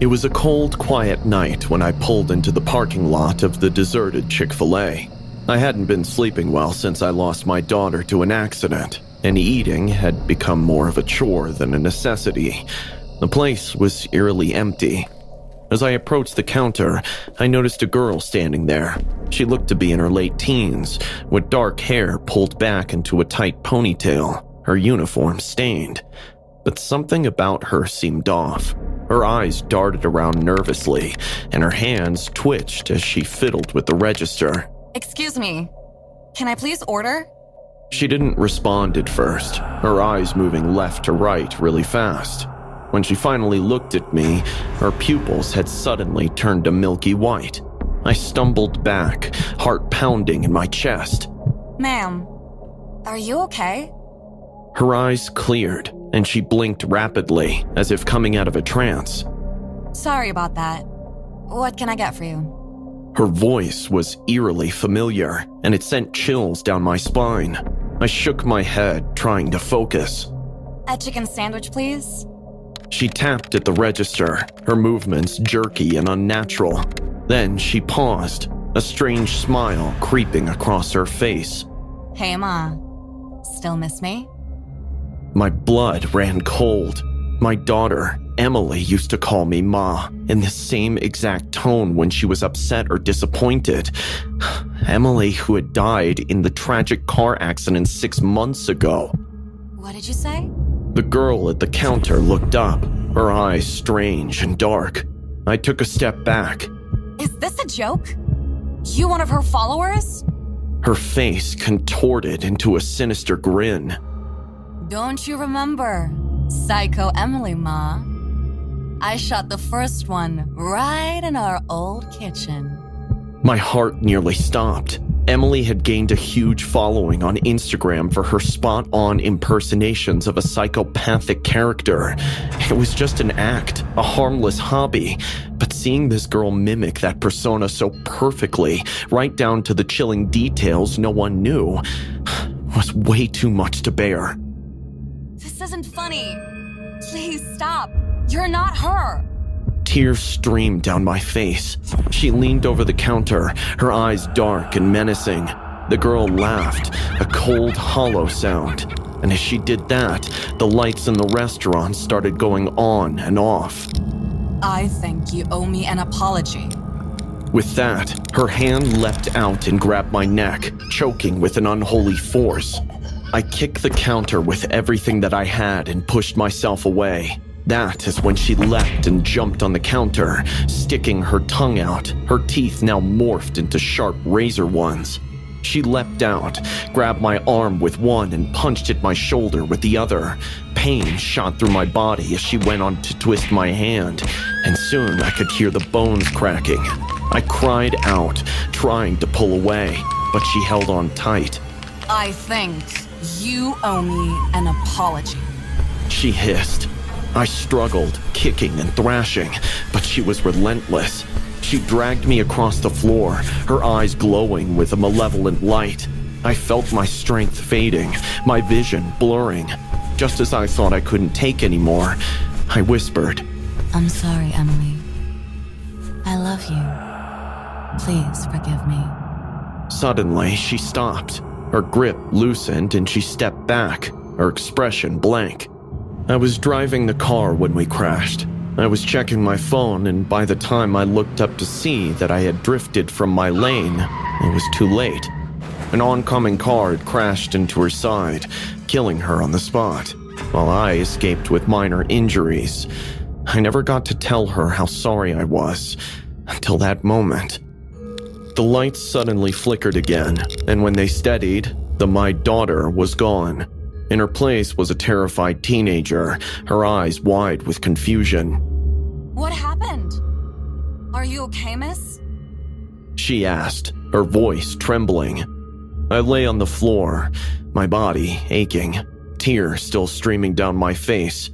It was a cold, quiet night when I pulled into the parking lot of the deserted Chick-fil-A. I hadn't been sleeping well since I lost my daughter to an accident, and eating had become more of a chore than a necessity. The place was eerily empty. As I approached the counter, I noticed a girl standing there. She looked to be in her late teens, with dark hair pulled back into a tight ponytail, her uniform stained. But something about her seemed off. Her eyes darted around nervously, and her hands twitched as she fiddled with the register. Excuse me, can I please order? She didn't respond at first, her eyes moving left to right really fast. When she finally looked at me, her pupils had suddenly turned a milky white. I stumbled back, heart pounding in my chest. Ma'am, are you okay? Her eyes cleared, and she blinked rapidly, as if coming out of a trance. Sorry about that. What can I get for you? Her voice was eerily familiar, and it sent chills down my spine. I shook my head, trying to focus. A chicken sandwich, please? She tapped at the register, her movements jerky and unnatural. Then she paused, a strange smile creeping across her face. Hey, Ma. Still miss me? My blood ran cold. My daughter, Emily, used to call me Ma in the same exact tone when she was upset or disappointed. Emily, who had died in the tragic car accident 6 months ago. What did you say? The girl at the counter looked up, her eyes strange and dark. I took a step back. Is this a joke? You one of her followers? Her face contorted into a sinister grin. Don't you remember? Psycho Emily, Ma. I shot the first one right in our old kitchen. My heart nearly stopped. Emily had gained a huge following on Instagram for her spot-on impersonations of a psychopathic character. It was just an act, a harmless hobby, but seeing this girl mimic that persona so perfectly, right down to the chilling details no one knew, was way too much to bear. This isn't funny. Please stop. You're not her. Tears streamed down my face. She leaned over the counter, her eyes dark and menacing. The girl laughed, a cold, hollow sound. And as she did that, the lights in the restaurant started going on and off. I think you owe me an apology. With that, her hand leapt out and grabbed my neck, choking with an unholy force. I kicked the counter with everything that I had and pushed myself away. That is when she leapt and jumped on the counter, sticking her tongue out, her teeth now morphed into sharp razor ones. She leapt out, grabbed my arm with one and punched at my shoulder with the other. Pain shot through my body as she went on to twist my hand, and soon I could hear the bones cracking. I cried out, trying to pull away, but she held on tight. I think you owe me an apology. She hissed. I struggled, kicking and thrashing, but she was relentless. She dragged me across the floor, her eyes glowing with a malevolent light. I felt my strength fading, my vision blurring. Just as I thought I couldn't take anymore, I whispered, I'm sorry, Emily. I love you. Please forgive me. Suddenly, she stopped. Her grip loosened and she stepped back, her expression blank. I was driving the car when we crashed. I was checking my phone, and by the time I looked up to see that I had drifted from my lane, it was too late. An oncoming car had crashed into her side, killing her on the spot, while I escaped with minor injuries. I never got to tell her how sorry I was, until that moment. The lights suddenly flickered again, and when they steadied, my daughter was gone. In her place was a terrified teenager, her eyes wide with confusion. What happened? Are you okay, miss? She asked, her voice trembling. I lay on the floor, my body aching, tears still streaming down my face.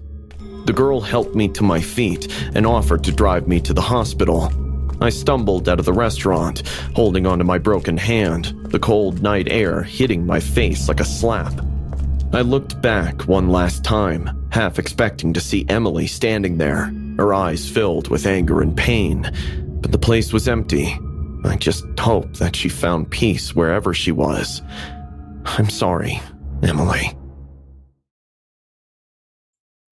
The girl helped me to my feet and offered to drive me to the hospital. I stumbled out of the restaurant, holding onto my broken hand, the cold night air hitting my face like a slap. I looked back one last time, half expecting to see Emily standing there, her eyes filled with anger and pain, but the place was empty. I just hoped that she found peace wherever she was. I'm sorry, Emily.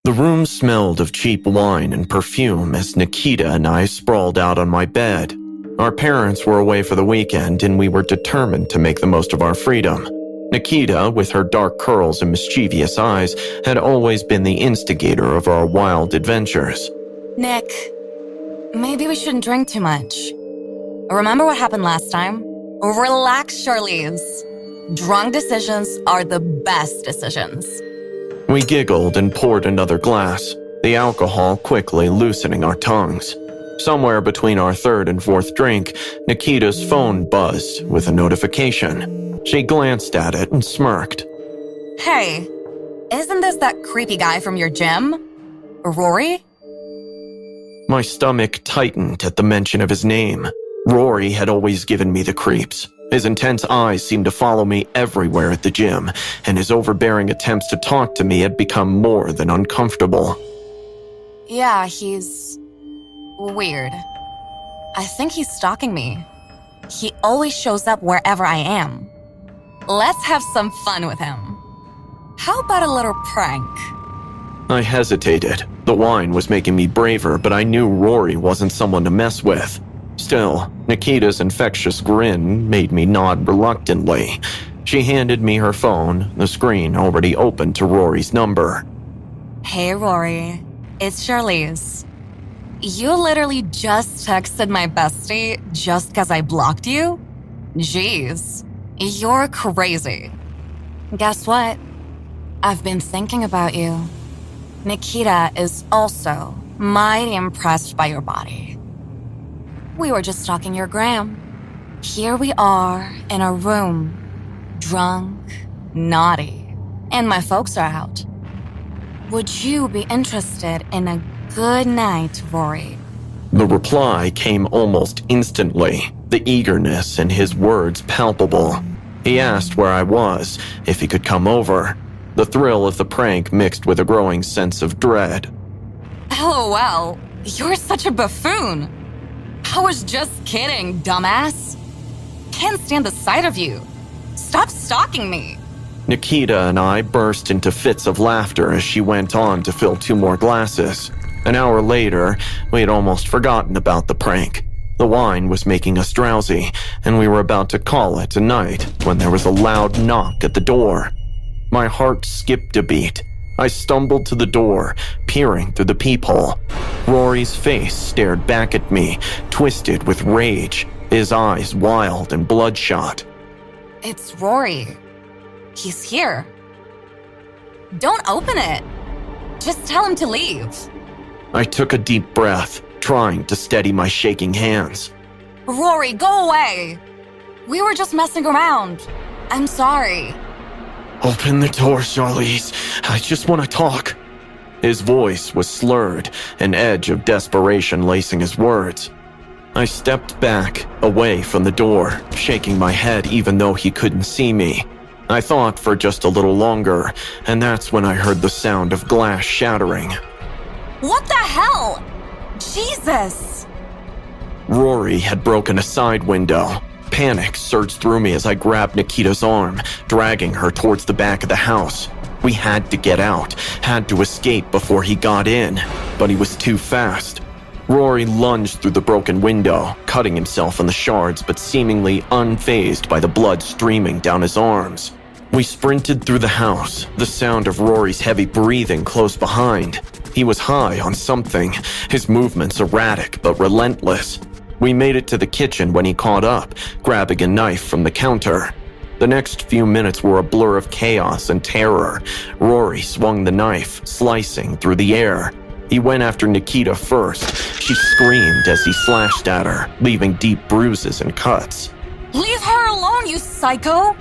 The room smelled of cheap wine and perfume as Nikita and I sprawled out on my bed. Our parents were away for the weekend and we were determined to make the most of our freedom. Nikita, with her dark curls and mischievous eyes, had always been the instigator of our wild adventures. Nick, maybe we shouldn't drink too much. Remember what happened last time? Relax, Charlize. Drunk decisions are the best decisions. We giggled and poured another glass, the alcohol quickly loosening our tongues. Somewhere between our third and fourth drink, Nikita's phone buzzed with a notification. She glanced at it and smirked. Hey, isn't this that creepy guy from your gym? Rory? My stomach tightened at the mention of his name. Rory had always given me the creeps. His intense eyes seemed to follow me everywhere at the gym, and his overbearing attempts to talk to me had become more than uncomfortable. Yeah, he's weird. I think he's stalking me. He always shows up wherever I am. Let's have some fun with him. How about a little prank? I hesitated. The wine was making me braver, but I knew Rory wasn't someone to mess with. Still, Nikita's infectious grin made me nod reluctantly. She handed me her phone, the screen already open to Rory's number. Hey, Rory. It's Charlize. You literally just texted my bestie just because I blocked you? Jeez, you're crazy. Guess what? I've been thinking about you. Nikita is also mighty impressed by your body. We were just stalking your gram. Here we are in a room, drunk, naughty, and my folks are out. Would you be interested in a good night, Rory? The reply came almost instantly, the eagerness in his words palpable. He asked where I was, if he could come over. The thrill of the prank mixed with a growing sense of dread. LOL, you're such a buffoon. I was just kidding, dumbass. Can't stand the sight of you. Stop stalking me. Nikita and I burst into fits of laughter as she went on to fill 2 more glasses. An hour later, we had almost forgotten about the prank. The wine was making us drowsy, and we were about to call it a night when there was a loud knock at the door. My heart skipped a beat. I stumbled to the door, peering through the peephole. Rory's face stared back at me, twisted with rage, his eyes wild and bloodshot. It's Rory. He's here. Don't open it. Just tell him to leave. I took a deep breath, trying to steady my shaking hands. Rory, go away. We were just messing around. I'm sorry. Open the door, Charlize. I just want to talk. His voice was slurred, an edge of desperation lacing his words. I stepped back, away from the door, shaking my head even though he couldn't see me. I thought for just a little longer, and that's when I heard the sound of glass shattering. What the hell? Jesus! Rory had broken a side window. Panic surged through me as I grabbed Nikita's arm, dragging her towards the back of the house. We had to get out, had to escape before he got in, but he was too fast. Rory lunged through the broken window, cutting himself on the shards but seemingly unfazed by the blood streaming down his arms. We sprinted through the house, the sound of Rory's heavy breathing close behind. He was high on something, his movements erratic but relentless. We made it to the kitchen when he caught up, grabbing a knife from the counter. The next few minutes were a blur of chaos and terror. Rory swung the knife, slicing through the air. He went after Nikita first. She screamed as he slashed at her, leaving deep bruises and cuts. Leave her alone, you psycho!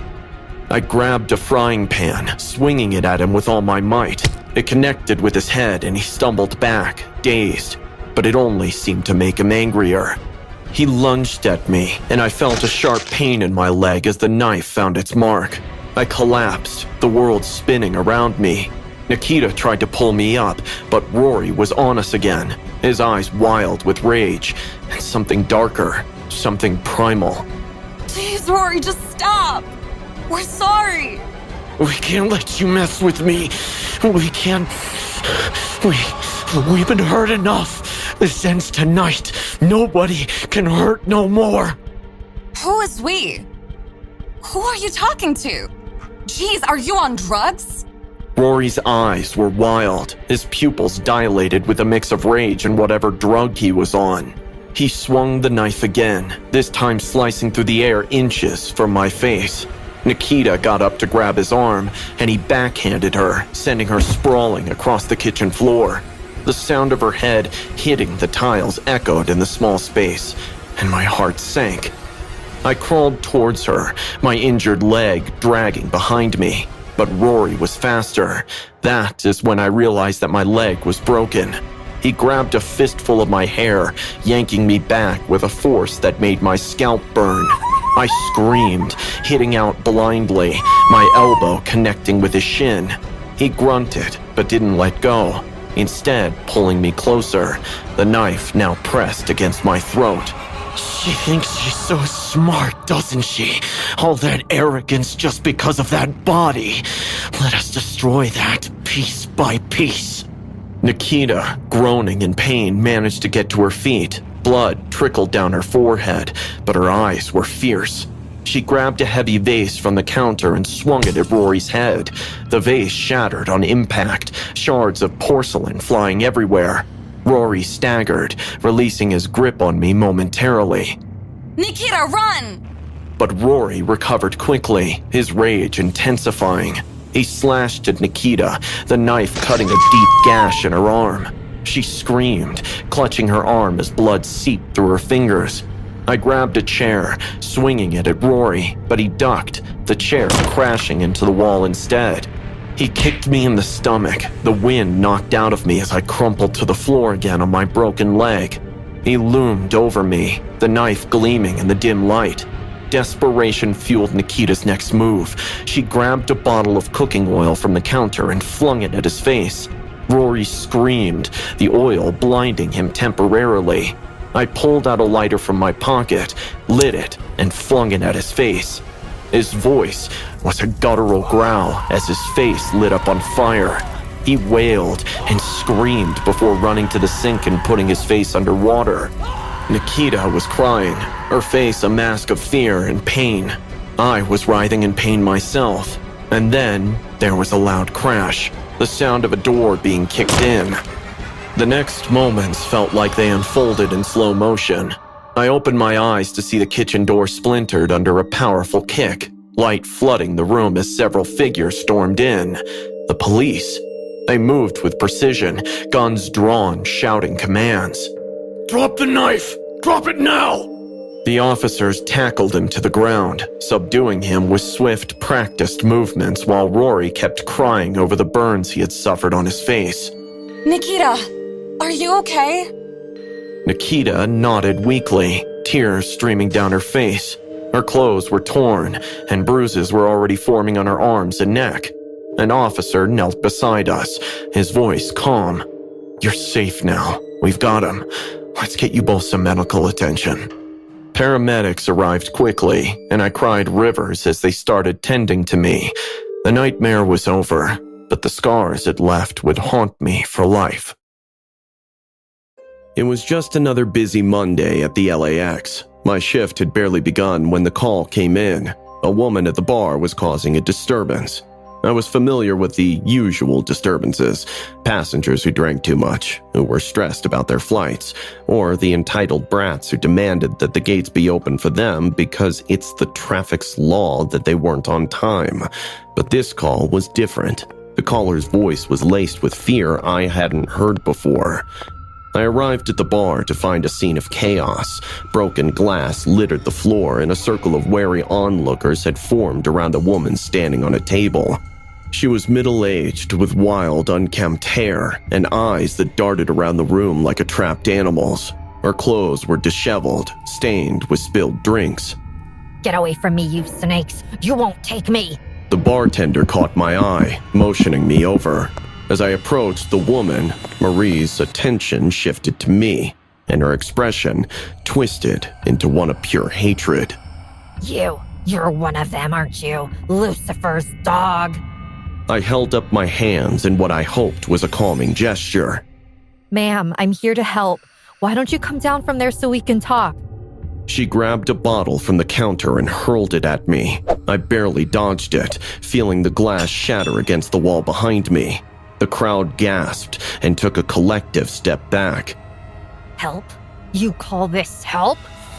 I grabbed a frying pan, swinging it at him with all my might. It connected with his head and he stumbled back, dazed, but it only seemed to make him angrier. He lunged at me, and I felt a sharp pain in my leg as the knife found its mark. I collapsed, the world spinning around me. Nikita tried to pull me up, but Rory was on us again, his eyes wild with rage, and something darker, something primal. Jeez, Rory, just stop! We're sorry! We can't let you mess with me. We can't... We've been hurt enough. This ends tonight. Nobody can hurt no more. Who is we? Who are you talking to? Jeez, are you on drugs? Rory's eyes were wild, his pupils dilated with a mix of rage and whatever drug he was on. He swung the knife again, this time slicing through the air inches from my face. Nikita got up to grab his arm, and he backhanded her, sending her sprawling across the kitchen floor. The sound of her head hitting the tiles echoed in the small space, and my heart sank. I crawled towards her, my injured leg dragging behind me. But Rory was faster. That is when I realized that my leg was broken. He grabbed a fistful of my hair, yanking me back with a force that made my scalp burn. I screamed, hitting out blindly, my elbow connecting with his shin. He grunted, but didn't let go, instead pulling me closer, the knife now pressed against my throat. She thinks she's so smart, doesn't she? All that arrogance just because of that body. Let us destroy that piece by piece. Nikita, groaning in pain, managed to get to her feet. Blood trickled down her forehead, but her eyes were fierce. She grabbed a heavy vase from the counter and swung it at Rory's head. The vase shattered on impact, shards of porcelain flying everywhere. Rory staggered, releasing his grip on me momentarily. Nikita, run! But Rory recovered quickly, his rage intensifying. He slashed at Nikita, the knife cutting a deep gash in her arm. She screamed, clutching her arm as blood seeped through her fingers. I grabbed a chair, swinging it at Rory, but he ducked, the chair crashing into the wall instead. He kicked me in the stomach, the wind knocked out of me as I crumpled to the floor again on my broken leg. He loomed over me, the knife gleaming in the dim light. Desperation fueled Nikita's next move. She grabbed a bottle of cooking oil from the counter and flung it at his face. Rory screamed, the oil blinding him temporarily. I pulled out a lighter from my pocket, lit it, and flung it at his face. His voice was a guttural growl as his face lit up on fire. He wailed and screamed before running to the sink and putting his face underwater. Nikita was crying, her face a mask of fear and pain. I was writhing in pain myself. And then there was a loud crash, the sound of a door being kicked in. The next moments felt like they unfolded in slow motion. I opened my eyes to see the kitchen door splintered under a powerful kick, light flooding the room as several figures stormed in. The police. They moved with precision, guns drawn, shouting commands. "Drop the knife! Drop it now!" The officers tackled him to the ground, subduing him with swift, practiced movements while Rory kept crying over the burns he had suffered on his face. Nikita, are you okay? Nikita nodded weakly, tears streaming down her face. Her clothes were torn, and bruises were already forming on her arms and neck. An officer knelt beside us, his voice calm. "You're safe now. We've got him. Let's get you both some medical attention." Paramedics arrived quickly, and I cried rivers as they started tending to me. The nightmare was over, but the scars it left would haunt me for life. It was just another busy Monday at the LAX. My shift had barely begun when the call came in. A woman at the bar was causing a disturbance. I was familiar with the usual disturbances: passengers who drank too much, who were stressed about their flights, or the entitled brats who demanded that the gates be open for them because it's the traffic's law that they weren't on time. But this call was different. The caller's voice was laced with fear I hadn't heard before. I arrived at the bar to find a scene of chaos. Broken glass littered the floor, and a circle of wary onlookers had formed around a woman standing on a table. She was middle-aged with wild, unkempt hair and eyes that darted around the room like a trapped animal's. Her clothes were disheveled, stained with spilled drinks. "Get away from me, you snakes! You won't take me!" The bartender caught my eye, motioning me over. As I approached the woman, Marie's attention shifted to me, and her expression twisted into one of pure hatred. You're one of them, aren't you? Lucifer's dog. I held up my hands in what I hoped was a calming gesture. Ma'am, I'm here to help. Why don't you come down from there so we can talk? She grabbed a bottle from the counter and hurled it at me. I barely dodged it, feeling the glass shatter against the wall behind me. The crowd gasped and took a collective step back. Help? You call this help?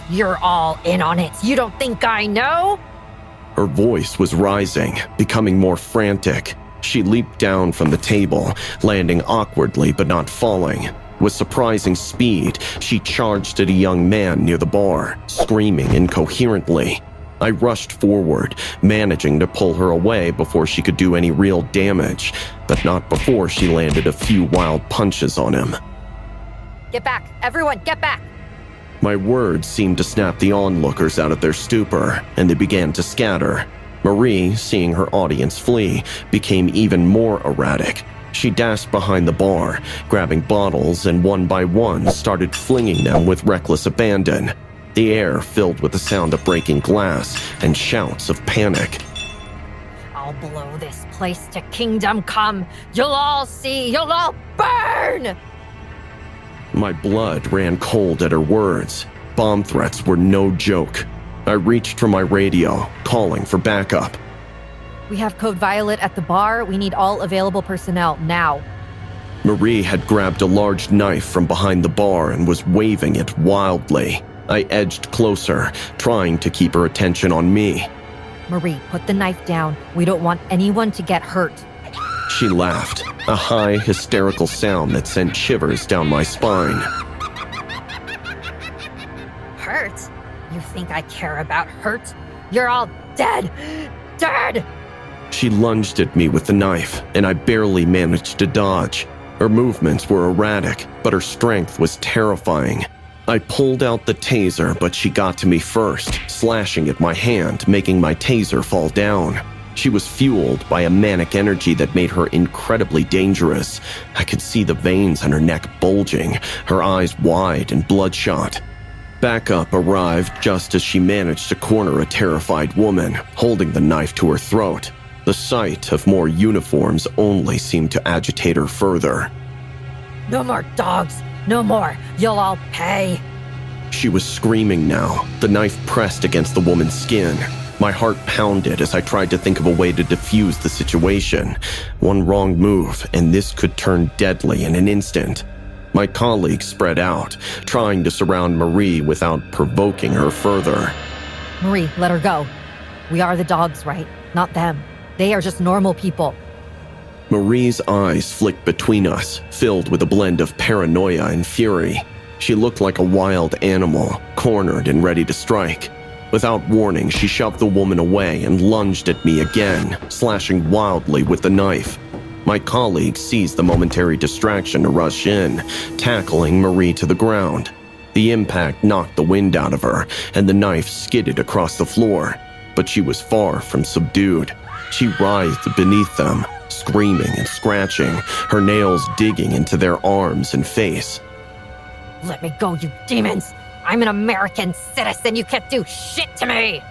You're all in on it. You don't think I know? Her voice was rising, becoming more frantic. She leaped down from the table, landing awkwardly but not falling. With surprising speed, she charged at a young man near the bar, screaming incoherently. I rushed forward, managing to pull her away before she could do any real damage, but not before she landed a few wild punches on him. Get back! Everyone, get back! My words seemed to snap the onlookers out of their stupor, and they began to scatter. Marie, seeing her audience flee, became even more erratic. She dashed behind the bar, grabbing bottles, and one by one started flinging them with reckless abandon. The air filled with the sound of breaking glass and shouts of panic. I'll blow this place to kingdom come. You'll all see. You'll all burn! My blood ran cold at her words. Bomb threats were no joke. I reached for my radio, calling for backup. We have Code Violet at the bar. We need all available personnel now. Marie had grabbed a large knife from behind the bar and was waving it wildly. I edged closer, trying to keep her attention on me. Marie, put the knife down. We don't want anyone to get hurt. She laughed, a high, hysterical sound that sent shivers down my spine. Hurt? You think I care about hurt? You're all dead! Dead! She lunged at me with the knife, and I barely managed to dodge. Her movements were erratic, but her strength was terrifying. I pulled out the taser, but she got to me first, slashing at my hand, making my taser fall down. She was fueled by a manic energy that made her incredibly dangerous. I could see the veins on her neck bulging, her eyes wide and bloodshot. Backup arrived just as she managed to corner a terrified woman, holding the knife to her throat. The sight of more uniforms only seemed to agitate her further. No more dogs! No more! You'll all pay! She was screaming now, the knife pressed against the woman's skin. My heart pounded as I tried to think of a way to defuse the situation. One wrong move, and this could turn deadly in an instant. My colleagues spread out, trying to surround Marie without provoking her further. Marie, let her go. We are the dogs, right? Not them. They are just normal people. Marie's eyes flicked between us, filled with a blend of paranoia and fury. She looked like a wild animal, cornered and ready to strike. Without warning, she shoved the woman away and lunged at me again, slashing wildly with the knife. My colleague seized the momentary distraction to rush in, tackling Marie to the ground. The impact knocked the wind out of her, and the knife skidded across the floor. But she was far from subdued. She writhed beneath them, screaming and scratching, her nails digging into their arms and face. Let me go, you demons! I'm an American citizen. You can't do shit to me!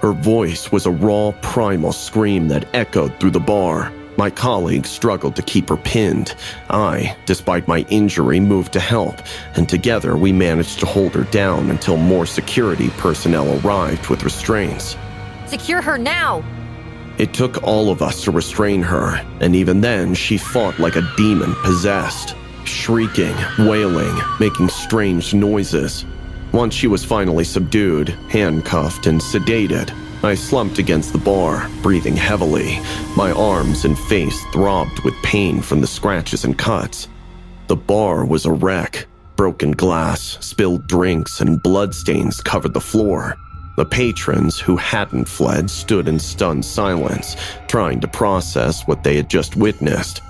Her voice was a raw, primal scream that echoed through the bar. My colleague struggled to keep her pinned. I, despite my injury, moved to help, and together we managed to hold her down until more security personnel arrived with restraints. Secure her now! It took all of us to restrain her, and even then she fought like a demon possessed, shrieking, wailing, making strange noises. Once she was finally subdued, handcuffed, and sedated, I slumped against the bar, breathing heavily. My arms and face throbbed with pain from the scratches and cuts. The bar was a wreck. Broken glass, spilled drinks, and bloodstains covered the floor. The patrons who hadn't fled stood in stunned silence, trying to process what they had just witnessed.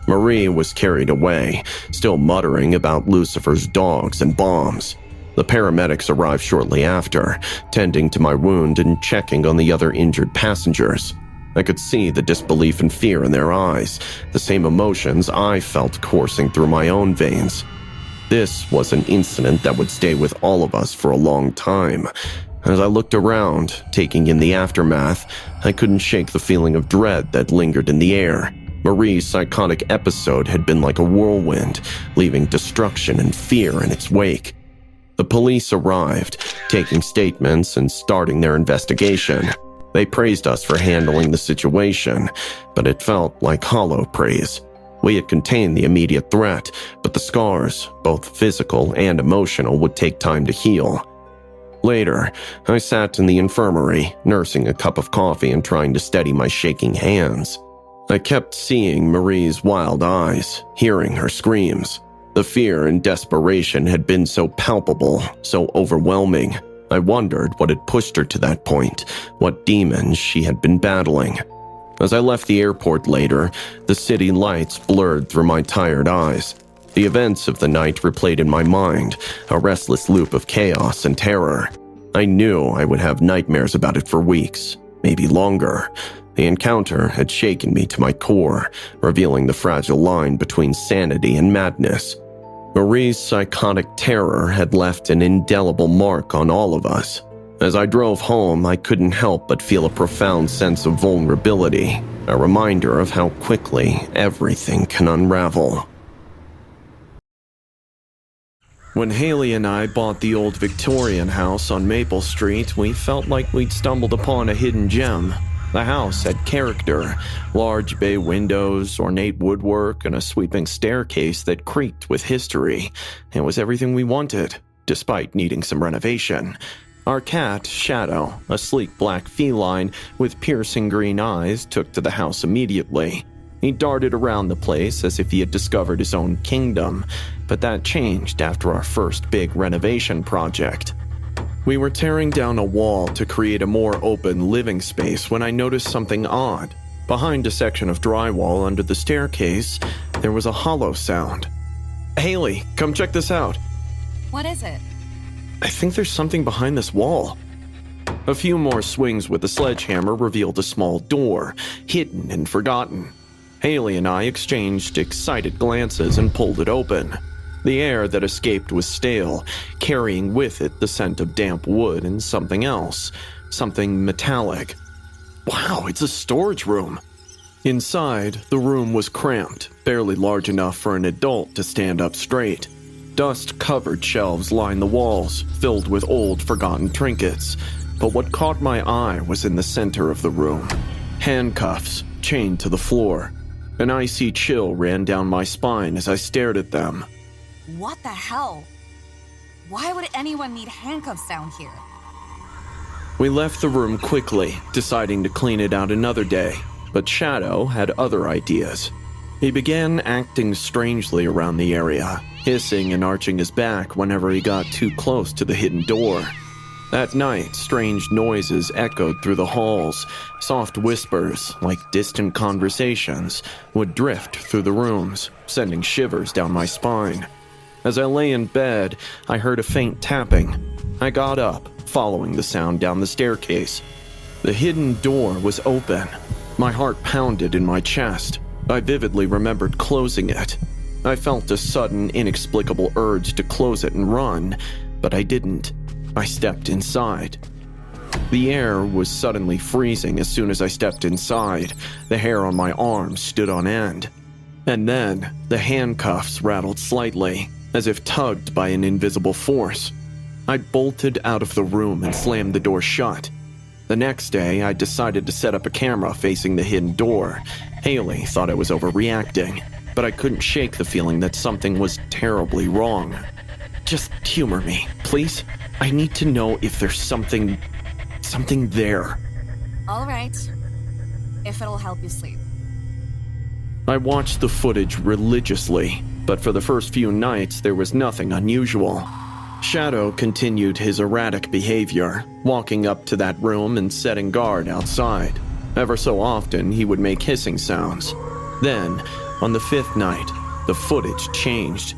Marie was carried away, still muttering about Lucifer's dogs and bombs. The paramedics arrived shortly after, tending to my wound and checking on the other injured passengers. I could see the disbelief and fear in their eyes, the same emotions I felt coursing through my own veins. This was an incident that would stay with all of us for a long time. As I looked around, taking in the aftermath, I couldn't shake the feeling of dread that lingered in the air. Marie's psychotic episode had been like a whirlwind, leaving destruction and fear in its wake. The police arrived, taking statements and starting their investigation. They praised us for handling the situation, but it felt like hollow praise. We had contained the immediate threat, but the scars, both physical and emotional, would take time to heal. Later, I sat in the infirmary, nursing a cup of coffee and trying to steady my shaking hands. I kept seeing Marie's wild eyes, hearing her screams. The fear and desperation had been so palpable, so overwhelming. I wondered what had pushed her to that point, what demons she had been battling. As I left the airport later, the city lights blurred through my tired eyes. The events of the night replayed in my mind, a restless loop of chaos and terror. I knew I would have nightmares about it for weeks, maybe longer. The encounter had shaken me to my core, revealing the fragile line between sanity and madness. Marie's psychotic terror had left an indelible mark on all of us. As I drove home, I couldn't help but feel a profound sense of vulnerability, a reminder of how quickly everything can unravel. When Haley and I bought the old Victorian house on Maple Street, we felt like we'd stumbled upon a hidden gem. The house had character, large bay windows, ornate woodwork, and a sweeping staircase that creaked with history. It was everything we wanted, despite needing some renovation. Our cat, Shadow, a sleek black feline with piercing green eyes, took to the house immediately. He darted around the place as if he had discovered his own kingdom, but that changed after our first big renovation project. We were tearing down a wall to create a more open living space when I noticed something odd. Behind a section of drywall under the staircase, there was a hollow sound. Haley, come check this out. What is it? I think there's something behind this wall. A few more swings with the sledgehammer revealed a small door, hidden and forgotten. Haley and I exchanged excited glances and pulled it open. The air that escaped was stale, carrying with it the scent of damp wood and something else, something metallic. Wow, it's a storage room. Inside, the room was cramped, barely large enough for an adult to stand up straight. Dust-covered shelves lined the walls, filled with old, forgotten trinkets. But what caught my eye was in the center of the room. Handcuffs, chained to the floor. An icy chill ran down my spine as I stared at them. What the hell? Why would anyone need handcuffs down here? We left the room quickly, deciding to clean it out another day, but Shadow had other ideas. He began acting strangely around the area, hissing and arching his back whenever he got too close to the hidden door. That night, strange noises echoed through the halls. Soft whispers, like distant conversations, would drift through the rooms, sending shivers down my spine. As I lay in bed, I heard a faint tapping. I got up, following the sound down the staircase. The hidden door was open. My heart pounded in my chest. I vividly remembered closing it. I felt a sudden, inexplicable urge to close it and run, but I didn't. I stepped inside. The air was suddenly freezing as soon as I stepped inside. The hair on my arms stood on end. And then, the handcuffs rattled slightly, as if tugged by an invisible force. I bolted out of the room and slammed the door shut. The next day, I decided to set up a camera facing the hidden door. Haley thought I was overreacting, but I couldn't shake the feeling that something was terribly wrong. Just humor me, please. I need to know if there's something there. All right. If it'll help you sleep. I watched the footage religiously, but for the first few nights there was nothing unusual. Shadow continued his erratic behavior, walking up to that room and setting guard outside. Ever so often, he would make hissing sounds. Then, on the fifth night, the footage changed.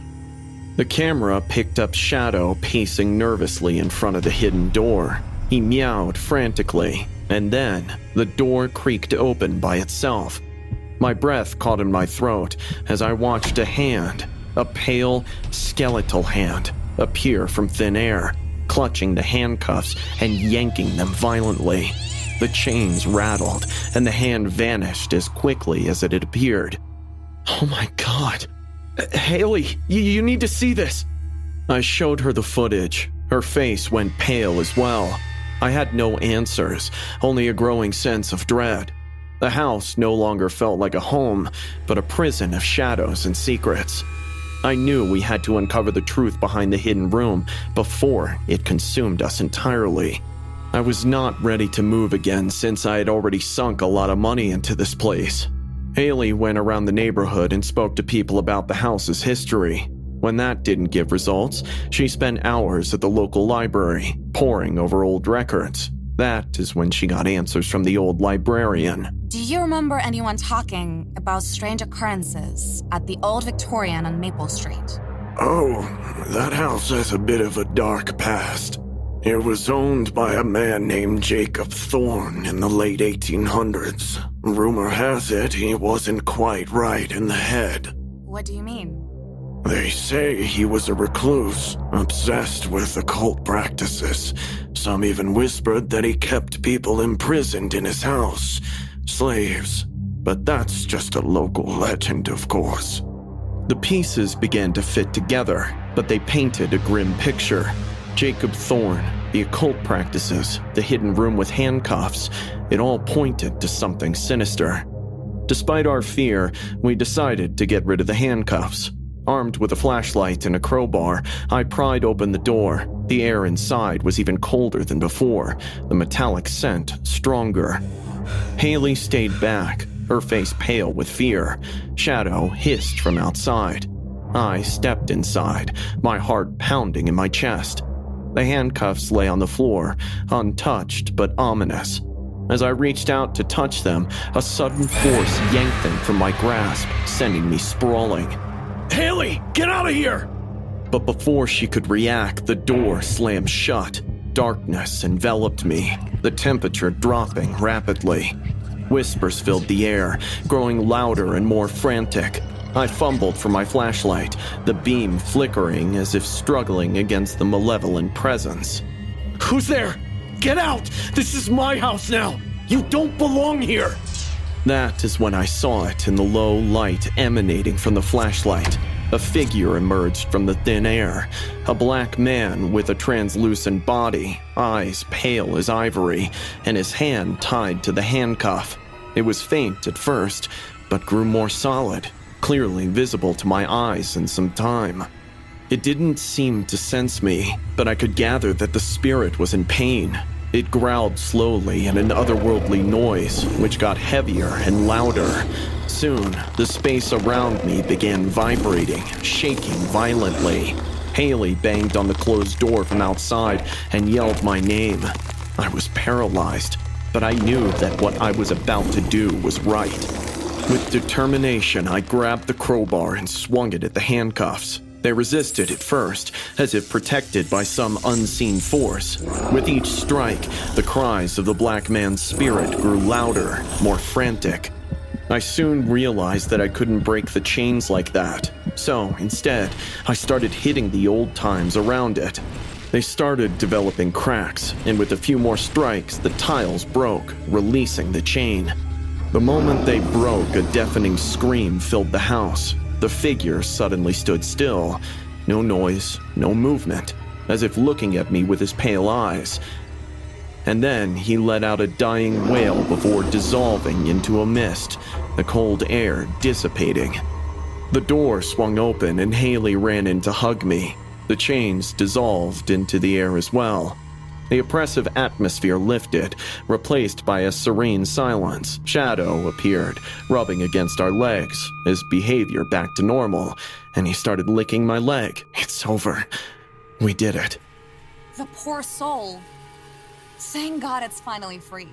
The camera picked up Shadow pacing nervously in front of the hidden door. He meowed frantically, And then, the door creaked open by itself. My breath caught in my throat as I watched a hand, a pale, skeletal hand, appear from thin air, clutching the handcuffs and yanking them violently. The chains rattled, and the hand vanished as quickly as it had appeared. Oh my God. Haley, you need to see this. I showed her the footage. Her face went pale as well. I had no answers, only a growing sense of dread. The house no longer felt like a home, but a prison of shadows and secrets. I knew we had to uncover the truth behind the hidden room before it consumed us entirely. I was not ready to move again since I had already sunk a lot of money into this place. Haley went around the neighborhood and spoke to people about the house's history. When that didn't give results, she spent hours at the local library, poring over old records. That is when she got answers from the old librarian. Do you remember anyone talking about strange occurrences at the old Victorian on Maple Street? Oh, that house has a bit of a dark past. It was owned by a man named Jacob Thorne in the late 1800s. Rumor has it he wasn't quite right in the head. What do you mean? They say he was a recluse, obsessed with occult practices. Some even whispered that he kept people imprisoned in his house, slaves. But that's just a local legend, of course. The pieces began to fit together, but they painted a grim picture. Jacob Thorne, the occult practices, the hidden room with handcuffs, it all pointed to something sinister. Despite our fear, we decided to get rid of the handcuffs. Armed with a flashlight and a crowbar, I pried open the door. The air inside was even colder than before, the metallic scent stronger. Haley stayed back, her face pale with fear. Shadow hissed from outside. I stepped inside, my heart pounding in my chest. The handcuffs lay on the floor, untouched but ominous. As I reached out to touch them, a sudden force yanked them from my grasp, sending me sprawling. Haley, get out of here! But before she could react, the door slammed shut. Darkness enveloped me, the temperature dropping rapidly. Whispers filled the air, growing louder and more frantic. I fumbled for my flashlight, the beam flickering as if struggling against the malevolent presence. Who's there? Get out! This is my house now! You don't belong here! That is when I saw it in the low light emanating from the flashlight. A figure emerged from the thin air, a black man with a translucent body, eyes pale as ivory, and his hand tied to the handcuff. It was faint at first, but grew more solid, clearly visible to my eyes in some time. It didn't seem to sense me, but I could gather that the spirit was in pain. It growled slowly in an otherworldly noise, which got heavier and louder. Soon, the space around me began vibrating, shaking violently. Haley banged on the closed door from outside and yelled my name. I was paralyzed, but I knew that what I was about to do was right. With determination, I grabbed the crowbar and swung it at the handcuffs. They resisted at first, as if protected by some unseen force. With each strike, the cries of the black man's spirit grew louder, more frantic. I soon realized that I couldn't break the chains like that. So, instead, I started hitting the old times around it. They started developing cracks, and with a few more strikes, the tiles broke, releasing the chain. The moment they broke, a deafening scream filled the house. The figure suddenly stood still. No noise, no movement, as if looking at me with his pale eyes. And then he let out a dying wail before dissolving into a mist, the cold air dissipating. The door swung open and Haley ran in to hug me. The chains dissolved into the air as well. The oppressive atmosphere lifted, replaced by a serene silence. Shadow appeared, rubbing against our legs, his behavior back to normal, and he started licking my leg. It's over. We did it. The poor soul. Thank God it's finally free.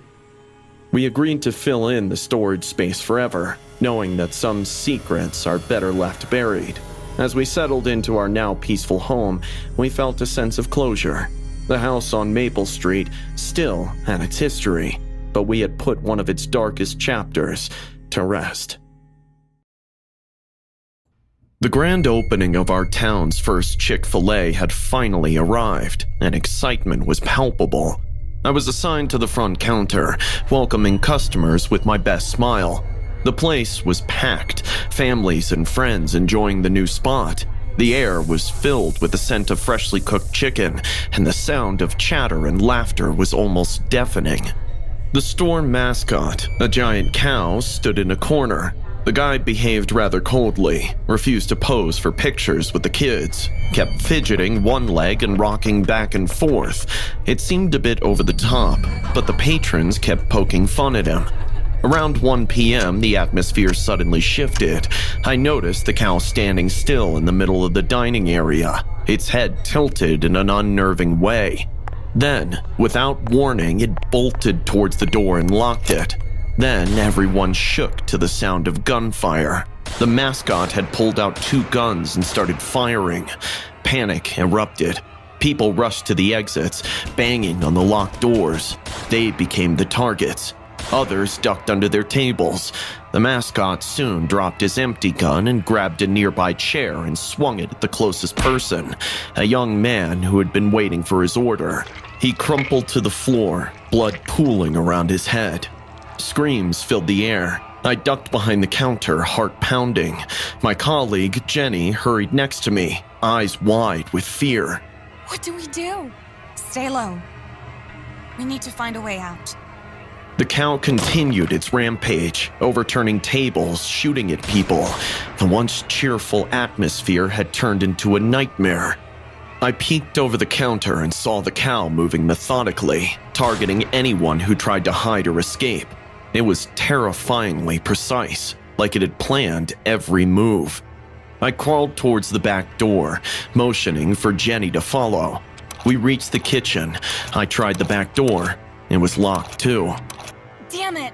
We agreed to fill in the storage space forever, knowing that some secrets are better left buried. As we settled into our now peaceful home, we felt a sense of closure. The house on Maple Street still had its history, but we had put one of its darkest chapters to rest. The grand opening of our town's first Chick-fil-A had finally arrived, and excitement was palpable. I was assigned to the front counter, welcoming customers with my best smile. The place was packed, families and friends enjoying the new spot. The air was filled with the scent of freshly cooked chicken, and the sound of chatter and laughter was almost deafening. The store mascot, a giant cow, stood in a corner. The guy behaved rather coldly, refused to pose for pictures with the kids, kept fidgeting one leg and rocking back and forth. It seemed a bit over the top, but the patrons kept poking fun at him. Around 1 p.m., the atmosphere suddenly shifted. I noticed the cow standing still in the middle of the dining area, its head tilted in an unnerving way. Then, without warning, it bolted towards the door and locked it. Then everyone shook to the sound of gunfire. The mascot had pulled out 2 guns and started firing. Panic erupted. People rushed to the exits, banging on the locked doors. They became the targets. Others ducked under their tables. The mascot soon dropped his empty gun and grabbed a nearby chair and swung it at the closest person, a young man who had been waiting for his order. He crumpled to the floor, blood pooling around his head. Screams filled the air. I ducked behind the counter, heart pounding. My colleague, Jenny, hurried next to me, eyes wide with fear. What do we do? Stay low. We need to find a way out. The cow continued its rampage, overturning tables, shooting at people. The once cheerful atmosphere had turned into a nightmare. I peeked over the counter and saw the cow moving methodically, targeting anyone who tried to hide or escape. It was terrifyingly precise, like it had planned every move. I crawled towards the back door, motioning for Jenny to follow. We reached the kitchen. I tried the back door. It was locked too. Damn it!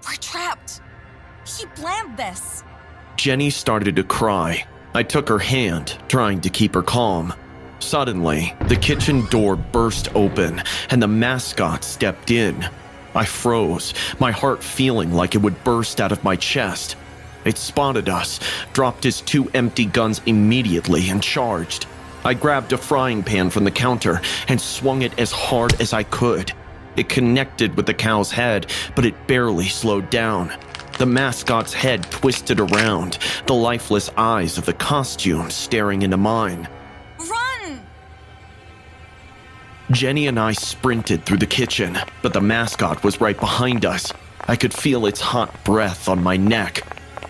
We're trapped! He planned this! Jenny started to cry. I took her hand, trying to keep her calm. Suddenly, the kitchen door burst open, and the mascot stepped in. I froze, my heart feeling like it would burst out of my chest. It spotted us, dropped his 2 empty guns immediately, and charged. I grabbed a frying pan from the counter and swung it as hard as I could. It connected with the cow's head, but it barely slowed down. The mascot's head twisted around, the lifeless eyes of the costume staring into mine. Run! Jenny and I sprinted through the kitchen, but the mascot was right behind us. I could feel its hot breath on my neck.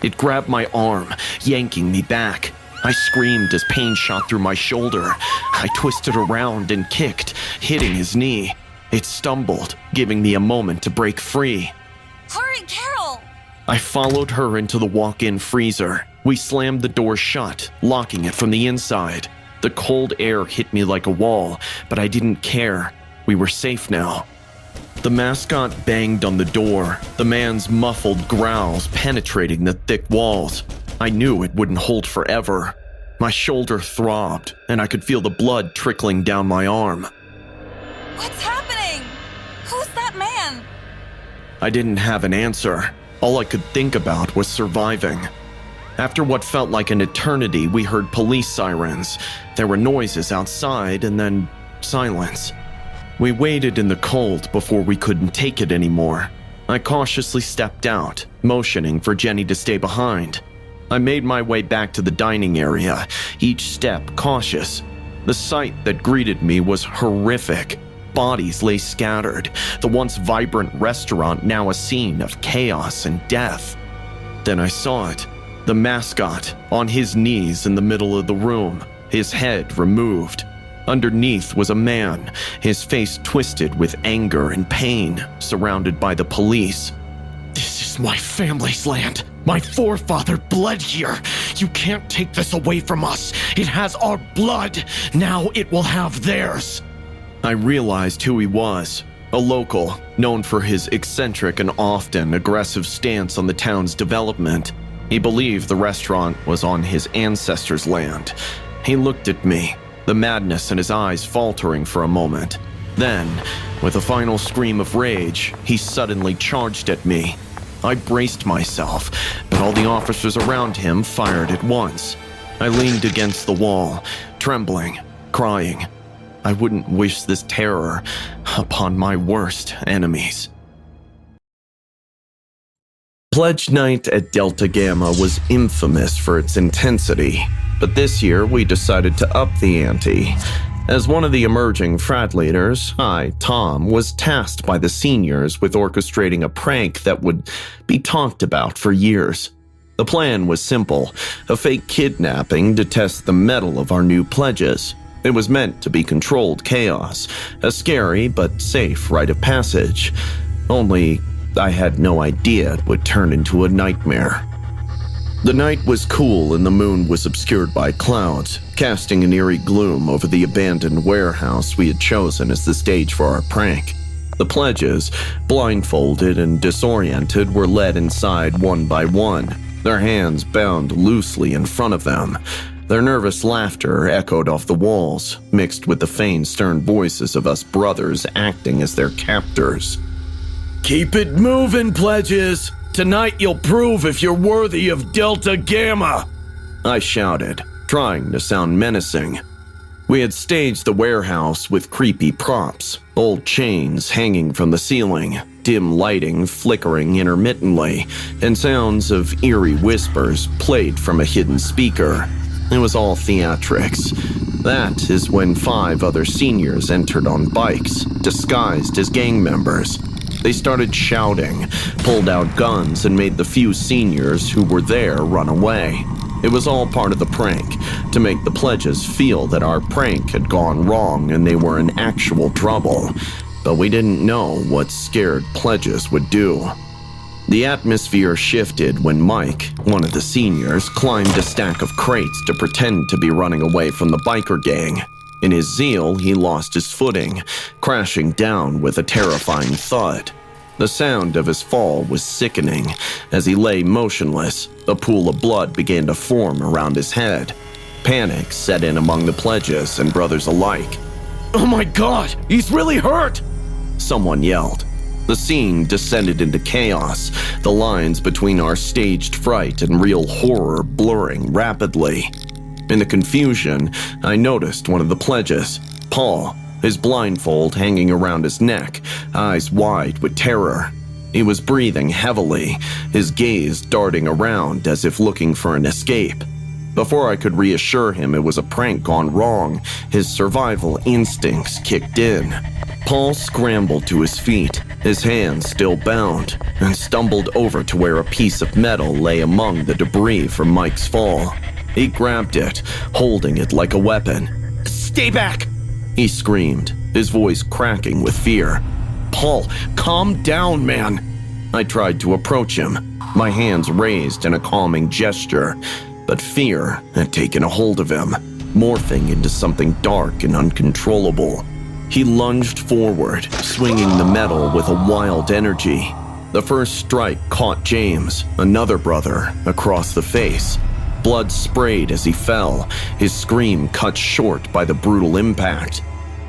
It grabbed my arm, yanking me back. I screamed as pain shot through my shoulder. I twisted around and kicked, hitting his knee. It stumbled, giving me a moment to break free. Hurry, Carol! I followed her into the walk-in freezer. We slammed the door shut, locking it from the inside. The cold air hit me like a wall, but I didn't care. We were safe now. The mascot banged on the door, the man's muffled growls penetrating the thick walls. I knew it wouldn't hold forever. My shoulder throbbed, and I could feel the blood trickling down my arm. What's happening? Who's that man? I didn't have an answer. All I could think about was surviving. After what felt like an eternity, we heard police sirens. There were noises outside, and then silence. We waited in the cold before we couldn't take it anymore. I cautiously stepped out, motioning for Jenny to stay behind. I made my way back to the dining area, each step cautious. The sight that greeted me was horrific. Bodies lay scattered, the once vibrant restaurant now a scene of chaos and death. Then I saw it. The mascot, on his knees in the middle of the room, his head removed. Underneath was a man, his face twisted with anger and pain, surrounded by the police. This is my family's land. My forefather bled here. You can't take this away from us. It has our blood. Now it will have theirs. I realized who he was. A local, known for his eccentric and often aggressive stance on the town's development. He believed the restaurant was on his ancestors' land. He looked at me, the madness in his eyes faltering for a moment. Then, with a final scream of rage, he suddenly charged at me. I braced myself, but all the officers around him fired at once. I leaned against the wall, trembling, crying. I wouldn't wish this terror upon my worst enemies. Pledge night at Delta Gamma was infamous for its intensity, but this year we decided to up the ante. As one of the emerging frat leaders, I, Tom, was tasked by the seniors with orchestrating a prank that would be talked about for years. The plan was simple, a fake kidnapping to test the mettle of our new pledges. It was meant to be controlled chaos, a scary but safe rite of passage. Only, I had no idea it would turn into a nightmare. The night was cool and the moon was obscured by clouds, casting an eerie gloom over the abandoned warehouse we had chosen as the stage for our prank. The pledges, blindfolded and disoriented, were led inside one by one, their hands bound loosely in front of them. Their nervous laughter echoed off the walls, mixed with the feigned stern voices of us brothers acting as their captors. "Keep it moving, pledges! Tonight you'll prove if you're worthy of Delta Gamma!" I shouted, trying to sound menacing. We had staged the warehouse with creepy props, old chains hanging from the ceiling, dim lighting flickering intermittently, and sounds of eerie whispers played from a hidden speaker. It was all theatrics. That is when 5 other seniors entered on bikes, disguised as gang members. They started shouting, pulled out guns, and made the few seniors who were there run away. It was all part of the prank, to make the pledges feel that our prank had gone wrong and they were in actual trouble. But we didn't know what scared pledges would do. The atmosphere shifted when Mike, one of the seniors, climbed a stack of crates to pretend to be running away from the biker gang. In his zeal, he lost his footing, crashing down with a terrifying thud. The sound of his fall was sickening. As he lay motionless, a pool of blood began to form around his head. Panic set in among the pledges and brothers alike. "Oh my God, he's really hurt!" someone yelled. The scene descended into chaos, the lines between our staged fright and real horror blurring rapidly. In the confusion, I noticed one of the pledges, Paul, his blindfold hanging around his neck, eyes wide with terror. He was breathing heavily, his gaze darting around as if looking for an escape. Before I could reassure him it was a prank gone wrong, his survival instincts kicked in. Paul scrambled to his feet, his hands still bound, and stumbled over to where a piece of metal lay among the debris from Mike's fall. He grabbed it, holding it like a weapon. "Stay back!" he screamed, his voice cracking with fear. "Paul, calm down, man!" I tried to approach him, my hands raised in a calming gesture, but fear had taken a hold of him, morphing into something dark and uncontrollable. He lunged forward, swinging the metal with a wild energy. The first strike caught James, another brother, across the face. Blood sprayed as he fell, his scream cut short by the brutal impact.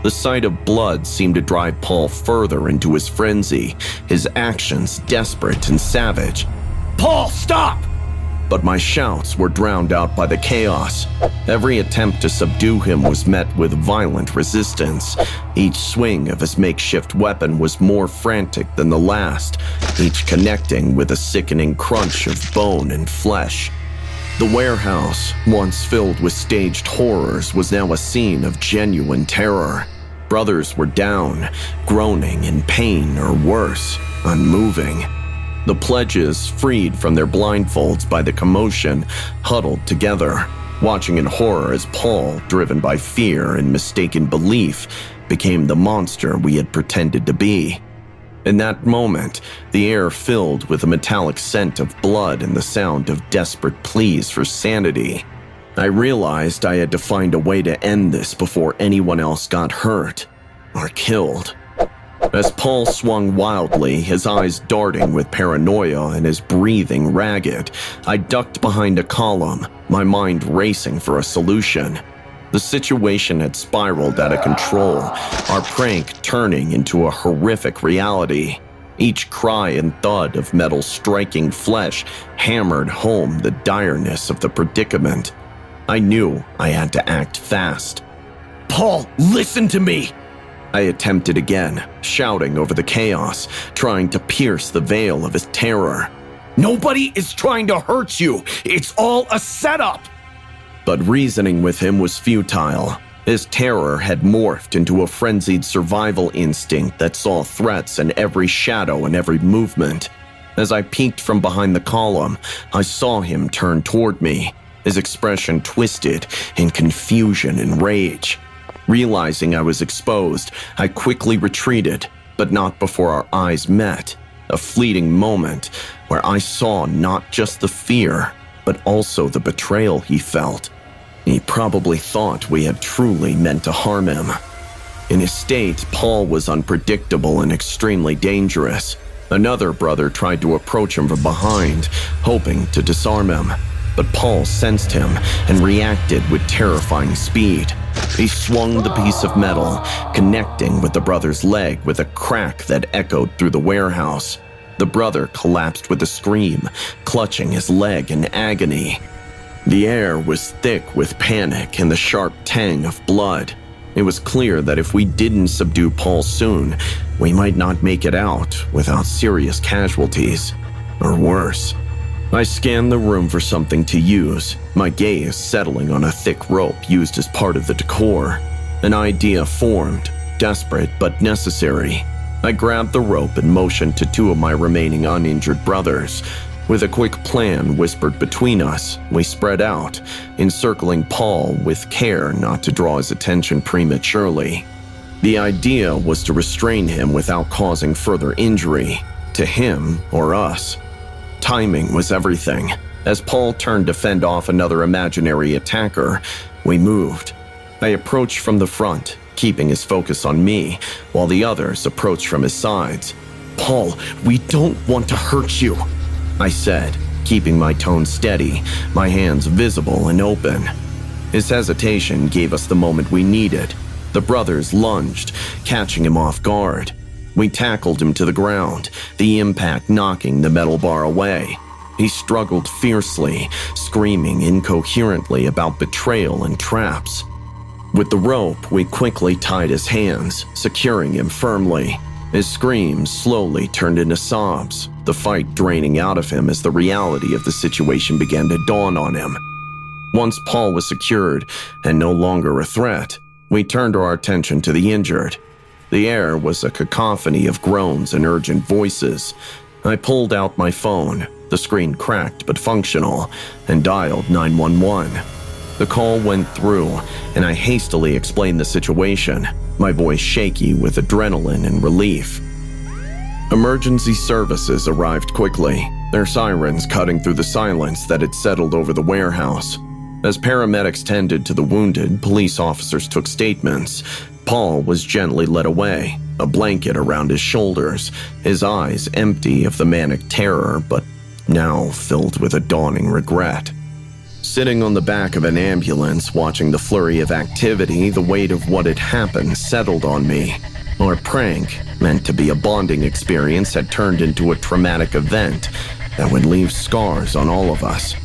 The sight of blood seemed to drive Paul further into his frenzy, his actions desperate and savage. "Paul, stop!" But my shouts were drowned out by the chaos. Every attempt to subdue him was met with violent resistance. Each swing of his makeshift weapon was more frantic than the last, each connecting with a sickening crunch of bone and flesh. The warehouse, once filled with staged horrors, was now a scene of genuine terror. Brothers were down, groaning in pain or worse, unmoving. The pledges, freed from their blindfolds by the commotion, huddled together, watching in horror as Paul, driven by fear and mistaken belief, became the monster we had pretended to be. In that moment, the air filled with a metallic scent of blood and the sound of desperate pleas for sanity. I realized I had to find a way to end this before anyone else got hurt or killed. As Paul swung wildly, his eyes darting with paranoia and his breathing ragged, I ducked behind a column, my mind racing for a solution. The situation had spiraled out of control, our prank turning into a horrific reality. Each cry and thud of metal striking flesh hammered home the direness of the predicament. I knew I had to act fast. "Paul, listen to me!" I attempted again, shouting over the chaos, trying to pierce the veil of his terror. "Nobody is trying to hurt you! It's all a setup!" But reasoning with him was futile. His terror had morphed into a frenzied survival instinct that saw threats in every shadow and every movement. As I peeked from behind the column, I saw him turn toward me, his expression twisted in confusion and rage. Realizing I was exposed, I quickly retreated, but not before our eyes met. A fleeting moment where I saw not just the fear, but also the betrayal he felt. He probably thought we had truly meant to harm him. In his state, Paul was unpredictable and extremely dangerous. Another brother tried to approach him from behind, hoping to disarm him. But Paul sensed him and reacted with terrifying speed. He swung the piece of metal, connecting with the brother's leg with a crack that echoed through the warehouse. The brother collapsed with a scream, clutching his leg in agony. The air was thick with panic and the sharp tang of blood. It was clear that if we didn't subdue Paul soon, we might not make it out without serious casualties. Or worse. I scanned the room for something to use, my gaze settling on a thick rope used as part of the decor. An idea formed, desperate but necessary. I grabbed the rope and motioned to two of my remaining uninjured brothers. With a quick plan whispered between us, we spread out, encircling Paul with care not to draw his attention prematurely. The idea was to restrain him without causing further injury, to him or us. Timing was everything. As Paul turned to fend off another imaginary attacker, we moved. I approached from the front, keeping his focus on me, while the others approached from his sides. "Paul, we don't want to hurt you," I said, keeping my tone steady, my hands visible and open. His hesitation gave us the moment we needed. The brothers lunged, catching him off guard. We tackled him to the ground, the impact knocking the metal bar away. He struggled fiercely, screaming incoherently about betrayal and traps. With the rope, we quickly tied his hands, securing him firmly. His screams slowly turned into sobs, the fight draining out of him as the reality of the situation began to dawn on him. Once Paul was secured and no longer a threat, we turned our attention to the injured. The air was a cacophony of groans and urgent voices. I pulled out my phone, the screen cracked but functional, and dialed 911. The call went through, and I hastily explained the situation, my voice shaky with adrenaline and relief. Emergency services arrived quickly, their sirens cutting through the silence that had settled over the warehouse. As paramedics tended to the wounded, police officers took statements. Paul was gently led away, a blanket around his shoulders, his eyes empty of the manic terror, but now filled with a dawning regret. Sitting on the back of an ambulance, watching the flurry of activity, the weight of what had happened settled on me. Our prank, meant to be a bonding experience, had turned into a traumatic event that would leave scars on all of us.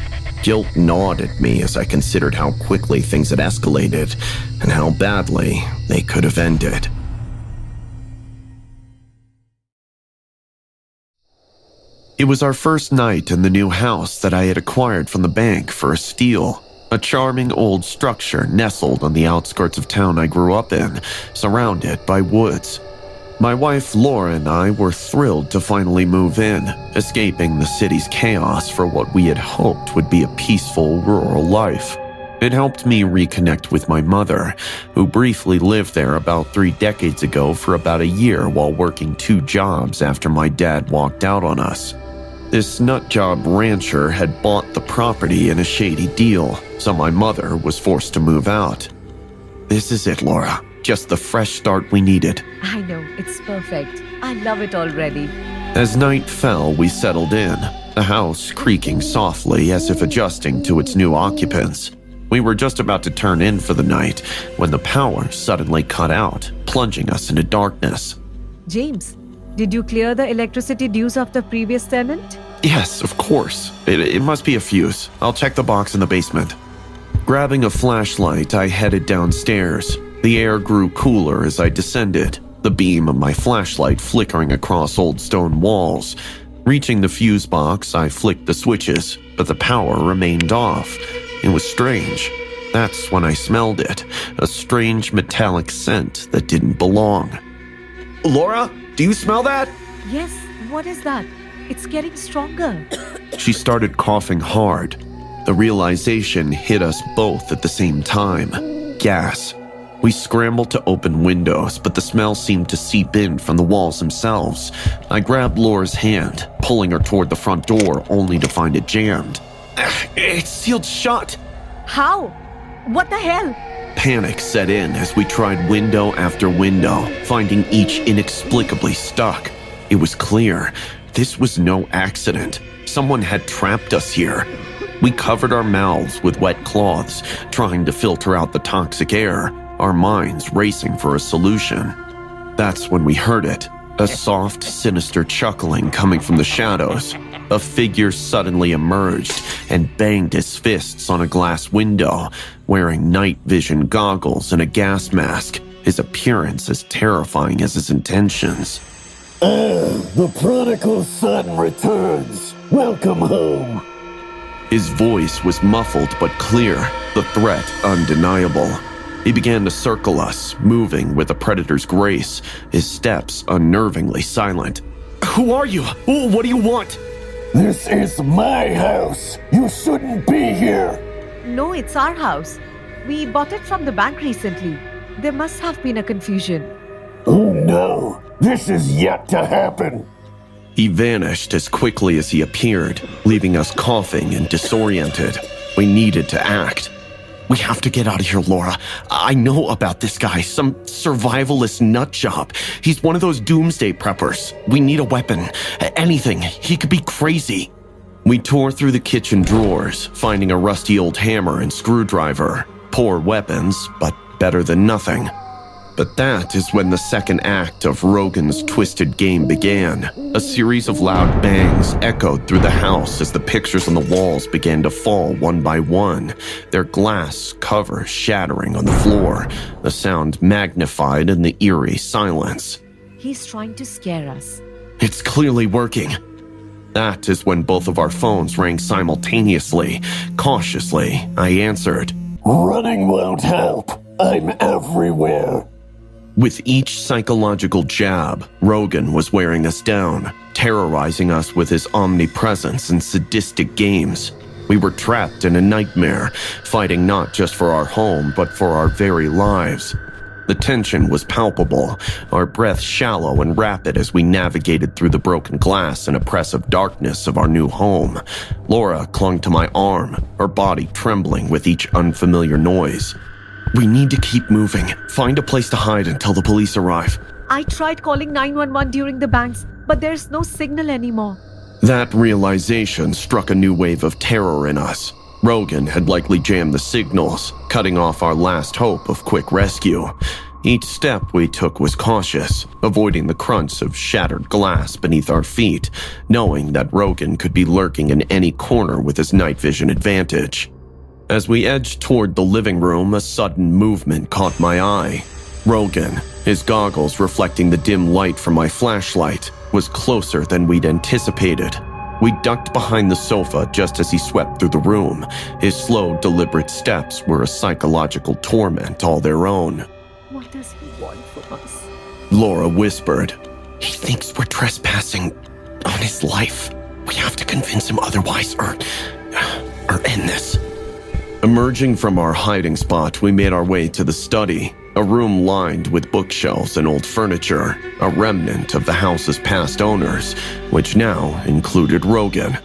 Guilt gnawed at me as I considered how quickly things had escalated and how badly they could have ended. It was our first night in the new house that I had acquired from the bank for a steal. A charming old structure nestled on the outskirts of town I grew up in, surrounded by woods. My wife Laura and I were thrilled to finally move in, escaping the city's chaos for what we had hoped would be a peaceful rural life. It helped me reconnect with my mother, who briefly lived there about 3 decades ago for about a year while working 2 jobs after my dad walked out on us. This nutjob rancher had bought the property in a shady deal, so my mother was forced to move out. This is it, Laura. Just the fresh start we needed. I know, it's perfect. I love it already. As night fell, we settled in, the house creaking softly as if adjusting to its new occupants. We were just about to turn in for the night when the power suddenly cut out, plunging us into darkness. James, did you clear the electricity dues of the previous tenant? Yes, of course. It must be a fuse. I'll check the box in the basement. Grabbing a flashlight, I headed downstairs. The air grew cooler as I descended, the beam of my flashlight flickering across old stone walls. Reaching the fuse box, I flicked the switches, but the power remained off. It was strange. That's when I smelled it, a strange metallic scent that didn't belong. Laura, do you smell that? Yes, what is that? It's getting stronger. She started coughing hard. The realization hit us both at the same time. Gas. We scrambled to open windows, but the smell seemed to seep in from the walls themselves. I grabbed Laura's hand, pulling her toward the front door, only to find it jammed. It's sealed shut. How? What the hell? Panic set in as we tried window after window, finding each inexplicably stuck. It was clear. This was no accident. Someone had trapped us here. We covered our mouths with wet cloths, trying to filter out the toxic air, our minds racing for a solution. That's when we heard it, a soft, sinister chuckling coming from the shadows. A figure suddenly emerged and banged his fists on a glass window, wearing night vision goggles and a gas mask, his appearance as terrifying as his intentions. The prodigal son returns. Welcome home. His voice was muffled but clear, the threat undeniable. He began to circle us, moving with a predator's grace, his steps unnervingly silent. Who are you? What do you want? This is my house. You shouldn't be here. No, it's our house. We bought it from the bank recently. There must have been a confusion. Oh no, this is yet to happen. He vanished as quickly as he appeared, leaving us coughing and disoriented. We needed to act. We have to get out of here, Laura. I know about this guy, some survivalist nutjob. He's one of those doomsday preppers. We need a weapon. Anything. He could be crazy. We tore through the kitchen drawers, finding a rusty old hammer and screwdriver. Poor weapons, but better than nothing. But that is when the second act of Rogan's twisted game began. A series of loud bangs echoed through the house as the pictures on the walls began to fall one by one, their glass cover shattering on the floor, the sound magnified in the eerie silence. He's trying to scare us. It's clearly working. That is when both of our phones rang simultaneously. Cautiously, I answered. Running won't help. I'm everywhere. With each psychological jab, Rogan was wearing us down, terrorizing us with his omnipresence and sadistic games. We were trapped in a nightmare, fighting not just for our home, but for our very lives. The tension was palpable, our breath shallow and rapid as we navigated through the broken glass and oppressive darkness of our new home. Laura clung to my arm, her body trembling with each unfamiliar noise. We need to keep moving. Find a place to hide until the police arrive. I tried calling 911 during the bangs, but there's no signal anymore. That realization struck a new wave of terror in us. Rogan had likely jammed the signals, cutting off our last hope of quick rescue. Each step we took was cautious, avoiding the crunch of shattered glass beneath our feet, knowing that Rogan could be lurking in any corner with his night vision advantage. As we edged toward the living room, a sudden movement caught my eye. Rogan, his goggles reflecting the dim light from my flashlight, was closer than we'd anticipated. We ducked behind the sofa just as he swept through the room. His slow, deliberate steps were a psychological torment all their own. What does he want from us? Laura whispered. He thinks we're trespassing on his life. We have to convince him otherwise or end this. Emerging from our hiding spot, we made our way to the study, a room lined with bookshelves and old furniture, a remnant of the house's past owners, which now included Rogan.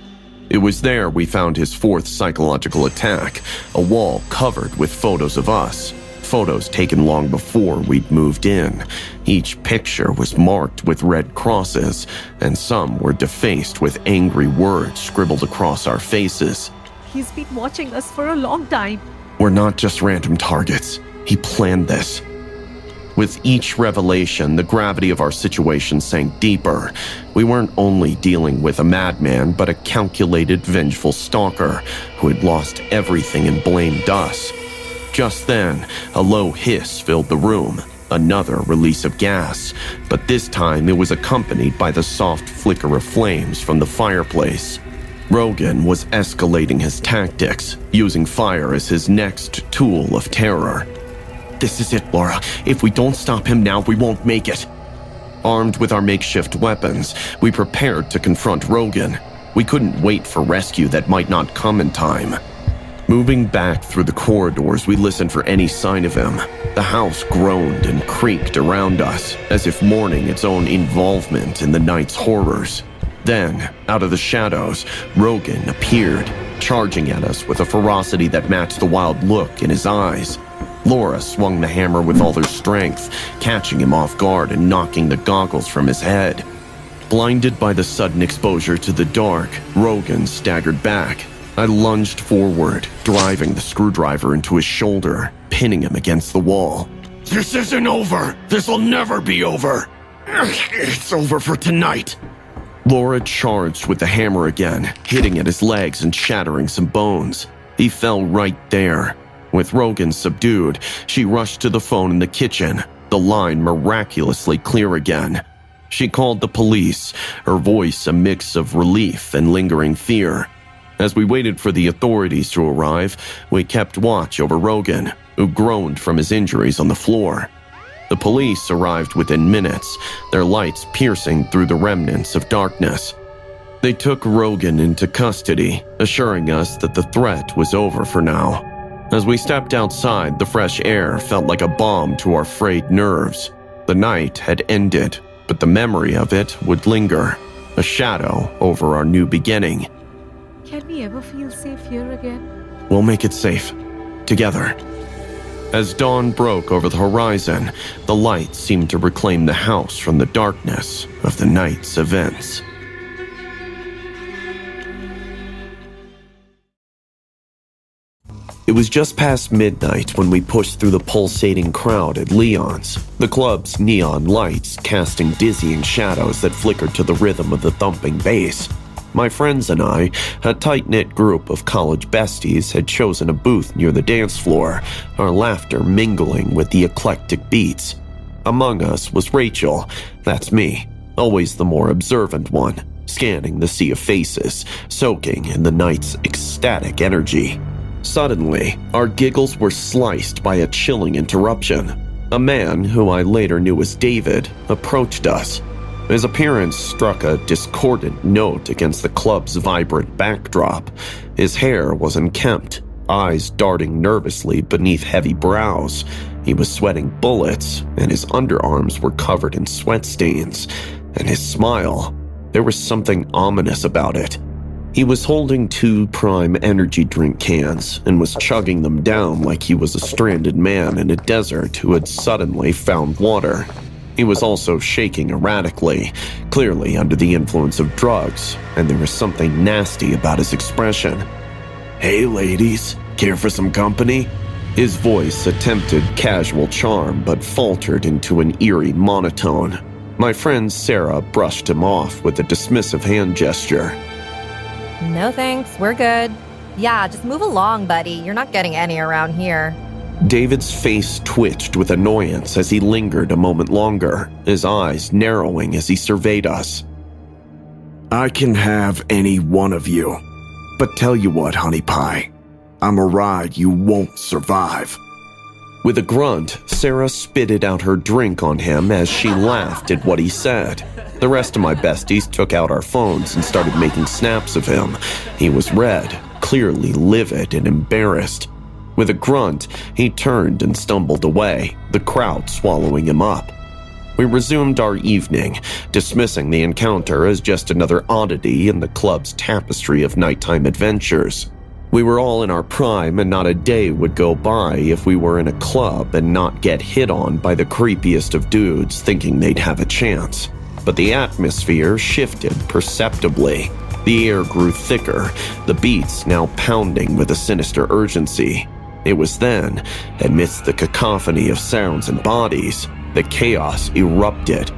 It was there we found his fourth psychological attack, a wall covered with photos of us, photos taken long before we'd moved in. Each picture was marked with red crosses, and some were defaced with angry words scribbled across our faces. He's been watching us for a long time. We're not just random targets. He planned this. With each revelation, the gravity of our situation sank deeper. We weren't only dealing with a madman, but a calculated, vengeful stalker who had lost everything and blamed us. Just then, a low hiss filled the room, another release of gas, but this time it was accompanied by the soft flicker of flames from the fireplace. Rogan was escalating his tactics, using fire as his next tool of terror. This is it, Laura. If we don't stop him now, we won't make it. Armed with our makeshift weapons, we prepared to confront Rogan. We couldn't wait for rescue that might not come in time. Moving back through the corridors, we listened for any sign of him. The house groaned and creaked around us, as if mourning its own involvement in the night's horrors. Then, out of the shadows, Rogan appeared, charging at us with a ferocity that matched the wild look in his eyes. Laura swung the hammer with all her strength, catching him off guard and knocking the goggles from his head. Blinded by the sudden exposure to the dark, Rogan staggered back. I lunged forward, driving the screwdriver into his shoulder, pinning him against the wall. This isn't over! This'll never be over! It's over for tonight! Laura charged with the hammer again, hitting at his legs and shattering some bones. He fell right there. With Rogan subdued, she rushed to the phone in the kitchen, the line miraculously clear again. She called the police, her voice a mix of relief and lingering fear. As we waited for the authorities to arrive, we kept watch over Rogan, who groaned from his injuries on the floor. The police arrived within minutes, their lights piercing through the remnants of darkness. They took Rogan into custody, assuring us that the threat was over for now. As we stepped outside, the fresh air felt like a balm to our frayed nerves. The night had ended, but the memory of it would linger, a shadow over our new beginning. Can we ever feel safe here again? We'll make it safe. Together. As dawn broke over the horizon, the light seemed to reclaim the house from the darkness of the night's events. It was just past midnight when we pushed through the pulsating crowd at Leon's, the club's neon lights casting dizzying shadows that flickered to the rhythm of the thumping bass. My friends and I, a tight-knit group of college besties, had chosen a booth near the dance floor, our laughter mingling with the eclectic beats. Among us was Rachel, that's me, always the more observant one, scanning the sea of faces, soaking in the night's ecstatic energy. Suddenly, our giggles were sliced by a chilling interruption. A man, who I later knew as David, approached us. His appearance struck a discordant note against the club's vibrant backdrop. His hair was unkempt, eyes darting nervously beneath heavy brows. He was sweating bullets, and his underarms were covered in sweat stains. And his smile, there was something ominous about it. He was holding 2 Prime energy drink cans and was chugging them down like he was a stranded man in a desert who had suddenly found water. He was also shaking erratically, clearly under the influence of drugs, and there was something nasty about his expression. Hey ladies, care for some company? His voice attempted casual charm but faltered into an eerie monotone. My friend Sarah brushed him off with a dismissive hand gesture. No thanks, we're good. Yeah, just move along, buddy. You're not getting any around here. David's face twitched with annoyance as he lingered a moment longer, his eyes narrowing as he surveyed us. I can have any one of you. But tell you what, honey pie, I'm a ride you won't survive. With a grunt, Sarah spitted out her drink on him as she laughed at what he said. The rest of my besties took out our phones and started making snaps of him. He was red, clearly livid and embarrassed. With a grunt, he turned and stumbled away, the crowd swallowing him up. We resumed our evening, dismissing the encounter as just another oddity in the club's tapestry of nighttime adventures. We were all in our prime, and not a day would go by if we were in a club and not get hit on by the creepiest of dudes thinking they'd have a chance. But the atmosphere shifted perceptibly. The air grew thicker, the beats now pounding with a sinister urgency. It was then, amidst the cacophony of sounds and bodies, that chaos erupted.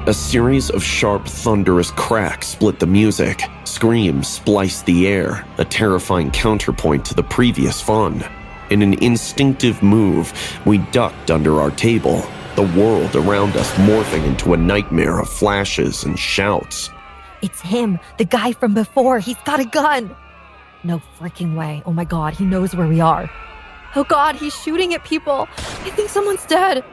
A series of sharp, thunderous cracks split the music. Screams spliced the air, a terrifying counterpoint to the previous fun. In an instinctive move, we ducked under our table, the world around us morphing into a nightmare of flashes and shouts. It's him, the guy from before. He's got a gun. No freaking way. Oh my God, he knows where we are. Oh God, he's shooting at people. I think someone's dead.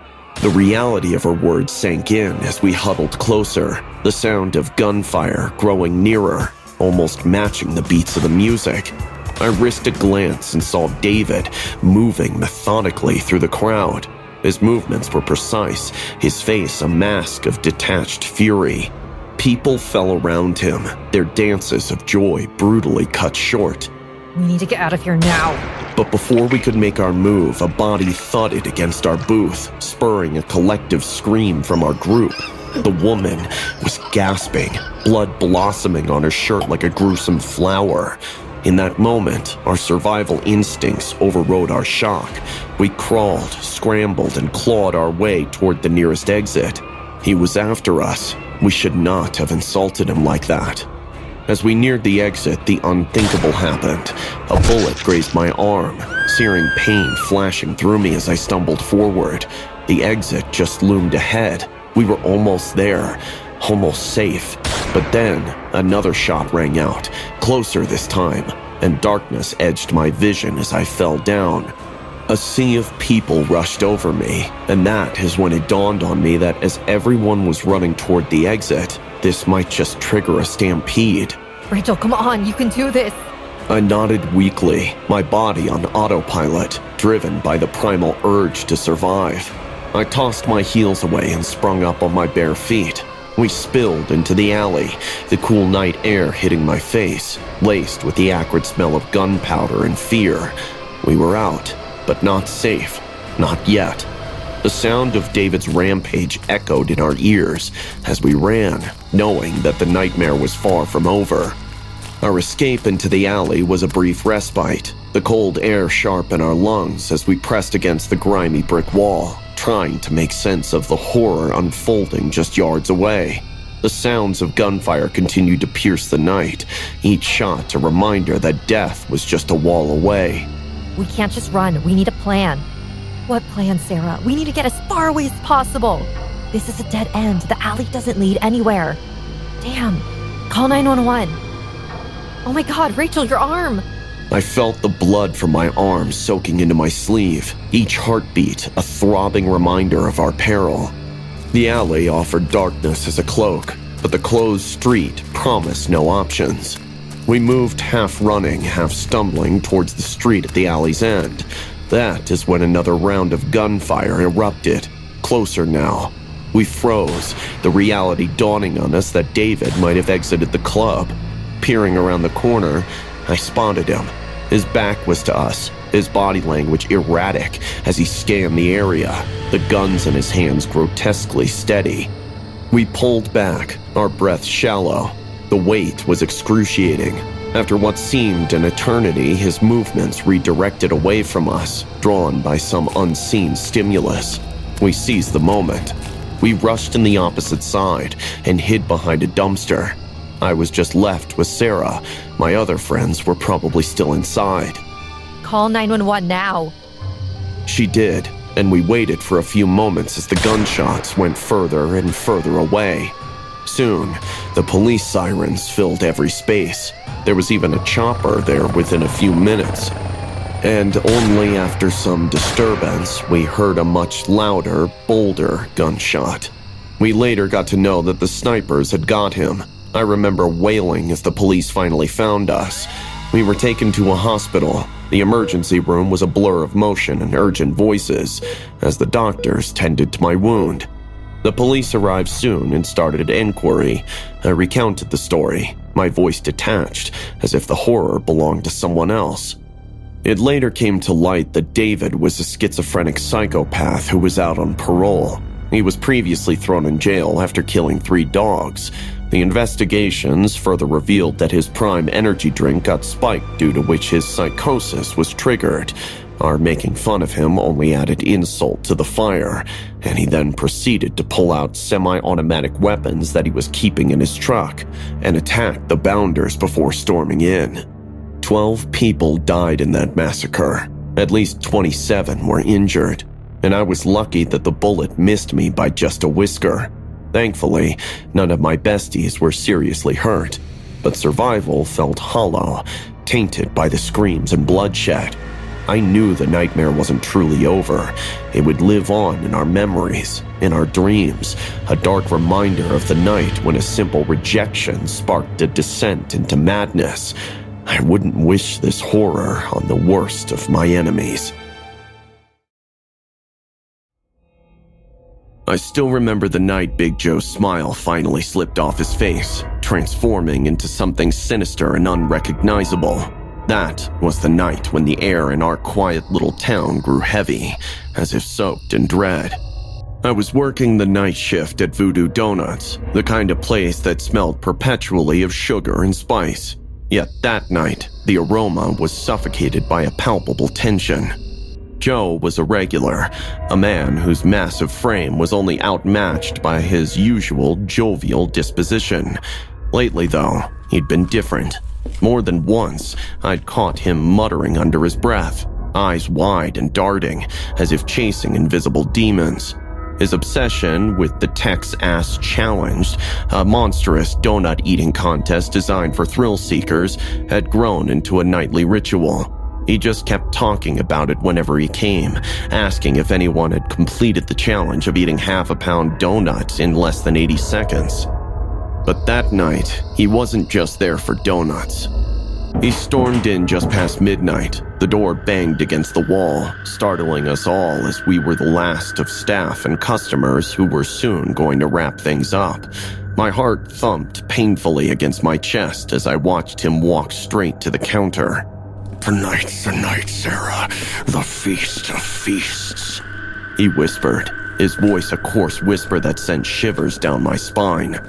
The reality of her words sank in as we huddled closer, the sound of gunfire growing nearer, almost matching the beats of the music. I risked a glance and saw David moving methodically through the crowd. His movements were precise, his face a mask of detached fury. People fell around him, their dances of joy brutally cut short. We need to get out of here now. But before we could make our move, a body thudded against our booth, spurring a collective scream from our group. The woman was gasping, blood blossoming on her shirt like a gruesome flower. In that moment, our survival instincts overrode our shock. We crawled, scrambled, and clawed our way toward the nearest exit. He was after us. We should not have insulted him like that. As we neared the exit, the unthinkable happened. A bullet grazed my arm, searing pain flashing through me as I stumbled forward. The exit just loomed ahead. We were almost there, almost safe. But then, another shot rang out, closer this time, and darkness edged my vision as I fell down. A sea of people rushed over me, and that is when it dawned on me that as everyone was running toward the exit, this might just trigger a stampede. Rachel, come on, you can do this. I nodded weakly, my body on autopilot, driven by the primal urge to survive. I tossed my heels away and sprung up on my bare feet. We spilled into the alley, the cool night air hitting my face, laced with the acrid smell of gunpowder and fear. We were out, but not safe, not yet. The sound of David's rampage echoed in our ears as we ran, knowing that the nightmare was far from over. Our escape into the alley was a brief respite, the cold air sharp in our lungs as we pressed against the grimy brick wall, trying to make sense of the horror unfolding just yards away. The sounds of gunfire continued to pierce the night, each shot a reminder that death was just a wall away. We can't just run. We need a plan. What plan, Sarah? We need to get as far away as possible. This is a dead end. The alley doesn't lead anywhere. Damn. Call 911. Oh my God, Rachel, your arm. I felt the blood from my arm soaking into my sleeve, each heartbeat a throbbing reminder of our peril. The alley offered darkness as a cloak, but the closed street promised no options. We moved half running, half stumbling towards the street at the alley's end. That is when another round of gunfire erupted, closer now. We froze, the reality dawning on us that David might have exited the club. Peering around the corner, I spotted him. His back was to us, his body language erratic as he scanned the area, the guns in his hands grotesquely steady. We pulled back, our breaths shallow. The weight was excruciating. After what seemed an eternity, his movements redirected away from us, drawn by some unseen stimulus. We seized the moment. We rushed in the opposite side and hid behind a dumpster. I was just left with Sarah. My other friends were probably still inside. Call 911 now. She did, and we waited for a few moments as the gunshots went further and further away. Soon, the police sirens filled every space. There was even a chopper there within a few minutes. And only after some disturbance, we heard a much louder, bolder gunshot. We later got to know that the snipers had got him. I remember wailing as the police finally found us. We were taken to a hospital. The emergency room was a blur of motion and urgent voices as the doctors tended to my wound. The police arrived soon and started an inquiry. I recounted the story, my voice detached, as if the horror belonged to someone else. It later came to light that David was a schizophrenic psychopath who was out on parole. He was previously thrown in jail after killing 3 dogs. The investigations further revealed that his prime energy drink got spiked, due to which his psychosis was triggered. Our making fun of him only added insult to the fire, and he then proceeded to pull out semi-automatic weapons that he was keeping in his truck and attack the bounders before storming in. 12 people died in that massacre. At least 27 were injured, and I was lucky that the bullet missed me by just a whisker. Thankfully, none of my besties were seriously hurt, but survival felt hollow, tainted by the screams and bloodshed. I knew the nightmare wasn't truly over. It would live on in our memories, in our dreams, a dark reminder of the night when a simple rejection sparked a descent into madness. I wouldn't wish this horror on the worst of my enemies. I still remember the night Big Joe's smile finally slipped off his face, transforming into something sinister and unrecognizable. That was the night when the air in our quiet little town grew heavy, as if soaked in dread. I was working the night shift at Voodoo Donuts, the kind of place that smelled perpetually of sugar and spice. Yet that night, the aroma was suffocated by a palpable tension. Joe was a regular, a man whose massive frame was only outmatched by his usual jovial disposition. Lately, though, he'd been different. More than once, I'd caught him muttering under his breath, eyes wide and darting, as if chasing invisible demons. His obsession with the Tex-Ass Challenge, a monstrous donut-eating contest designed for thrill-seekers, had grown into a nightly ritual. He just kept talking about it whenever he came, asking if anyone had completed the challenge of eating half a pound donuts in less than 80 seconds. But that night, he wasn't just there for donuts. He stormed in just past midnight. The door banged against the wall, startling us all as we were the last of staff and customers who were soon going to wrap things up. My heart thumped painfully against my chest as I watched him walk straight to the counter. "Tonight's the night, Sarah. The feast of feasts," he whispered, his voice a coarse whisper that sent shivers down my spine.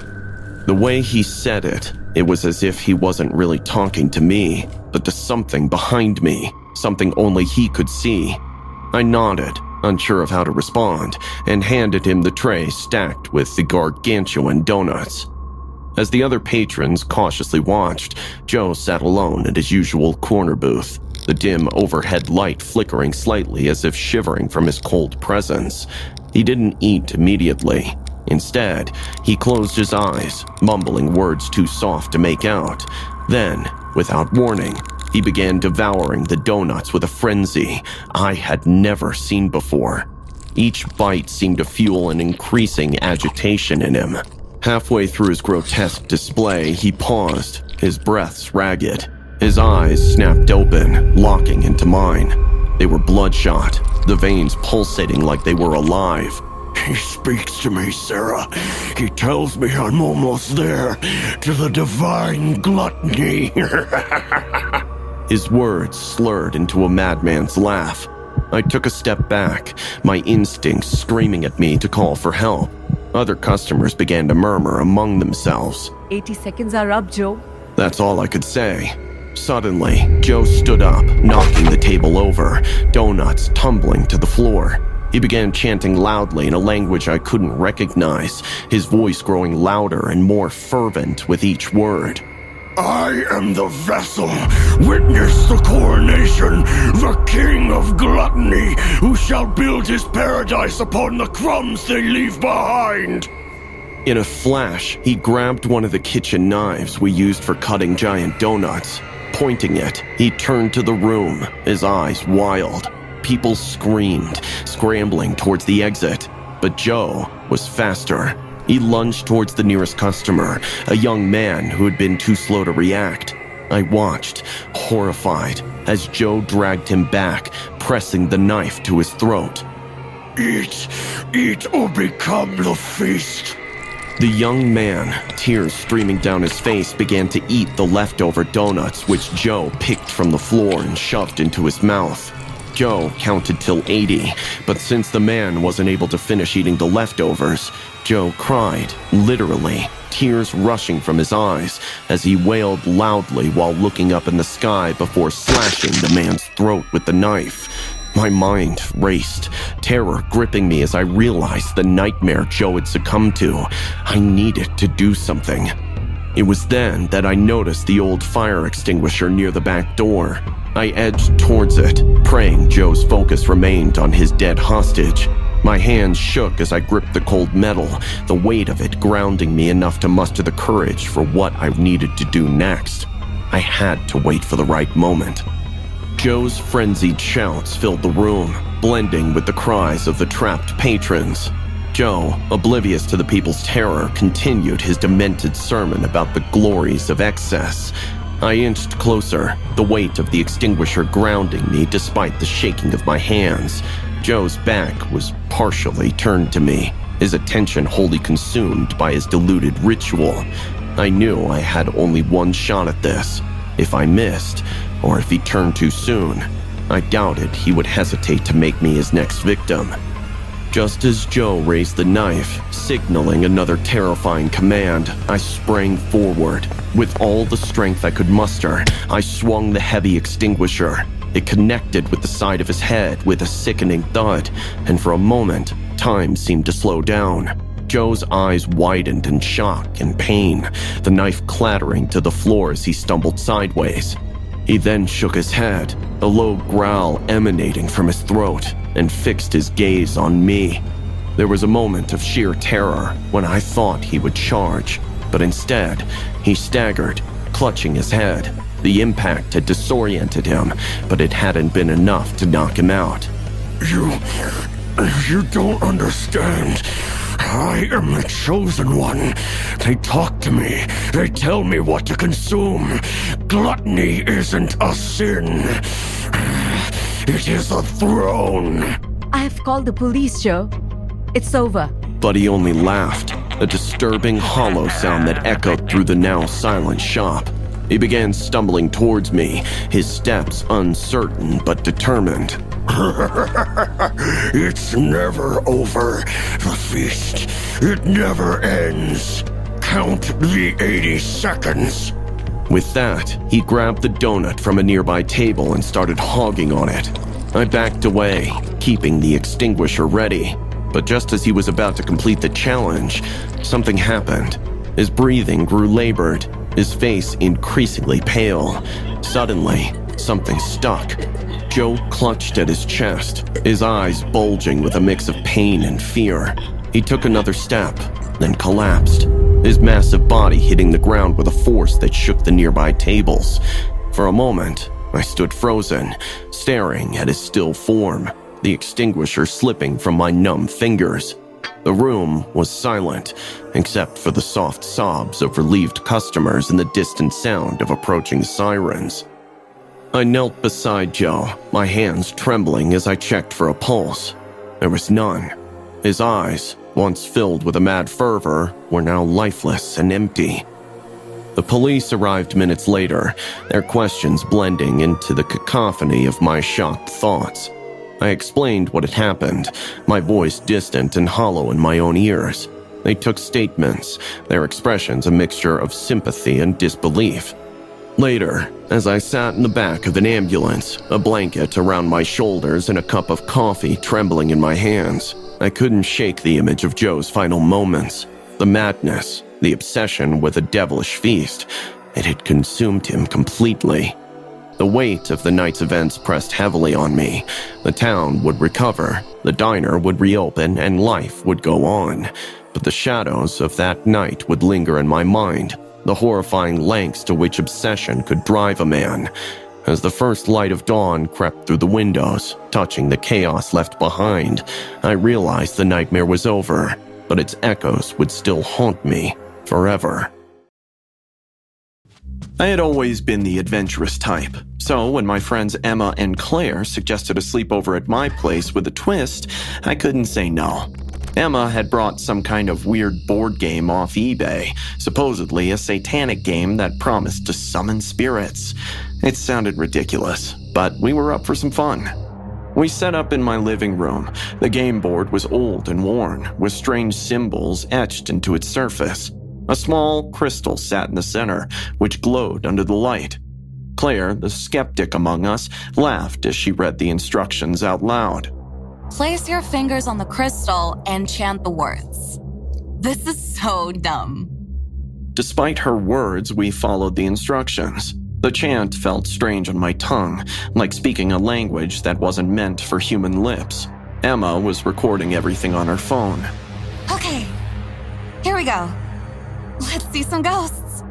The way he said it, it was as if he wasn't really talking to me, but to something behind me, something only he could see. I nodded, unsure of how to respond, and handed him the tray stacked with the gargantuan donuts. As the other patrons cautiously watched, Joe sat alone at his usual corner booth, the dim overhead light flickering slightly as if shivering from his cold presence. He didn't eat immediately. Instead, he closed his eyes, mumbling words too soft to make out. Then, without warning, he began devouring the donuts with a frenzy I had never seen before. Each bite seemed to fuel an increasing agitation in him. Halfway through his grotesque display, he paused, his breaths ragged. His eyes snapped open, locking into mine. They were bloodshot, the veins pulsating like they were alive. "He speaks to me, Sarah. He tells me I'm almost there, to the divine gluttony." His words slurred into a madman's laugh. I took a step back, my instincts screaming at me to call for help. Other customers began to murmur among themselves. 80 seconds are up, Joe. That's all I could say. Suddenly, Joe stood up, knocking the table over, donuts tumbling to the floor. He began chanting loudly in a language I couldn't recognize, his voice growing louder and more fervent with each word. "I am the vessel. Witness the coronation, the king of gluttony, who shall build his paradise upon the crumbs they leave behind." In a flash, he grabbed one of the kitchen knives we used for cutting giant donuts. Pointing it, he turned to the room, his eyes wild. People screamed, scrambling towards the exit. But Joe was faster. He lunged towards the nearest customer, a young man who had been too slow to react. I watched, horrified, as Joe dragged him back, pressing the knife to his throat. Eat or become the feast." The young man, tears streaming down his face, began to eat the leftover donuts which Joe picked from the floor and shoved into his mouth. Joe counted till 80, but since the man wasn't able to finish eating the leftovers, Joe cried, literally, tears rushing from his eyes as he wailed loudly while looking up in the sky before slashing the man's throat with the knife. My mind raced, terror gripping me as I realized the nightmare Joe had succumbed to. I needed to do something. It was then that I noticed the old fire extinguisher near the back door. I edged towards it, praying Joe's focus remained on his dead hostage. My hands shook as I gripped the cold metal, the weight of it grounding me enough to muster the courage for what I needed to do next. I had to wait for the right moment. Joe's frenzied shouts filled the room, blending with the cries of the trapped patrons. Joe, oblivious to the people's terror, continued his demented sermon about the glories of excess. I inched closer, the weight of the extinguisher grounding me despite the shaking of my hands. Joe's back was partially turned to me, his attention wholly consumed by his deluded ritual. I knew I had only one shot at this. If I missed, or if he turned too soon, I doubted he would hesitate to make me his next victim. Just as Joe raised the knife, signaling another terrifying command, I sprang forward. With all the strength I could muster, I swung the heavy extinguisher. It connected with the side of his head with a sickening thud, and for a moment, time seemed to slow down. Joe's eyes widened in shock and pain, the knife clattering to the floor as he stumbled sideways. He then shook his head, a low growl emanating from his throat, and fixed his gaze on me. There was a moment of sheer terror when I thought he would charge, but instead, he staggered, clutching his head. The impact had disoriented him, but it hadn't been enough to knock him out. You don't understand. I am the chosen one. They talk to me. They tell me what to consume. Gluttony isn't a sin. It is a throne. I have called the police, Joe. It's over. But he only laughed, a disturbing hollow sound that echoed through the now silent shop. He began stumbling towards me, his steps uncertain but determined. It's never over, the feast. It never ends. Count the 80 seconds. With that, he grabbed the donut from a nearby table and started hogging on it. I backed away, keeping the extinguisher ready. But just as he was about to complete the challenge, something happened. His breathing grew labored, his face increasingly pale. Suddenly, something stuck. Joe clutched at his chest, his eyes bulging with a mix of pain and fear. He took another step, then collapsed, his massive body hitting the ground with a force that shook the nearby tables. For a moment, I stood frozen, staring at his still form, the extinguisher slipping from my numb fingers. The room was silent, except for the soft sobs of relieved customers and the distant sound of approaching sirens. I knelt beside Joe, my hands trembling as I checked for a pulse. There was none. His eyes, once filled with a mad fervor, were now lifeless and empty. The police arrived minutes later, their questions blending into the cacophony of my shocked thoughts. I explained what had happened, my voice distant and hollow in my own ears. They took statements, their expressions a mixture of sympathy and disbelief. Later, as I sat in the back of an ambulance, a blanket around my shoulders and a cup of coffee trembling in my hands, I couldn't shake the image of Joe's final moments. The madness, the obsession with a devilish feast, it had consumed him completely. The weight of the night's events pressed heavily on me. The town would recover, the diner would reopen, and life would go on. But the shadows of that night would linger in my mind, the horrifying lengths to which obsession could drive a man. As the first light of dawn crept through the windows, touching the chaos left behind, I realized the nightmare was over, but its echoes would still haunt me forever. I had always been the adventurous type, so when my friends Emma and Claire suggested a sleepover at my place with a twist, I couldn't say no. Emma had brought some kind of weird board game off eBay, supposedly a satanic game that promised to summon spirits. It sounded ridiculous, but we were up for some fun. We set up in my living room. The game board was old and worn, with strange symbols etched into its surface. A small crystal sat in the center, which glowed under the light. Claire, the skeptic among us, laughed as she read the instructions out loud. Place your fingers on the crystal and chant the words. This is so dumb. Despite her words, we followed the instructions. The chant felt strange on my tongue, like speaking a language that wasn't meant for human lips. Emma was recording everything on her phone. Okay, here we go. Let's see some ghosts.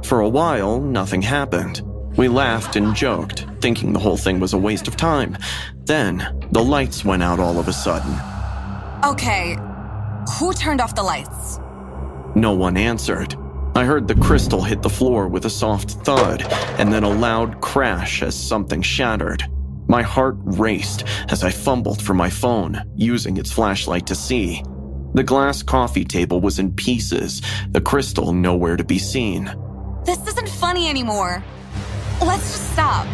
For a while, nothing happened. We laughed and joked, thinking the whole thing was a waste of time. Then, the lights went out all of a sudden. Okay, who turned off the lights? No one answered. I heard the crystal hit the floor with a soft thud, and then a loud crash as something shattered. My heart raced as I fumbled for my phone, using its flashlight to see. The glass coffee table was in pieces, the crystal nowhere to be seen. This isn't funny anymore. Let's just stop.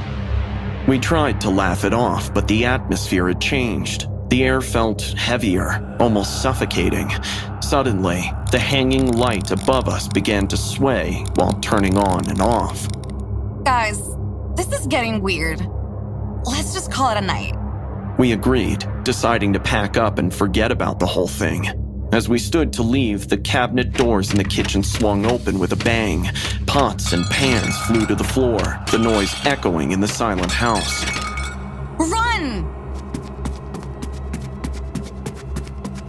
We tried to laugh it off, but the atmosphere had changed. The air felt heavier, almost suffocating. Suddenly, the hanging light above us began to sway while turning on and off. Guys, this is getting weird. Let's just call it a night. We agreed, deciding to pack up and forget about the whole thing. As we stood to leave, the cabinet doors in the kitchen swung open with a bang. Pots and pans flew to the floor, the noise echoing in the silent house. Run!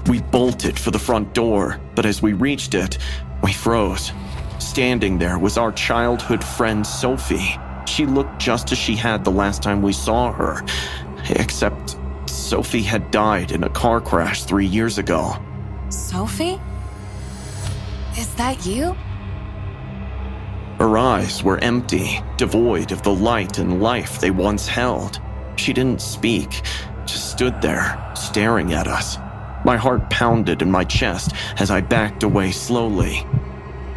We bolted for the front door, but as we reached it, we froze. Standing there was our childhood friend Sophie. She looked just as she had the last time we saw her, except Sophie had died in a car crash 3 years ago. Sophie? Is that you? Her eyes were empty, devoid of the light and life they once held. She didn't speak, just stood there, staring at us. My heart pounded in my chest as I backed away slowly.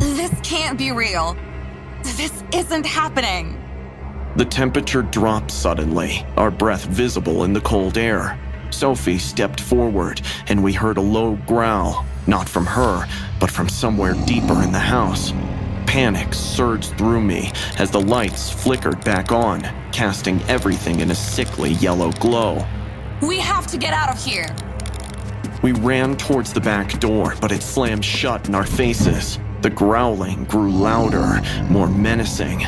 This can't be real. This isn't happening. The temperature dropped suddenly, our breath visible in the cold air. Sophie stepped forward, and we heard a low growl, not from her, but from somewhere deeper in the house. Panic surged through me as the lights flickered back on, casting everything in a sickly yellow glow. We have to get out of here. We ran towards the back door, but it slammed shut in our faces. The growling grew louder, more menacing.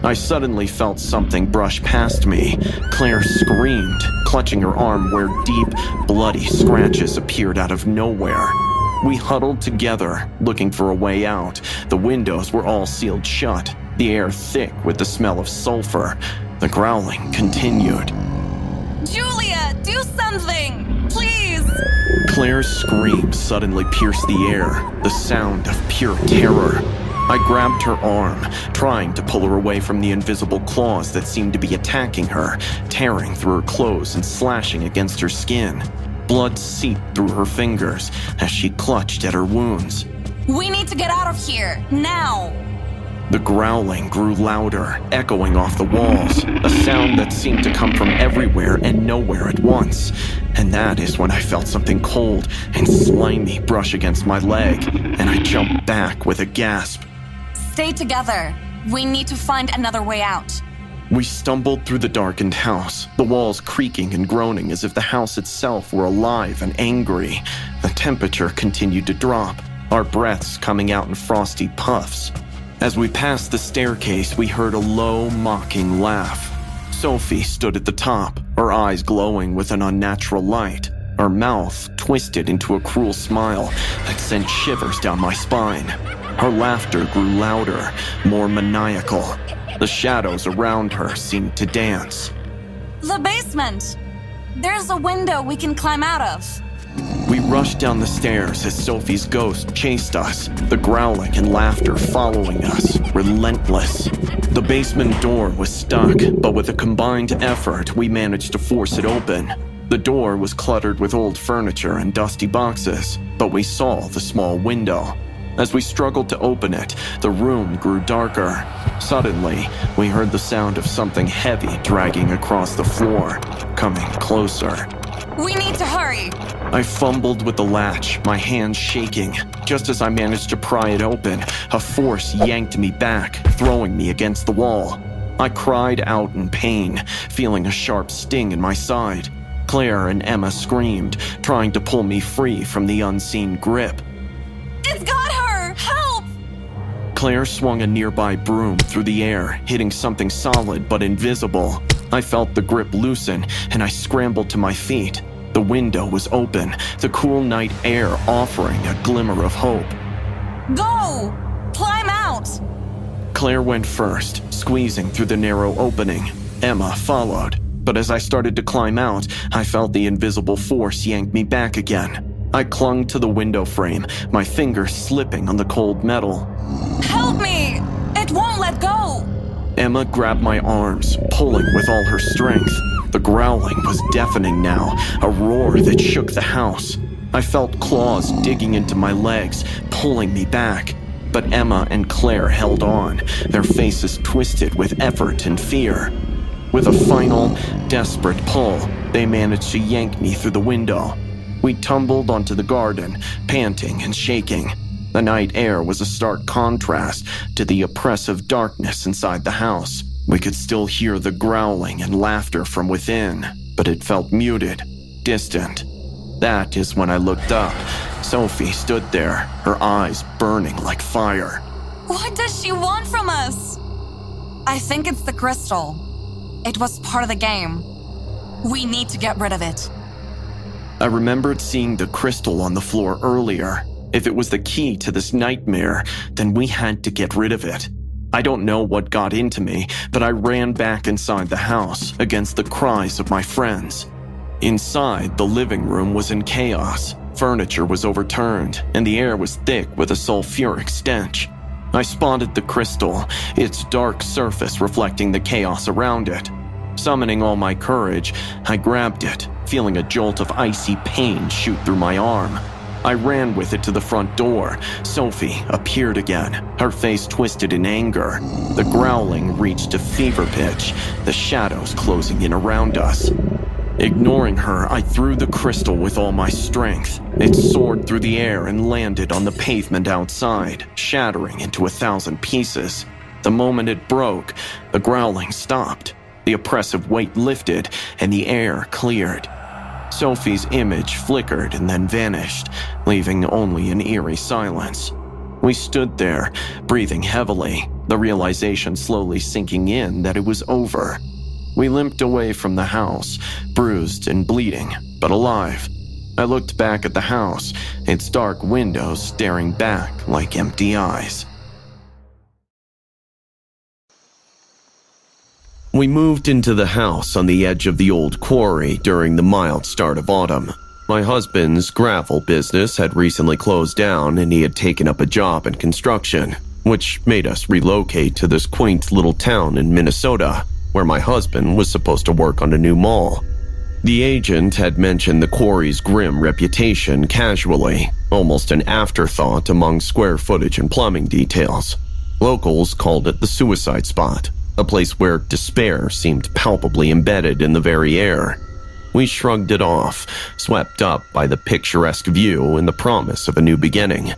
I suddenly felt something brush past me. Claire screamed, clutching her arm where deep, bloody scratches appeared out of nowhere. We huddled together, looking for a way out. The windows were all sealed shut, the air thick with the smell of sulfur. The growling continued. Julia, do something! Please! Claire's scream suddenly pierced the air, the sound of pure terror. I grabbed her arm, trying to pull her away from the invisible claws that seemed to be attacking her, tearing through her clothes and slashing against her skin. Blood seeped through her fingers as she clutched at her wounds. We need to get out of here, now! The growling grew louder, echoing off the walls, a sound that seemed to come from everywhere and nowhere at once. And that is when I felt something cold and slimy brush against my leg, and I jumped back with a gasp. Stay together. We need to find another way out. We stumbled through the darkened house, the walls creaking and groaning as if the house itself were alive and angry. The temperature continued to drop, our breaths coming out in frosty puffs. As we passed the staircase, we heard a low, mocking laugh. Sophie stood at the top, her eyes glowing with an unnatural light, her mouth twisted into a cruel smile that sent shivers down my spine. Her laughter grew louder, more maniacal. The shadows around her seemed to dance. The basement! There's a window we can climb out of. We rushed down the stairs as Sophie's ghost chased us, the growling and laughter following us, relentless. The basement door was stuck, but with a combined effort, we managed to force it open. The door was cluttered with old furniture and dusty boxes, but we saw the small window. As we struggled to open it, the room grew darker. Suddenly, we heard the sound of something heavy dragging across the floor, coming closer. We need to hurry! I fumbled with the latch, my hands shaking. Just as I managed to pry it open, a force yanked me back, throwing me against the wall. I cried out in pain, feeling a sharp sting in my side. Claire and Emma screamed, trying to pull me free from the unseen grip. It's got her! Help! Claire swung a nearby broom through the air, hitting something solid but invisible. I felt the grip loosen, and I scrambled to my feet. The window was open, the cool night air offering a glimmer of hope. Go! Climb out! Claire went first, squeezing through the narrow opening. Emma followed, but as I started to climb out, I felt the invisible force yank me back again. I clung to the window frame, my fingers slipping on the cold metal. Help me! It won't let go! Emma grabbed my arms, pulling with all her strength. The growling was deafening now, a roar that shook the house. I felt claws digging into my legs, pulling me back. But Emma and Claire held on, their faces twisted with effort and fear. With a final, desperate pull, they managed to yank me through the window. We tumbled onto the garden, panting and shaking. The night air was a stark contrast to the oppressive darkness inside the house. We could still hear the growling and laughter from within, but it felt muted, distant. That is when I looked up. Sophie stood there, her eyes burning like fire. What does she want from us? I think it's the crystal. It was part of the game. We need to get rid of it. I remembered seeing the crystal on the floor earlier. If it was the key to this nightmare, then we had to get rid of it. I don't know what got into me, but I ran back inside the house against the cries of my friends. Inside, the living room was in chaos. Furniture was overturned, and the air was thick with a sulfuric stench. I spotted the crystal, its dark surface reflecting the chaos around it. Summoning all my courage, I grabbed it, feeling a jolt of icy pain shoot through my arm. I ran with it to the front door. Sophie appeared again, her face twisted in anger. The growling reached a fever pitch, the shadows closing in around us. Ignoring her, I threw the crystal with all my strength. It soared through the air and landed on the pavement outside, shattering into 1,000 pieces. The moment it broke, the growling stopped. The oppressive weight lifted, and the air cleared. Sophie's image flickered and then vanished, leaving only an eerie silence. We stood there, breathing heavily, the realization slowly sinking in that it was over. We limped away from the house, bruised and bleeding, but alive. I looked back at the house, its dark windows staring back like empty eyes. We moved into the house on the edge of the old quarry during the mild start of autumn. My husband's gravel business had recently closed down and he had taken up a job in construction, which made us relocate to this quaint little town in Minnesota, where my husband was supposed to work on a new mall. The agent had mentioned the quarry's grim reputation casually, almost an afterthought among square footage and plumbing details. Locals called it the suicide spot, a place where despair seemed palpably embedded in the very air. We shrugged it off, swept up by the picturesque view and the promise of a new beginning.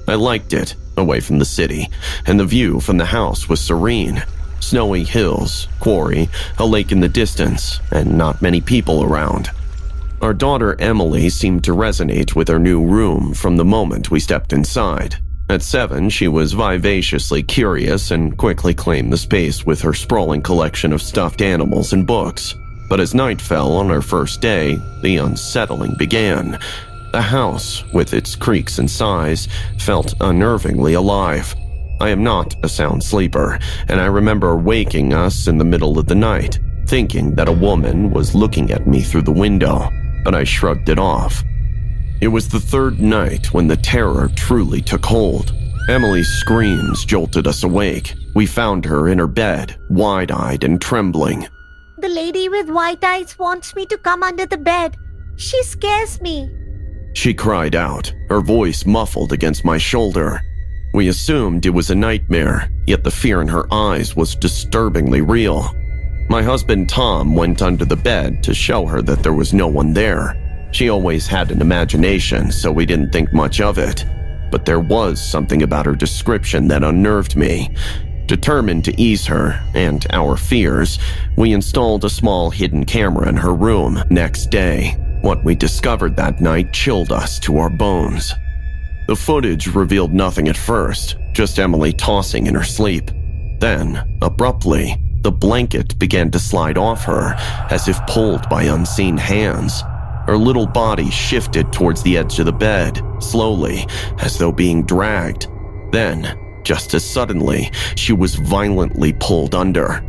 I liked it, away from the city, and the view from the house was serene. Snowy hills, quarry, a lake in the distance, and not many people around. Our daughter Emily seemed to resonate with our new room from the moment we stepped inside. At 7, she was vivaciously curious and quickly claimed the space with her sprawling collection of stuffed animals and books. But as night fell on our first day, the unsettling began. The house, with its creaks and sighs, felt unnervingly alive. I am not a sound sleeper, and I remember waking us in the middle of the night, thinking that a woman was looking at me through the window, but I shrugged it off. It was the third night when the terror truly took hold. Emily's screams jolted us awake. We found her in her bed, wide-eyed and trembling. The lady with white eyes wants me to come under the bed. She scares me. She cried out, her voice muffled against my shoulder. We assumed it was a nightmare, yet the fear in her eyes was disturbingly real. My husband Tom went under the bed to show her that there was no one there. She always had an imagination, so we didn't think much of it. But there was something about her description that unnerved me. Determined to ease her and our fears, we installed a small hidden camera in her room. Next day, what we discovered that night chilled us to our bones. The footage revealed nothing at first, just Emily tossing in her sleep. Then, abruptly, the blanket began to slide off her, as if pulled by unseen hands. Her little body shifted towards the edge of the bed, slowly, as though being dragged. Then, just as suddenly, she was violently pulled under.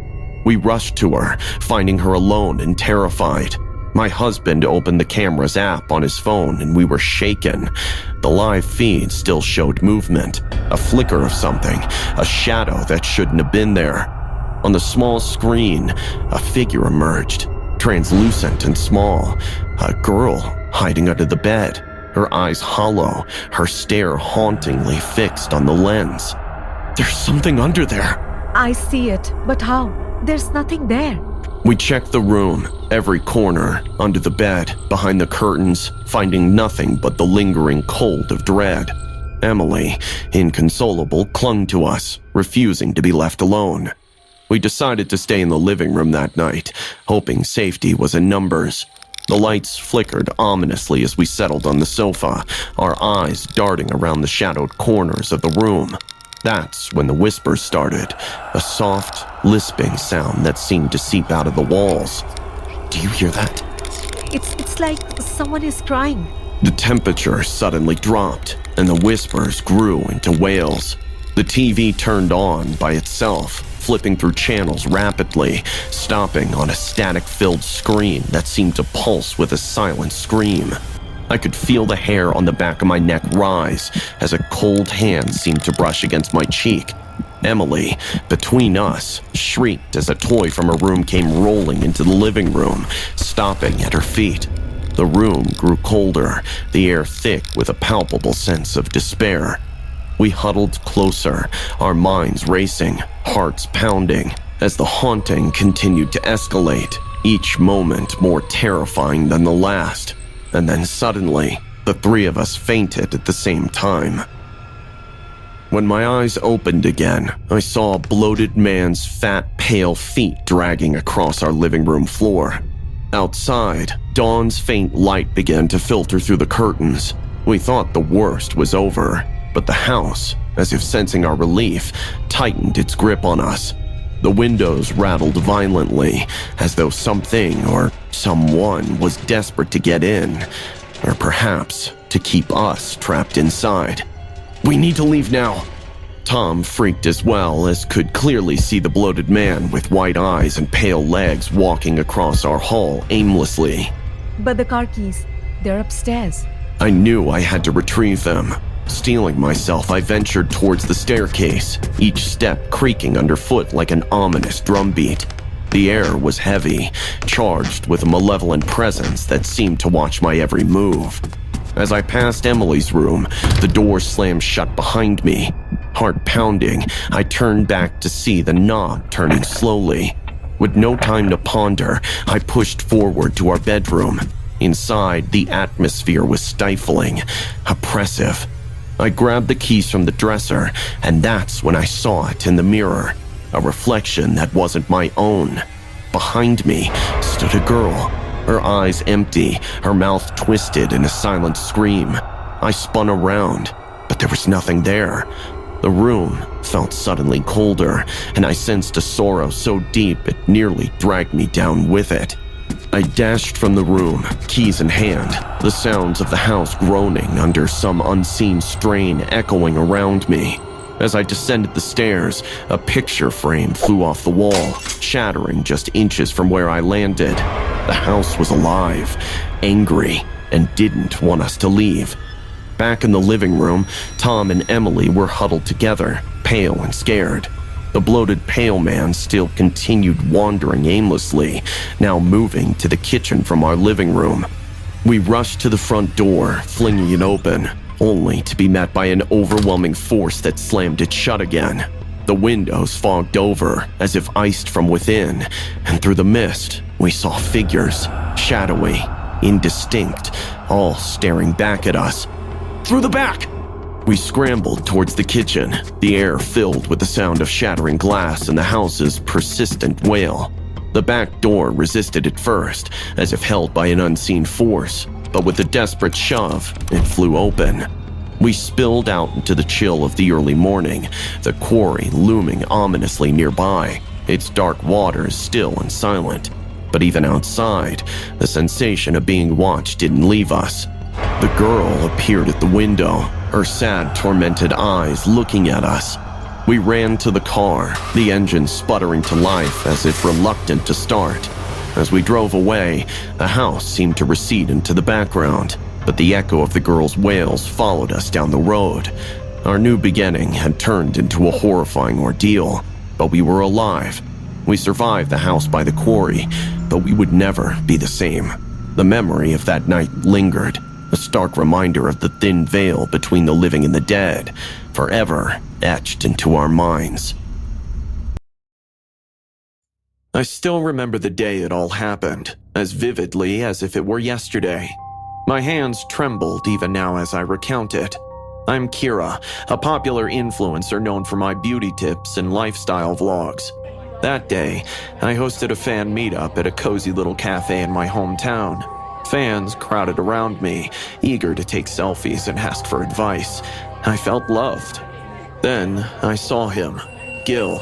We rushed to her, finding her alone and terrified. My husband opened the camera's app on his phone and we were shaken. The live feed still showed movement, a flicker of something, a shadow that shouldn't have been there. On the small screen, a figure emerged, translucent and small, a girl hiding under the bed, her eyes hollow, her stare hauntingly fixed on the lens. There's something under there. I see it, but how? There's nothing there. We checked the room, every corner, under the bed, behind the curtains, finding nothing but the lingering cold of dread. Emily, inconsolable, clung to us, refusing to be left alone. We decided to stay in the living room that night, hoping safety was in numbers. The lights flickered ominously as we settled on the sofa, our eyes darting around the shadowed corners of the room. That's when the whispers started, a soft, lisping sound that seemed to seep out of the walls. Do you hear that? It's like someone is crying. The temperature suddenly dropped, and the whispers grew into wails. The TV turned on by itself, flipping through channels rapidly, stopping on a static-filled screen that seemed to pulse with a silent scream. I could feel the hair on the back of my neck rise as a cold hand seemed to brush against my cheek. Emily, between us, shrieked as a toy from her room came rolling into the living room, stopping at her feet. The room grew colder, the air thick with a palpable sense of despair. We huddled closer, our minds racing, hearts pounding, as the haunting continued to escalate, each moment more terrifying than the last. And then suddenly, the three of us fainted at the same time. When my eyes opened again, I saw a bloated man's fat, pale feet dragging across our living room floor. Outside, dawn's faint light began to filter through the curtains. We thought the worst was over, but the house, as if sensing our relief, tightened its grip on us. The windows rattled violently, as though something or someone was desperate to get in, or perhaps to keep us trapped inside. We need to leave now. Tom freaked as well, as could clearly see the bloated man with white eyes and pale legs walking across our hall aimlessly. But the car keys, they're upstairs. I knew I had to retrieve them. Steeling myself, I ventured towards the staircase, each step creaking underfoot like an ominous drumbeat. The air was heavy, charged with a malevolent presence that seemed to watch my every move. As I passed Emily's room, the door slammed shut behind me. Heart pounding, I turned back to see the knob turning slowly. With no time to ponder, I pushed forward to our bedroom. Inside, the atmosphere was stifling, oppressive. I grabbed the keys from the dresser, and that's when I saw it in the mirror. A reflection that wasn't my own. Behind me stood a girl, her eyes empty, her mouth twisted in a silent scream. I spun around, but there was nothing there. The room felt suddenly colder, and I sensed a sorrow so deep it nearly dragged me down with it. I dashed from the room, keys in hand, the sounds of the house groaning under some unseen strain echoing around me. As I descended the stairs, a picture frame flew off the wall, shattering just inches from where I landed. The house was alive, angry, and didn't want us to leave. Back in the living room, Tom and Emily were huddled together, pale and scared. The bloated pale man still continued wandering aimlessly, now moving to the kitchen from our living room. We rushed to the front door, flinging it open, only to be met by an overwhelming force that slammed it shut again. The windows fogged over, as if iced from within, and through the mist, we saw figures, shadowy, indistinct, all staring back at us. Through the back! We scrambled towards the kitchen, the air filled with the sound of shattering glass and the house's persistent wail. The back door resisted at first, as if held by an unseen force, but with a desperate shove, it flew open. We spilled out into the chill of the early morning, the quarry looming ominously nearby, its dark waters still and silent. But even outside, the sensation of being watched didn't leave us. The girl appeared at the window, her sad, tormented eyes looking at us. We ran to the car, the engine sputtering to life as if reluctant to start. As we drove away, the house seemed to recede into the background, but the echo of the girl's wails followed us down the road. Our new beginning had turned into a horrifying ordeal, but we were alive. We survived the house by the quarry, but we would never be the same. The memory of that night lingered, a stark reminder of the thin veil between the living and the dead, forever etched into our minds. I still remember the day it all happened, as vividly as if it were yesterday. My hands trembled even now as I recount it. I'm Kira, a popular influencer known for my beauty tips and lifestyle vlogs. That day, I hosted a fan meetup at a cozy little cafe in my hometown. Fans crowded around me, eager to take selfies and ask for advice. I felt loved. Then I saw him, Gil.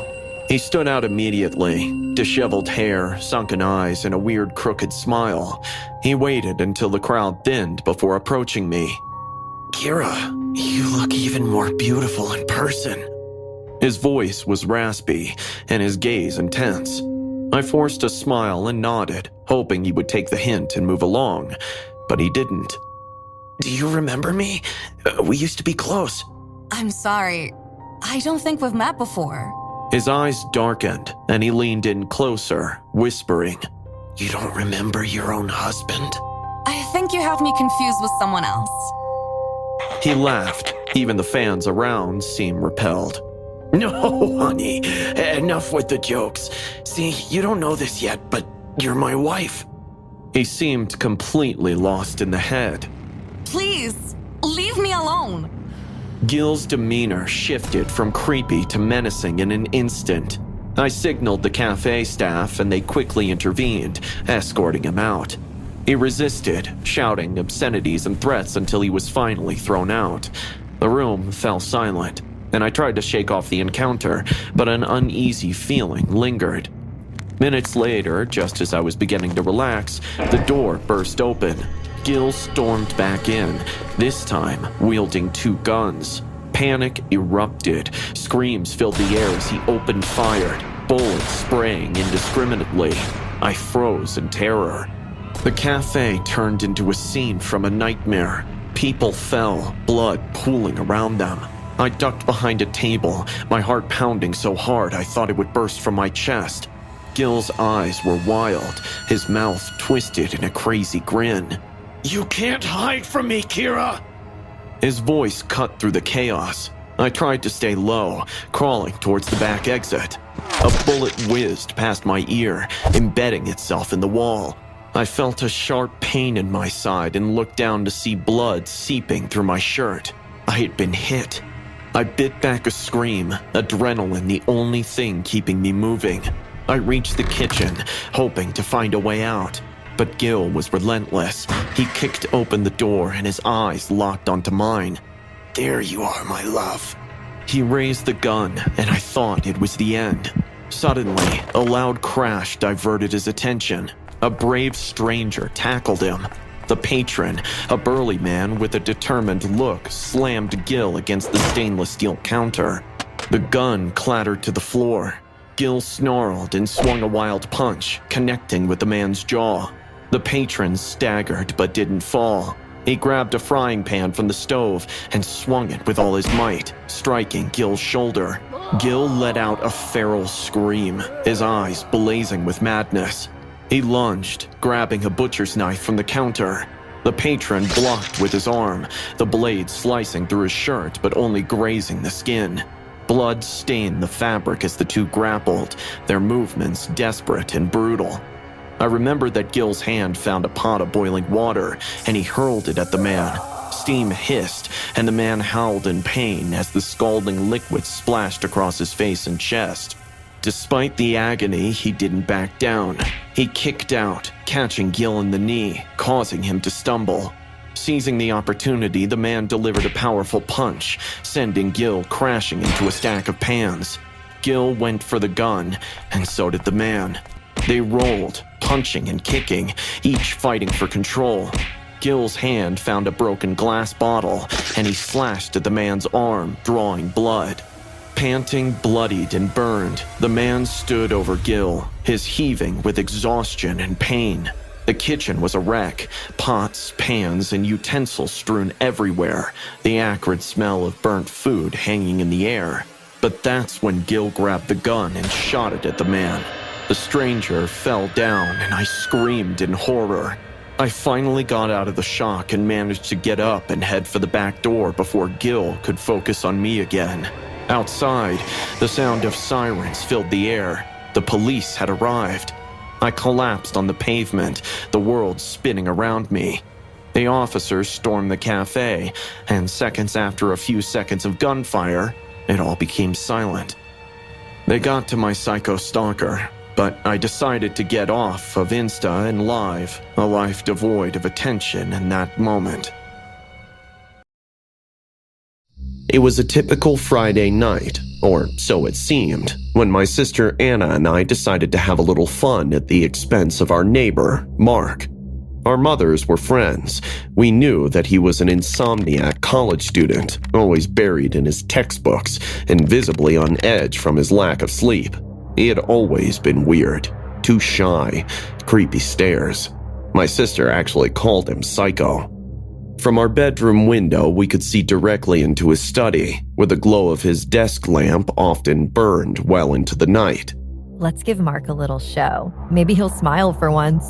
He stood out immediately, disheveled hair, sunken eyes, and a weird crooked smile. He waited until the crowd thinned before approaching me. Kira, you look even more beautiful in person. His voice was raspy, and his gaze intense. I forced a smile and nodded, hoping he would take the hint and move along, but he didn't. Do you remember me? We used to be close. I'm sorry. I don't think we've met before. His eyes darkened, and he leaned in closer, whispering, You don't remember your own husband? I think you have me confused with someone else. He laughed. Even the fans around seemed repelled. No, honey. Enough with the jokes. See, you don't know this yet, but you're my wife. He seemed completely lost in the head. Please, leave me alone. Gil's demeanor shifted from creepy to menacing in an instant. I signaled the cafe staff and they quickly intervened, escorting him out. He resisted, shouting obscenities and threats until he was finally thrown out. The room fell silent, and I tried to shake off the encounter, but an uneasy feeling lingered. Minutes later, just as I was beginning to relax, the door burst open. Gil stormed back in, this time wielding 2 guns. Panic erupted. Screams filled the air as he opened fire, bullets spraying indiscriminately. I froze in terror. The cafe turned into a scene from a nightmare. People fell, blood pooling around them. I ducked behind a table, my heart pounding so hard I thought it would burst from my chest. Gil's eyes were wild, his mouth twisted in a crazy grin. You can't hide from me, Kira! His voice cut through the chaos. I tried to stay low, crawling towards the back exit. A bullet whizzed past my ear, embedding itself in the wall. I felt a sharp pain in my side and looked down to see blood seeping through my shirt. I had been hit. I bit back a scream, adrenaline the only thing keeping me moving. I reached the kitchen, hoping to find a way out. But Gil was relentless. He kicked open the door and his eyes locked onto mine. There you are, my love. He raised the gun, and I thought it was the end. Suddenly, a loud crash diverted his attention. A brave stranger tackled him. The patron, a burly man with a determined look, slammed Gil against the stainless steel counter. The gun clattered to the floor. Gil snarled and swung a wild punch, connecting with the man's jaw. The patron staggered but didn't fall. He grabbed a frying pan from the stove and swung it with all his might, striking Gil's shoulder. Gil let out a feral scream, his eyes blazing with madness. He lunged, grabbing a butcher's knife from the counter. The patron blocked with his arm, the blade slicing through his shirt but only grazing the skin. Blood stained the fabric as the two grappled, their movements desperate and brutal. I remembered that Gil's hand found a pot of boiling water, and he hurled it at the man. Steam hissed, and the man howled in pain as the scalding liquid splashed across his face and chest. Despite the agony, he didn't back down. He kicked out, catching Gil in the knee, causing him to stumble. Seizing the opportunity, the man delivered a powerful punch, sending Gil crashing into a stack of pans. Gil went for the gun, and so did the man. They rolled, punching and kicking, each fighting for control. Gil's hand found a broken glass bottle, and he slashed at the man's arm, drawing blood. Panting, bloodied, and burned, the man stood over Gil, his heaving with exhaustion and pain. The kitchen was a wreck, pots, pans, and utensils strewn everywhere, the acrid smell of burnt food hanging in the air. But that's when Gil grabbed the gun and shot it at the man. The stranger fell down, and I screamed in horror. I finally got out of the shock and managed to get up and head for the back door before Gil could focus on me again. Outside, the sound of sirens filled the air. The police had arrived. I collapsed on the pavement, the world spinning around me. The officers stormed the cafe, and seconds after a few seconds of gunfire, it all became silent. They got to my psycho stalker, but I decided to get off of Insta and live, a life devoid of attention in that moment. It was a typical Friday night, or so it seemed, when my sister Anna and I decided to have a little fun at the expense of our neighbor, Mark. Our mothers were friends. We knew that he was an insomniac college student, always buried in his textbooks and visibly on edge from his lack of sleep. He had always been weird, too shy, creepy stares. My sister actually called him Psycho. From our bedroom window, we could see directly into his study, where the glow of his desk lamp often burned well into the night. Let's give Mark a little show. Maybe he'll smile for once.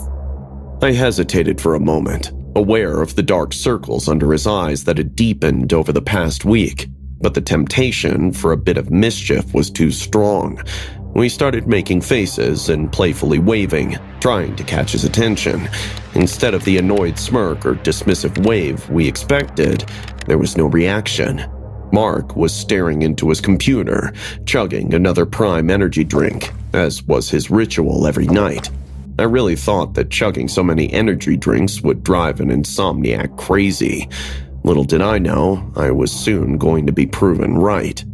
I hesitated for a moment, aware of the dark circles under his eyes that had deepened over the past week, but the temptation for a bit of mischief was too strong. We started making faces and playfully waving, trying to catch his attention. Instead of the annoyed smirk or dismissive wave we expected, there was no reaction. Mark was staring into his computer, chugging another prime energy drink, as was his ritual every night. I really thought that chugging so many energy drinks would drive an insomniac crazy. Little did I know, I was soon going to be proven right.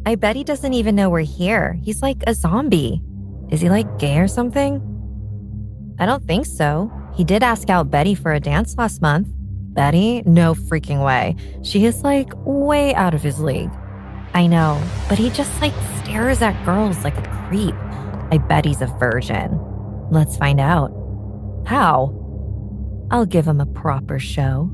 I bet he doesn't even know we're here. He's like a zombie. Is he like gay or something? I don't think so. He did ask out Betty for a dance last month. Betty? No freaking way. She is like way out of his league. I know, but he just like stares at girls like a creep. I bet he's a virgin. Let's find out. How? I'll give him a proper show.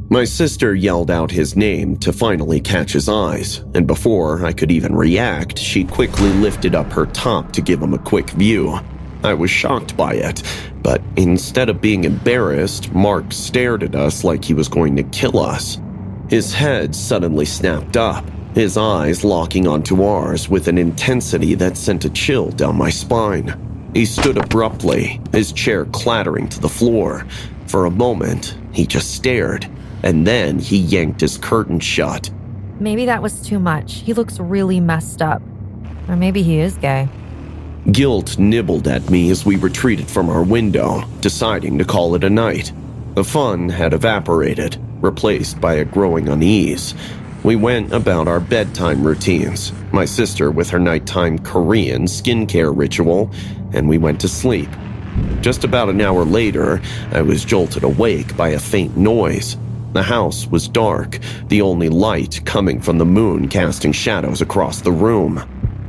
My sister yelled out his name to finally catch his eyes, and before I could even react, she quickly lifted up her top to give him a quick view. I was shocked by it, but instead of being embarrassed, Mark stared at us like he was going to kill us. His head suddenly snapped up, his eyes locking onto ours with an intensity that sent a chill down my spine. He stood abruptly, his chair clattering to the floor. For a moment, he just stared. And then he yanked his curtain shut. Maybe that was too much. He looks really messed up. Or maybe he is gay. Guilt nibbled at me as we retreated from our window, deciding to call it a night. The fun had evaporated, replaced by a growing unease. We went about our bedtime routines, my sister with her nighttime Korean skincare ritual, and we went to sleep. Just about an hour later, I was jolted awake by a faint noise. The house was dark, the only light coming from the moon casting shadows across the room.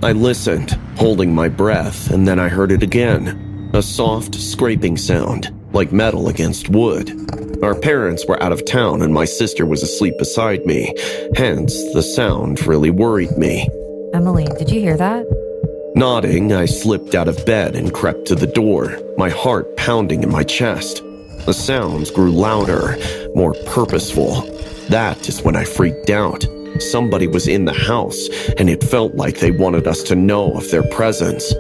I listened, holding my breath, and then I heard it again. A soft, scraping sound, like metal against wood. Our parents were out of town and my sister was asleep beside me, hence the sound really worried me. Emily, did you hear that? Nodding, I slipped out of bed and crept to the door, my heart pounding in my chest. The sounds grew louder, more purposeful. That is when I freaked out. Somebody was in the house, and it felt like they wanted us to know of their presence.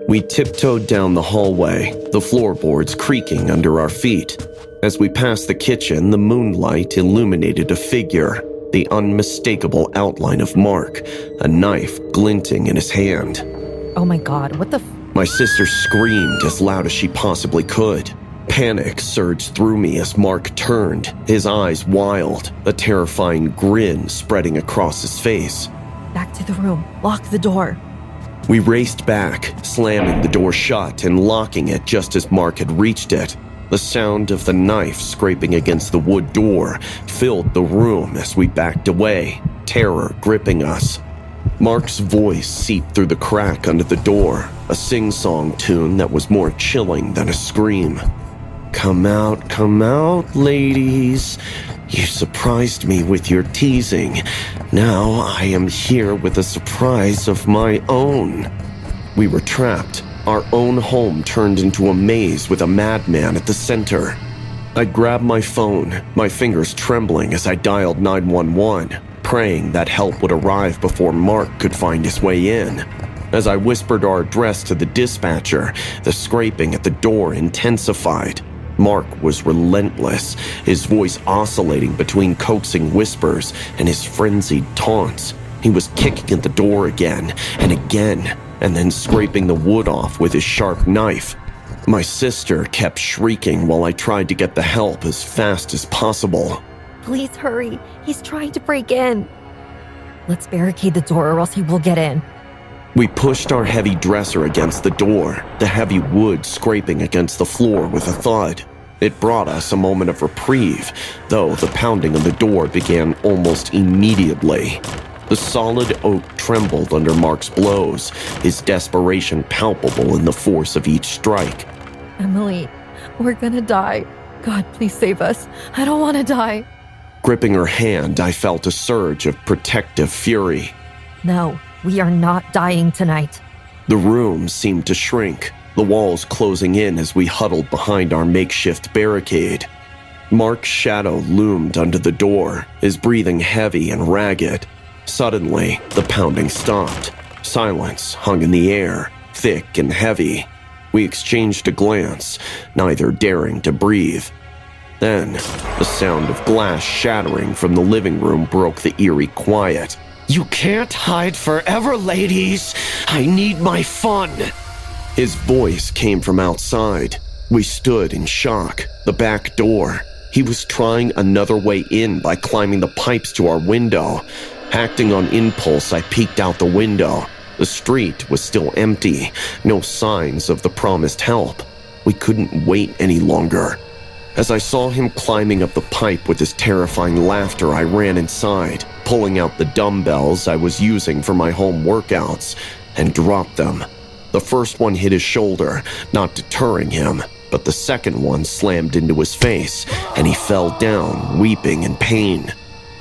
We tiptoed down the hallway, the floorboards creaking under our feet. As we passed the kitchen, the moonlight illuminated a figure, the unmistakable outline of Mark, a knife glinting in his hand. Oh my god, what the My sister screamed as loud as she possibly could. Panic surged through me as Mark turned, his eyes wild, a terrifying grin spreading across his face. Back to the room. Lock the door. We raced back, slamming the door shut and locking it just as Mark had reached it. The sound of the knife scraping against the wood door filled the room as we backed away, terror gripping us. Mark's voice seeped through the crack under the door, a sing-song tune that was more chilling than a scream. Come out, ladies. You surprised me with your teasing. Now I am here with a surprise of my own. We were trapped. Our own home turned into a maze with a madman at the center. I grabbed my phone, my fingers trembling as I dialed 911, praying that help would arrive before Mark could find his way in. As I whispered our address to the dispatcher, the scraping at the door intensified. Mark was relentless, his voice oscillating between coaxing whispers and his frenzied taunts. He was kicking at the door again, and then scraping the wood off with his sharp knife. My sister kept shrieking while I tried to get the help as fast as possible. Please hurry. He's trying to break in. Let's barricade the door or else he will get in. We pushed our heavy dresser against the door, the heavy wood scraping against the floor with a thud. It brought us a moment of reprieve, though the pounding on the door began almost immediately. The solid oak trembled under Mark's blows, his desperation palpable in the force of each strike. Emily, we're gonna die. God, please save us. I don't want to die. Gripping her hand, I felt a surge of protective fury. No, we are not dying tonight. The room seemed to shrink, the walls closing in as we huddled behind our makeshift barricade. Mark's shadow loomed under the door, his breathing heavy and ragged. Suddenly, the pounding stopped. Silence hung in the air, thick and heavy. We exchanged a glance, neither daring to breathe. Then, the sound of glass shattering from the living room broke the eerie quiet. You can't hide forever, ladies. I need my fun. His voice came from outside. We stood in shock. The back door. He was trying another way in by climbing the pipes to our window. Acting on impulse, I peeked out the window. The street was still empty. No signs of the promised help. We couldn't wait any longer. As I saw him climbing up the pipe with his terrifying laughter, I ran inside, pulling out the dumbbells I was using for my home workouts, and dropped them. The first one hit his shoulder, not deterring him, but the second one slammed into his face, and he fell down, weeping in pain.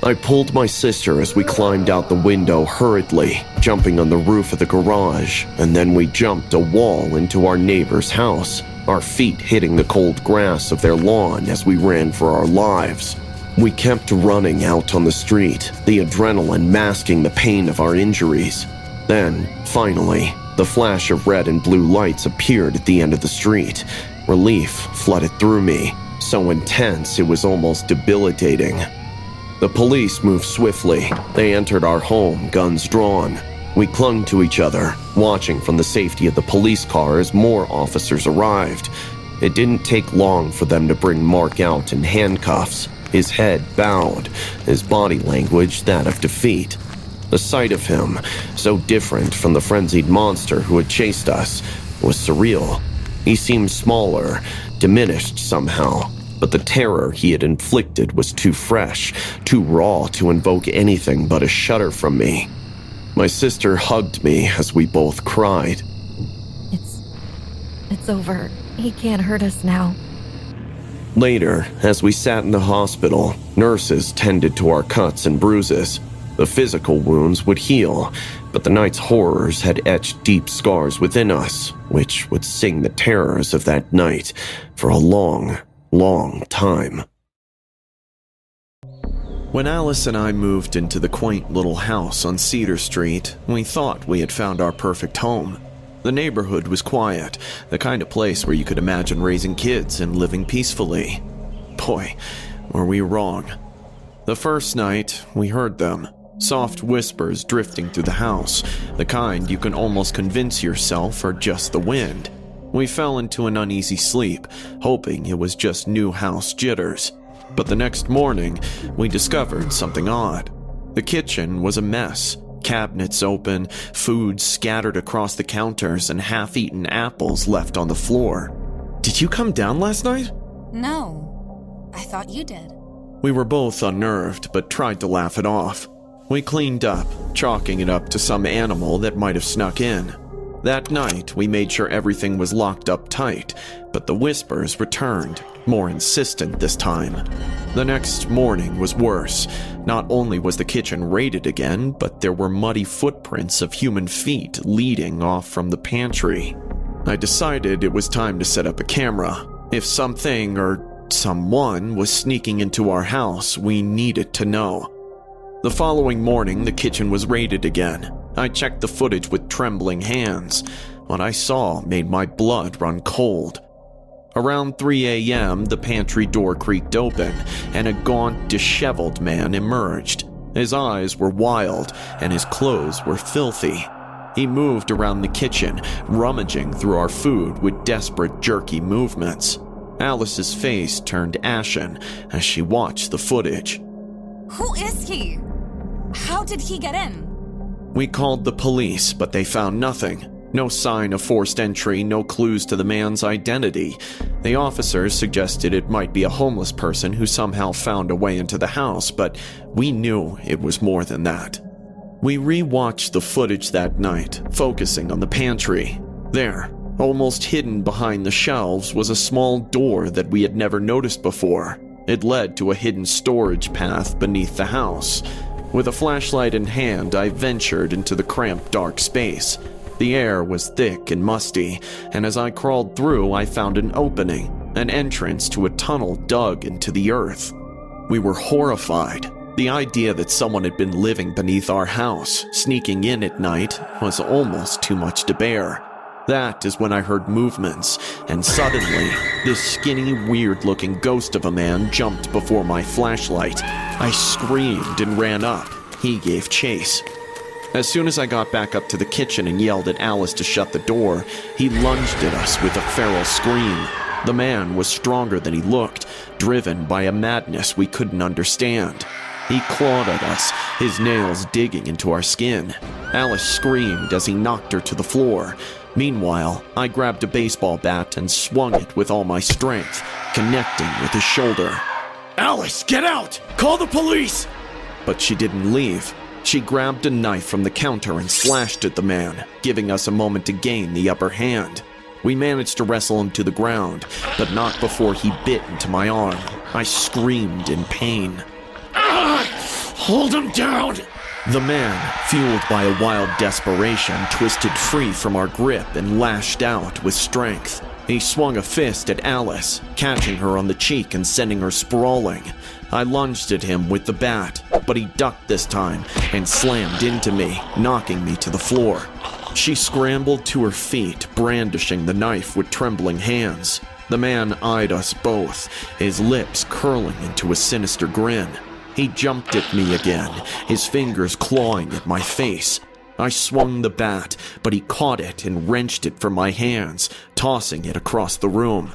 I pulled my sister as we climbed out the window hurriedly, jumping on the roof of the garage, and then we jumped a wall into our neighbor's house, our feet hitting the cold grass of their lawn as we ran for our lives. We kept running out on the street, the adrenaline masking the pain of our injuries. Then, finally, the flash of red and blue lights appeared at the end of the street. Relief flooded through me, so intense it was almost debilitating. The police moved swiftly. They entered our home, guns drawn. We clung to each other, watching from the safety of the police car as more officers arrived. It didn't take long for them to bring Mark out in handcuffs, his head bowed, his body language that of defeat. The sight of him, so different from the frenzied monster who had chased us, was surreal. He seemed smaller, diminished somehow, but the terror he had inflicted was too fresh, too raw to invoke anything but a shudder from me. My sister hugged me as we both cried. It's over. He can't hurt us now. Later, as we sat in the hospital, nurses tended to our cuts and bruises. The physical wounds would heal, but the night's horrors had etched deep scars within us, which would sing the terrors of that night for a long, long time. When Alice and I moved into the quaint little house on Cedar Street, we thought we had found our perfect home. The neighborhood was quiet, the kind of place where you could imagine raising kids and living peacefully. Boy, were we wrong. The first night, we heard them. Soft whispers drifting through the house, the kind you can almost convince yourself are just the wind. We fell into an uneasy sleep, hoping it was just new house jitters. But the next morning, we discovered something odd. The kitchen was a mess. Cabinets open, food scattered across the counters, and half-eaten apples left on the floor. Did you come down last night? No, I thought you did. We were both unnerved, but tried to laugh it off. We cleaned up, chalking it up to some animal that might have snuck in. That night, we made sure everything was locked up tight, but the whispers returned, more insistent this time. The next morning was worse. Not only was the kitchen raided again, but there were muddy footprints of human feet leading off from the pantry. I decided it was time to set up a camera. If something or someone was sneaking into our house, we needed to know. The following morning, the kitchen was raided again. I checked the footage with trembling hands. What I saw made my blood run cold. Around 3 a.m., the pantry door creaked open, and a gaunt, disheveled man emerged. His eyes were wild, and his clothes were filthy. He moved around the kitchen, rummaging through our food with desperate, jerky movements. Alice's face turned ashen as she watched the footage. Who is he? How did he get in? We called the police, but they found nothing. No sign of forced entry, no clues to the man's identity. The officers suggested it might be a homeless person who somehow found a way into the house, but we knew it was more than that. We re-watched the footage that night, focusing on the pantry. There, almost hidden behind the shelves, was a small door that we had never noticed before. It led to a hidden storage path beneath the house. With a flashlight in hand, I ventured into the cramped, dark space. The air was thick and musty, and as I crawled through, I found an opening, an entrance to a tunnel dug into the earth. We were horrified. The idea that someone had been living beneath our house, sneaking in at night, was almost too much to bear. That is when I heard movements, and suddenly, this skinny, weird-looking ghost of a man jumped before my flashlight. I screamed and ran up. He gave chase. As soon as I got back up to the kitchen and yelled at Alice to shut the door, he lunged at us with a feral scream. The man was stronger than he looked, driven by a madness we couldn't understand. He clawed at us, his nails digging into our skin. Alice screamed as he knocked her to the floor. Meanwhile, I grabbed a baseball bat and swung it with all my strength, connecting with his shoulder. "Alice, get out! Call the police!" But she didn't leave. She grabbed a knife from the counter and slashed at the man, giving us a moment to gain the upper hand. We managed to wrestle him to the ground, but not before he bit into my arm. I screamed in pain. "Ah! Hold him down!" The man, fueled by a wild desperation, twisted free from our grip and lashed out with strength. He swung a fist at Alice, catching her on the cheek and sending her sprawling. I lunged at him with the bat, but he ducked this time and slammed into me, knocking me to the floor. She scrambled to her feet, brandishing the knife with trembling hands. The man eyed us both, his lips curling into a sinister grin. He jumped at me again, his fingers clawing at my face. I swung the bat, but he caught it and wrenched it from my hands, tossing it across the room.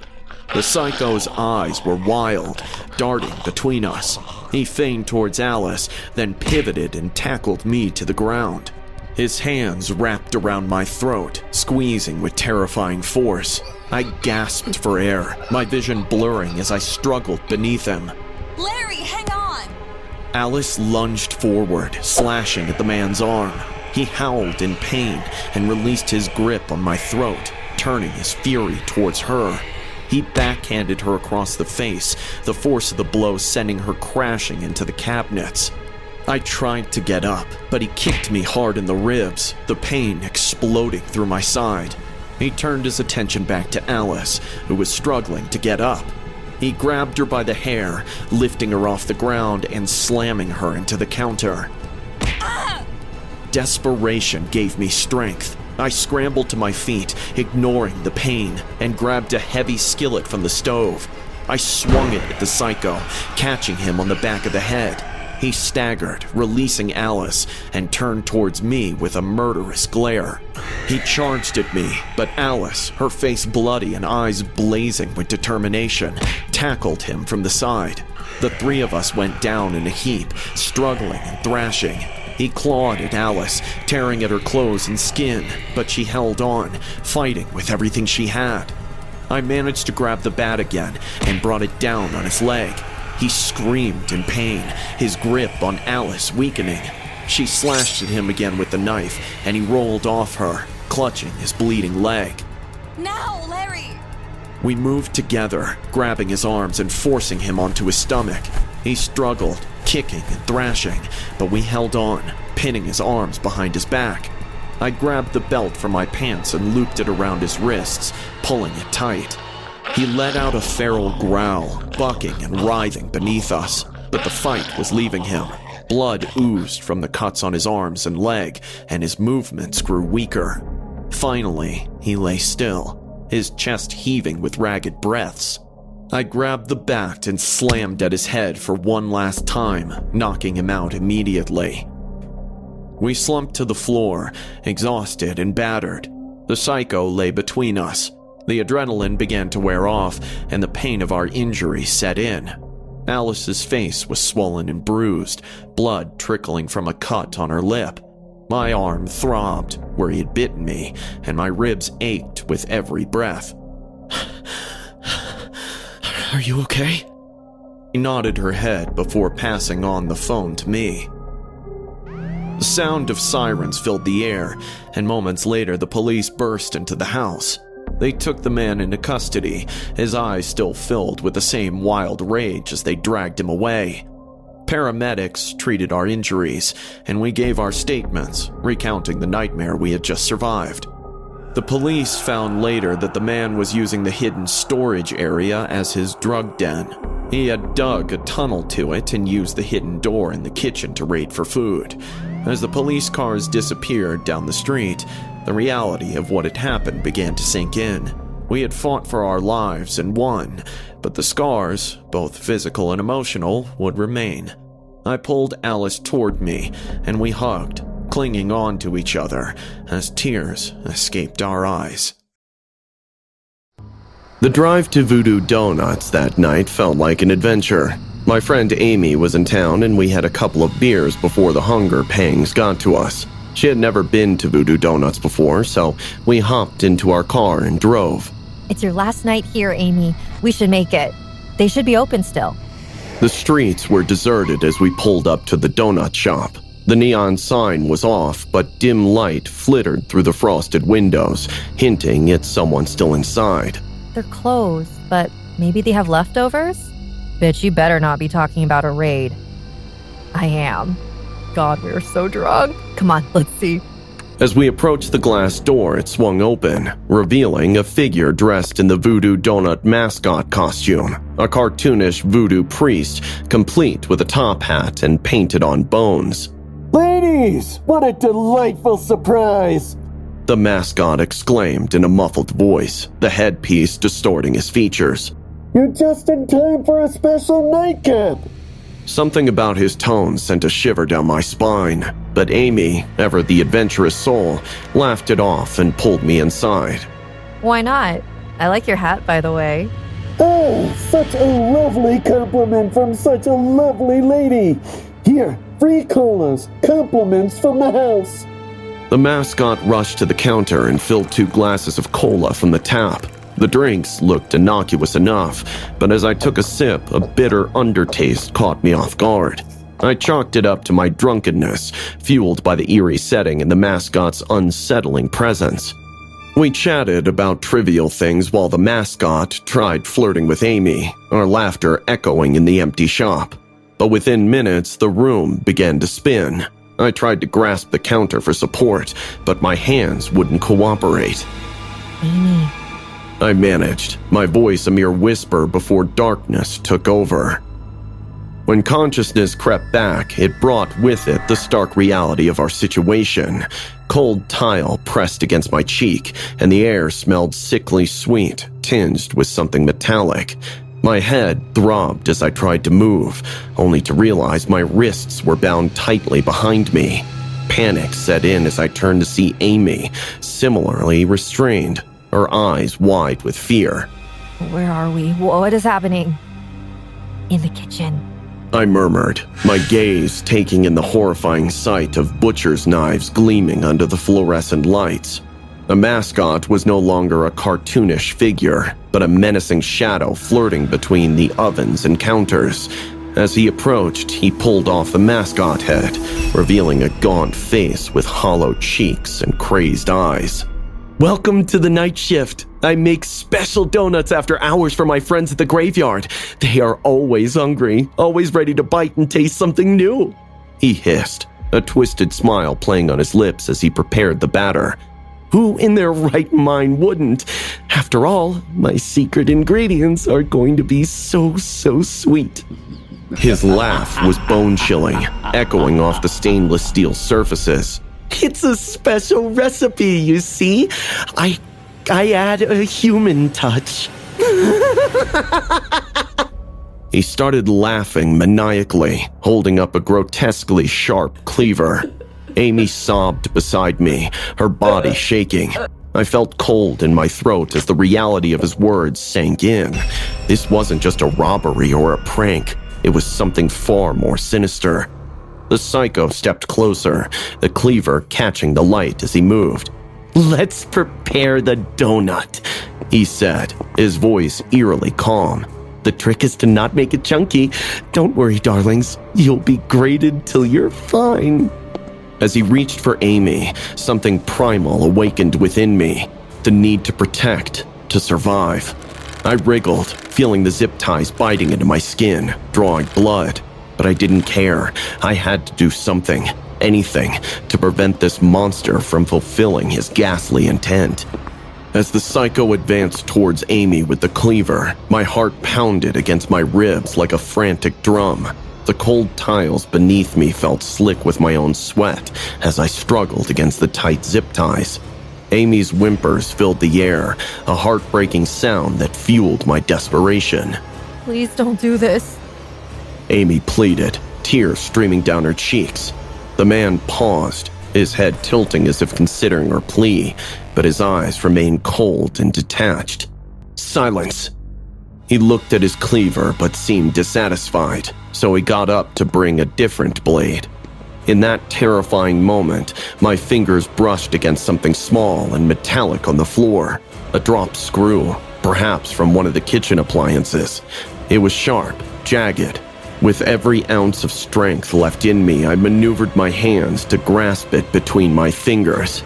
The psycho's eyes were wild, darting between us. He feigned towards Alice, then pivoted and tackled me to the ground. His hands wrapped around my throat, squeezing with terrifying force. I gasped for air, my vision blurring as I struggled beneath him. Larry, hang on! Alice lunged forward, slashing at the man's arm. He howled in pain and released his grip on my throat, turning his fury towards her. He backhanded her across the face, the force of the blow sending her crashing into the cabinets. I tried to get up, but he kicked me hard in the ribs, the pain exploding through my side. He turned his attention back to Alice, who was struggling to get up. He grabbed her by the hair, lifting her off the ground and slamming her into the counter. Desperation gave me strength. I scrambled to my feet, ignoring the pain, and grabbed a heavy skillet from the stove. I swung it at the psycho, catching him on the back of the head. He staggered, releasing Alice, and turned towards me with a murderous glare. He charged at me, but Alice, her face bloody and eyes blazing with determination, tackled him from the side. The three of us went down in a heap, struggling and thrashing. He clawed at Alice, tearing at her clothes and skin, but she held on, fighting with everything she had. I managed to grab the bat again and brought it down on his leg. He screamed in pain, his grip on Alice weakening. She slashed at him again with the knife, and he rolled off her, clutching his bleeding leg. Now, Larry! We moved together, grabbing his arms and forcing him onto his stomach. He struggled, kicking and thrashing, but we held on, pinning his arms behind his back. I grabbed the belt from my pants and looped it around his wrists, pulling it tight. He let out a feral growl, bucking and writhing beneath us, but the fight was leaving him. Blood oozed from the cuts on his arms and leg, and his movements grew weaker. Finally, he lay still, his chest heaving with ragged breaths. I grabbed the bat and slammed at his head for one last time, knocking him out immediately. We slumped to the floor, exhausted and battered. The psycho lay between us. The adrenaline began to wear off, and the pain of our injury set in. Alice's face was swollen and bruised, blood trickling from a cut on her lip. My arm throbbed where he had bitten me, and my ribs ached with every breath. "Are you okay?" She nodded her head before passing on the phone to me. The sound of sirens filled the air, and moments later the police burst into the house. They took the man into custody, his eyes still filled with the same wild rage as they dragged him away. Paramedics treated our injuries, and we gave our statements, recounting the nightmare we had just survived. The police found later that the man was using the hidden storage area as his drug den. He had dug a tunnel to it and used the hidden door in the kitchen to raid for food. As the police cars disappeared down the street, the reality of what had happened began to sink in. We had fought for our lives and won, but the scars, both physical and emotional, would remain. I pulled Alice toward me, and we hugged, clinging on to each other as tears escaped our eyes. The drive to Voodoo Donuts that night felt like an adventure. My friend Amy was in town, and we had a couple of beers before the hunger pangs got to us. She had never been to Voodoo Donuts before, so we hopped into our car and drove. It's your last night here, Amy. We should make it. They should be open still. The streets were deserted as we pulled up to the donut shop. The neon sign was off, but dim light flittered through the frosted windows, hinting at someone still inside. They're closed, but maybe they have leftovers? Bitch, you better not be talking about a raid. I am. God, we're so drunk. Come on, let's see. As we approached the glass door, it swung open, revealing a figure dressed in the Voodoo Donut mascot costume, a cartoonish voodoo priest, complete with a top hat and painted-on bones. "Ladies, what a delightful surprise!" The mascot exclaimed in a muffled voice, the headpiece distorting his features. "You're just in time for a special nightcap!" Something about his tone sent a shiver down my spine, but Amy, ever the adventurous soul, laughed it off and pulled me inside. Why not? I like your hat, by the way. Oh, such a lovely compliment from such a lovely lady! Here, free colas, compliments from the house! The mascot rushed to the counter and filled 2 glasses of cola from the tap. The drinks looked innocuous enough, but as I took a sip, a bitter undertaste caught me off guard. I chalked it up to my drunkenness, fueled by the eerie setting and the mascot's unsettling presence. We chatted about trivial things while the mascot tried flirting with Amy, our laughter echoing in the empty shop. But within minutes, the room began to spin. I tried to grasp the counter for support, but my hands wouldn't cooperate. Amy. I managed, my voice a mere whisper before darkness took over. When consciousness crept back, it brought with it the stark reality of our situation. Cold tile pressed against my cheek, and the air smelled sickly sweet, tinged with something metallic. My head throbbed as I tried to move, only to realize my wrists were bound tightly behind me. Panic set in as I turned to see Amy, similarly restrained, her eyes wide with fear. Where are we? What is happening? In the kitchen. I murmured, my gaze taking in the horrifying sight of butcher's knives gleaming under the fluorescent lights. The mascot was no longer a cartoonish figure, but a menacing shadow flirting between the ovens and counters. As he approached, he pulled off the mascot head, revealing a gaunt face with hollow cheeks and crazed eyes. Welcome to the night shift. I make special donuts after hours for my friends at the graveyard. They are always hungry, always ready to bite and taste something new, he hissed, a twisted smile playing on his lips as he prepared the batter. Who in their right mind wouldn't? After all, my secret ingredients are going to be so sweet. His laugh was bone-chilling, echoing off the stainless steel surfaces. It's a special recipe, you see? I add a human touch. He started laughing maniacally, holding up a grotesquely sharp cleaver. Amy sobbed beside me, her body shaking. I felt cold in my throat as the reality of his words sank in. This wasn't just a robbery or a prank. It was something far more sinister. The psycho stepped closer, the cleaver catching the light as he moved. Let's prepare the donut, he said, his voice eerily calm. The trick is to not make it chunky. Don't worry, darlings. You'll be grated till you're fine. As he reached for Amy, something primal awakened within me. The need to protect, to survive. I wriggled, feeling the zip ties biting into my skin, drawing blood. But I didn't care. I had to do something, anything, to prevent this monster from fulfilling his ghastly intent. As the psycho advanced towards Amy with the cleaver, my heart pounded against my ribs like a frantic drum. The cold tiles beneath me felt slick with my own sweat as I struggled against the tight zip ties. Amy's whimpers filled the air, a heartbreaking sound that fueled my desperation. Please don't do this. Amy pleaded, tears streaming down her cheeks. The man paused, his head tilting as if considering her plea, but his eyes remained cold and detached. Silence. He looked at his cleaver but seemed dissatisfied, so he got up to bring a different blade. In that terrifying moment, my fingers brushed against something small and metallic on the floor. A dropped screw, perhaps from one of the kitchen appliances. It was sharp, jagged. With every ounce of strength left in me, I maneuvered my hands to grasp it between my fingers.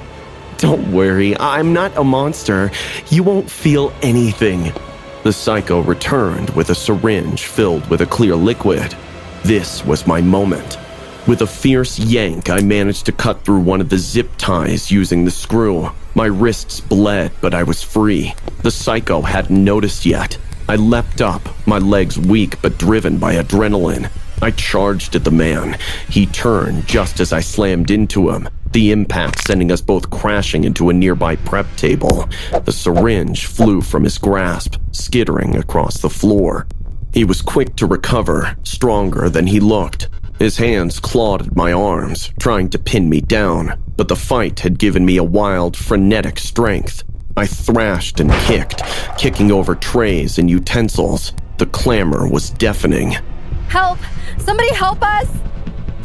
Don't worry, I'm not a monster. You won't feel anything. The psycho returned with a syringe filled with a clear liquid. This was my moment. With a fierce yank, I managed to cut through one of the zip ties using the screw. My wrists bled, but I was free. The psycho hadn't noticed yet. I leapt up, my legs weak but driven by adrenaline. I charged at the man. He turned just as I slammed into him, the impact sending us both crashing into a nearby prep table. The syringe flew from his grasp, skittering across the floor. He was quick to recover, stronger than he looked. His hands clawed at my arms, trying to pin me down, but the fight had given me a wild, frenetic strength. I thrashed and kicked, kicking over trays and utensils. The clamor was deafening. Help! Somebody help us!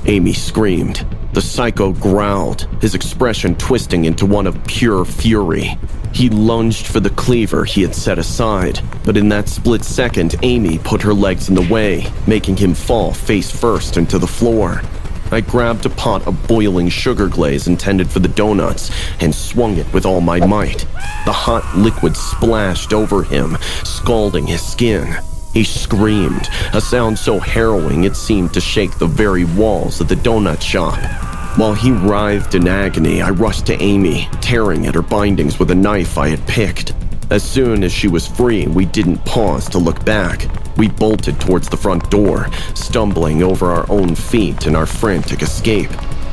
Amy screamed. The psycho growled, his expression twisting into one of pure fury. He lunged for the cleaver he had set aside, but in that split second, Amy put her legs in the way, making him fall face first into the floor. I grabbed a pot of boiling sugar glaze intended for the donuts and swung it with all my might. The hot liquid splashed over him, scalding his skin. He screamed, a sound so harrowing it seemed to shake the very walls of the donut shop. While he writhed in agony, I rushed to Amy, tearing at her bindings with a knife I had picked. As soon as she was free, we didn't pause to look back. We bolted towards the front door, stumbling over our own feet in our frantic escape.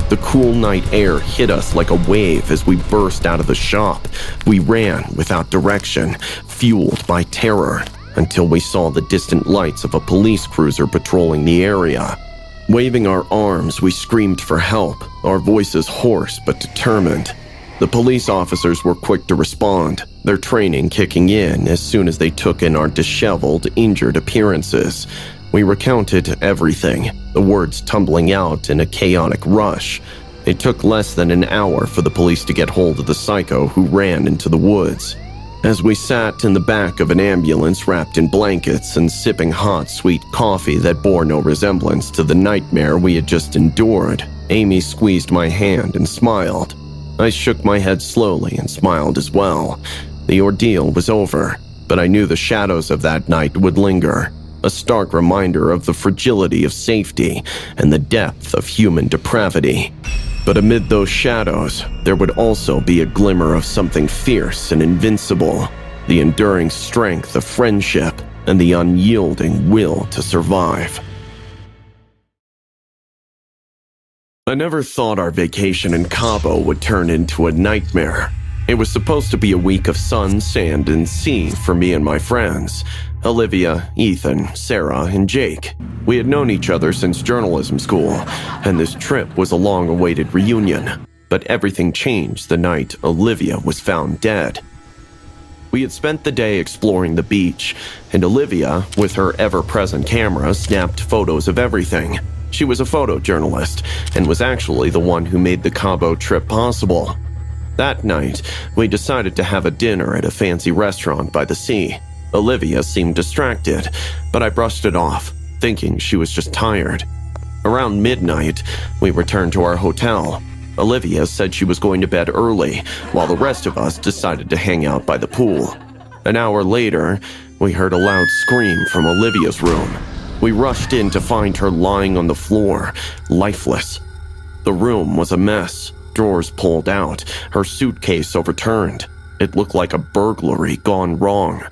The cool night air hit us like a wave as we burst out of the shop. We ran without direction, fueled by terror. until we saw the distant lights of a police cruiser patrolling the area. Waving our arms, we screamed for help, our voices hoarse but determined. The police officers were quick to respond, their training kicking in as soon as they took in our disheveled, injured appearances. We recounted everything, the words tumbling out in a chaotic rush. It took less than an hour for the police to get hold of the psycho who ran into the woods. As we sat in the back of an ambulance wrapped in blankets and sipping hot, sweet coffee that bore no resemblance to the nightmare we had just endured, Amy squeezed my hand and smiled. I shook my head slowly and smiled as well. The ordeal was over, but I knew the shadows of that night would linger, a stark reminder of the fragility of safety and the depth of human depravity. But amid those shadows, there would also be a glimmer of something fierce and invincible, the enduring strength of friendship and the unyielding will to survive. I never thought our vacation in Cabo would turn into a nightmare. It was supposed to be a week of sun, sand, and sea for me and my friends. Olivia, Ethan, Sarah, and Jake. We had known each other since journalism school, and this trip was a long-awaited reunion. But everything changed the night Olivia was found dead. We had spent the day exploring the beach, and Olivia, with her ever-present camera, snapped photos of everything. She was a photojournalist, and was actually the one who made the Cabo trip possible. That night, we decided to have a dinner at a fancy restaurant by the sea. Olivia seemed distracted, but I brushed it off, thinking she was just tired. Around midnight, we returned to our hotel. Olivia said she was going to bed early, while the rest of us decided to hang out by the pool. An hour later, we heard a loud scream from Olivia's room. We rushed in to find her lying on the floor, lifeless. The room was a mess, drawers pulled out, her suitcase overturned. It looked like a burglary gone wrong.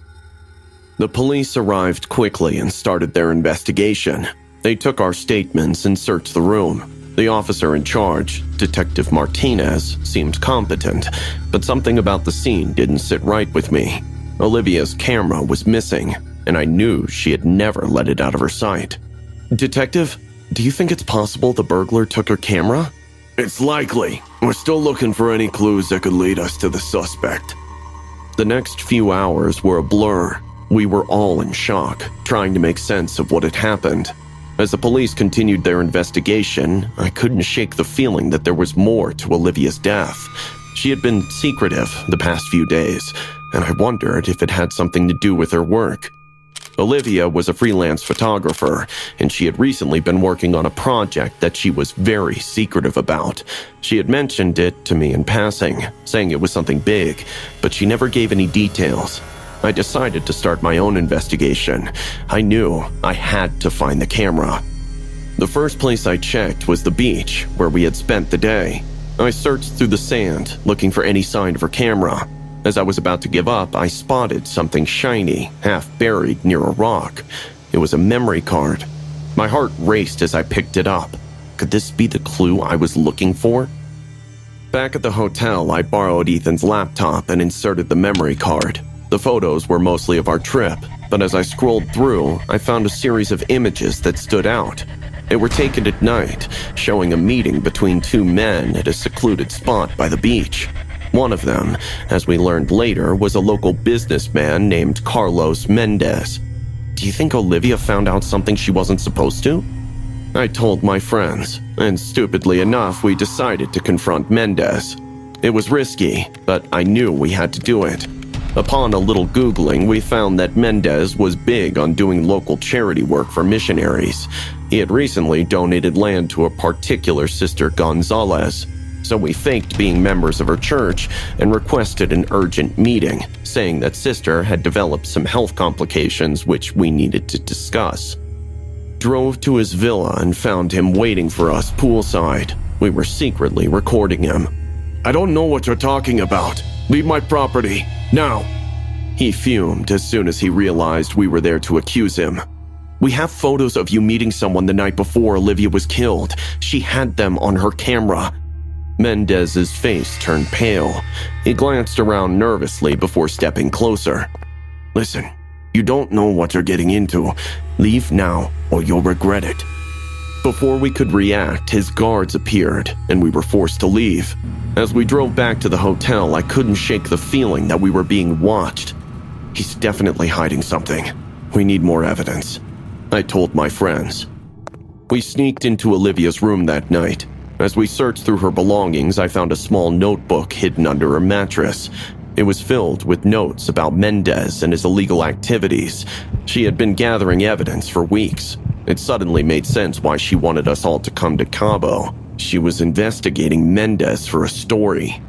The police arrived quickly and started their investigation. They took our statements and searched the room. The officer in charge, Detective Martinez, seemed competent, but something about the scene didn't sit right with me. Olivia's camera was missing, and I knew she had never let it out of her sight. Detective, do you think it's possible the burglar took her camera? It's likely. We're still looking for any clues that could lead us to the suspect. The next few hours were a blur. We were all in shock, trying to make sense of what had happened. As the police continued their investigation, I couldn't shake the feeling that there was more to Olivia's death. She had been secretive the past few days, and I wondered if it had something to do with her work. Olivia was a freelance photographer, and she had recently been working on a project that she was very secretive about. She had mentioned it to me in passing, saying it was something big, but she never gave any details. I decided to start my own investigation. I knew I had to find the camera. The first place I checked was the beach, where we had spent the day. I searched through the sand, looking for any sign of her camera. As I was about to give up, I spotted something shiny, half buried near a rock. It was a memory card. My heart raced as I picked it up. Could this be the clue I was looking for? Back at the hotel, I borrowed Ethan's laptop and inserted the memory card. The photos were mostly of our trip, but as I scrolled through, I found a series of images that stood out. They were taken at night, showing a meeting between two men at a secluded spot by the beach. One of them, as we learned later, was a local businessman named Carlos Mendez. Do you think Olivia found out something she wasn't supposed to? I told my friends, and stupidly enough, we decided to confront Mendez. It was risky, but I knew we had to do it. Upon a little Googling, we found that Mendez was big on doing local charity work for missionaries. He had recently donated land to a particular Sister Gonzalez, so we faked being members of her church and requested an urgent meeting, saying that Sister had developed some health complications which we needed to discuss. Drove to his villa and found him waiting for us poolside. We were secretly recording him. I don't know what you're talking about. Leave my property, now. He fumed as soon as he realized we were there to accuse him. We have photos of you meeting someone the night before Olivia was killed. She had them on her camera. Mendez's face turned pale. He glanced around nervously before stepping closer. Listen, You don't know what you're getting into. Leave now, or you'll regret it. Before we could react, his guards appeared, and we were forced to leave. As we drove back to the hotel, I couldn't shake the feeling that we were being watched. He's definitely hiding something. We need more evidence, I told my friends. We sneaked into Olivia's room that night. As we searched through her belongings, I found a small notebook hidden under her mattress. It was filled with notes about Mendez and his illegal activities. She had been gathering evidence for weeks. It suddenly made sense why she wanted us all to come to Cabo. She was investigating Mendez for a story.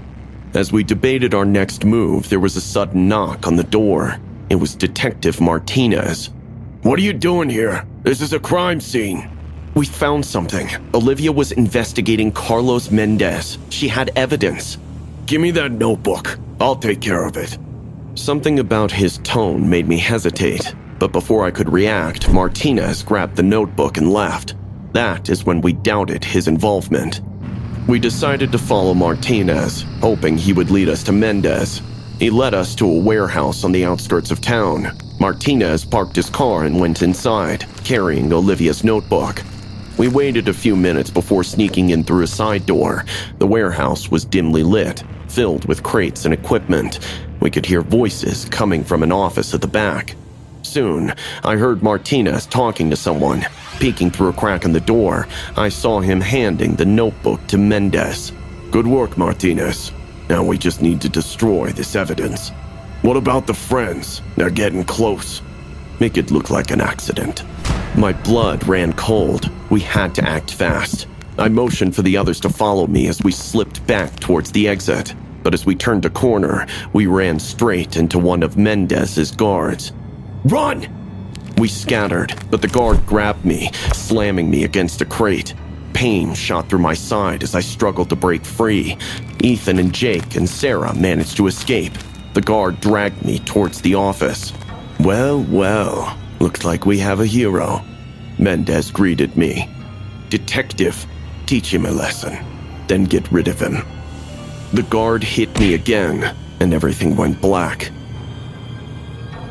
As we debated our next move, there was a sudden knock on the door. It was Detective Martinez. What are you doing here? This is a crime scene. We found something. Olivia was investigating Carlos Mendez. She had evidence. Give me that notebook. I'll take care of it. Something about his tone made me hesitate, but before I could react, Martinez grabbed the notebook and left. That is when we doubted his involvement. We decided to follow Martinez, hoping he would lead us to Mendez. He led us to a warehouse on the outskirts of town. Martinez parked his car and went inside, carrying Olivia's notebook. We waited a few minutes before sneaking in through a side door. The warehouse was dimly lit, filled with crates and equipment. We could hear voices coming from an office at the back. Soon, I heard Martinez talking to someone. Peeking through a crack in the door, I saw him handing the notebook to Mendez. Good work, Martinez. Now we just need to destroy this evidence. What about the friends? They're getting close. Make it look like an accident. My blood ran cold. We had to act fast. I motioned for the others to follow me as we slipped back towards the exit. But as we turned a corner, we ran straight into one of Mendez's guards. Run! We scattered, but the guard grabbed me, slamming me against a crate. Pain shot through my side as I struggled to break free. Ethan and Jake and Sarah managed to escape. The guard dragged me towards the office. Well, well, looks like we have a hero. Mendez greeted me. Detective, teach him a lesson, then get rid of him. The guard hit me again, and everything went black.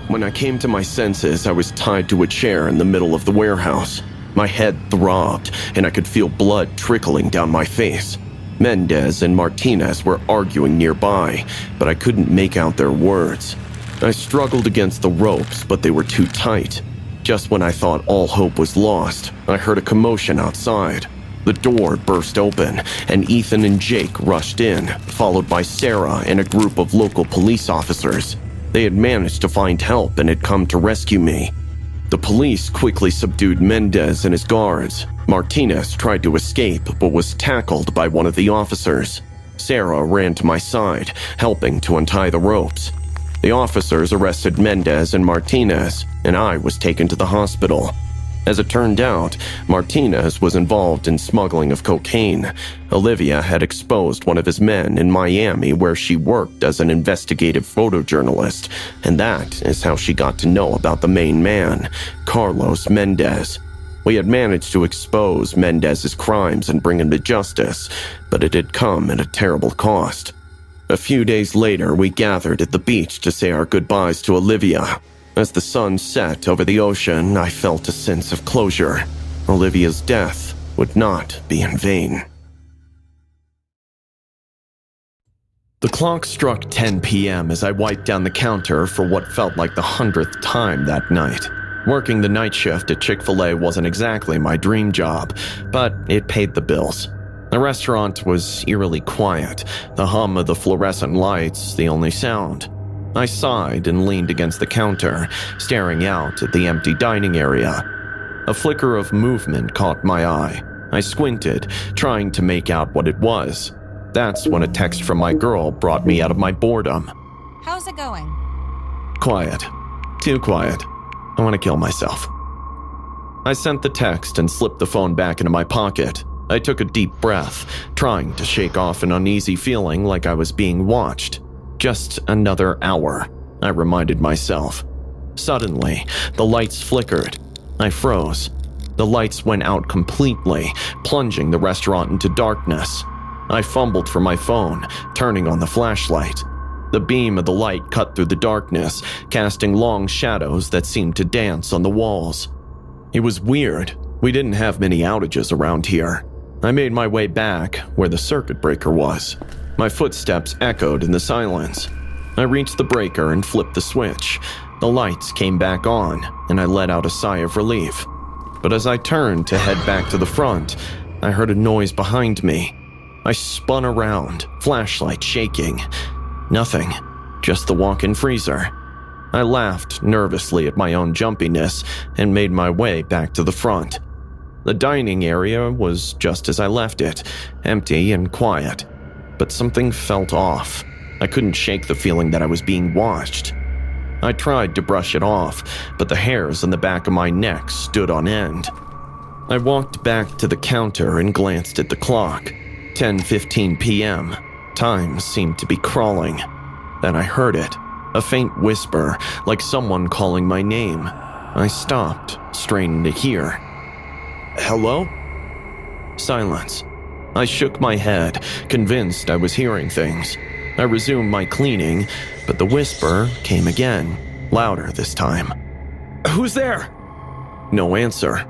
When I came to my senses, I was tied to a chair in the middle of the warehouse. My head throbbed, and I could feel blood trickling down my face. Mendez and Martinez were arguing nearby, but I couldn't make out their words. I struggled against the ropes, but they were too tight. Just when I thought all hope was lost, I heard a commotion outside. The door burst open, and Ethan and Jake rushed in, followed by Sarah and a group of local police officers. They had managed to find help and had come to rescue me. The police quickly subdued Mendez and his guards. Martinez tried to escape, but was tackled by one of the officers. Sarah ran to my side, helping to untie the ropes. The officers arrested Mendez and Martinez, and I was taken to the hospital. As it turned out, Martinez was involved in smuggling of cocaine. Olivia had exposed one of his men in Miami where she worked as an investigative photojournalist, and that is how she got to know about the main man, Carlos Mendez. We had managed to expose Mendez's crimes and bring him to justice, but it had come at a terrible cost. A few days later, we gathered at the beach to say our goodbyes to Olivia. As the sun set over the ocean, I felt a sense of closure. Olivia's death would not be in vain. The clock struck 10 p.m. as I wiped down the counter for what felt like the 100th time that night. Working the night shift at Chick-fil-A wasn't exactly my dream job, but it paid the bills. The restaurant was eerily quiet, the hum of the fluorescent lights the only sound. I sighed and leaned against the counter, staring out at the empty dining area. A flicker of movement caught my eye. I squinted, trying to make out what it was. That's when a text from my girl brought me out of my boredom. How's it going? Quiet. Too quiet. I want to kill myself. I sent the text and slipped the phone back into my pocket. I took a deep breath, trying to shake off an uneasy feeling like I was being watched. Just another hour, I reminded myself. Suddenly, the lights flickered. I froze. The lights went out completely, plunging the restaurant into darkness. I fumbled for my phone, turning on the flashlight. The beam of the light cut through the darkness, casting long shadows that seemed to dance on the walls. It was weird. We didn't have many outages around here. I made my way back where the circuit breaker was. My footsteps echoed in the silence. I reached the breaker and flipped the switch. The lights came back on, and I let out a sigh of relief. But as I turned to head back to the front, I heard a noise behind me. I spun around, flashlight shaking. Nothing, just the walk-in freezer. I laughed nervously at my own jumpiness and made my way back to the front. The dining area was just as I left it, empty and quiet. But something felt off. I couldn't shake the feeling that I was being watched. I tried to brush it off, but the hairs on the back of my neck stood on end. I walked back to the counter and glanced at the clock. 10:15 p.m. Time seemed to be crawling. Then I heard it, a faint whisper, like someone calling my name. I stopped, straining to hear. Hello? Silence. I shook my head, convinced I was hearing things. I resumed my cleaning, but the whisper came again, louder this time. Who's there? No answer.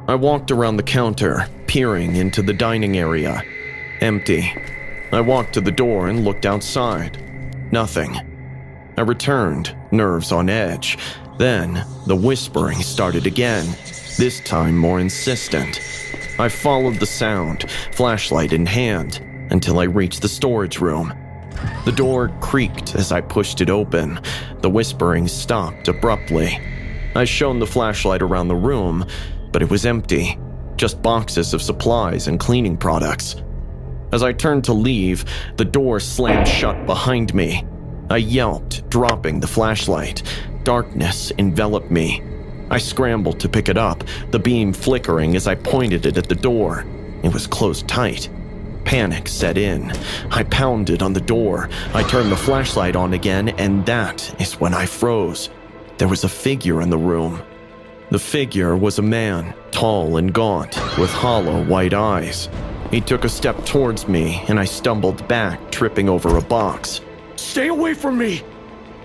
I walked around the counter, peering into the dining area. Empty. I walked to the door and looked outside. Nothing. I returned, nerves on edge. Then, the whispering started again, this time more insistent. I followed the sound, flashlight in hand, until I reached the storage room. The door creaked as I pushed it open. The whispering stopped abruptly. I shone the flashlight around the room, but it was empty, just boxes of supplies and cleaning products. As I turned to leave, the door slammed shut behind me. I yelped, dropping the flashlight. Darkness enveloped me. I scrambled to pick it up, the beam flickering as I pointed it at the door. It was closed tight. Panic set in. I pounded on the door. I turned the flashlight on again, and that is when I froze. There was a figure in the room. The figure was a man, tall and gaunt, with hollow white eyes. He took a step towards me, and I stumbled back, tripping over a box. Stay away from me!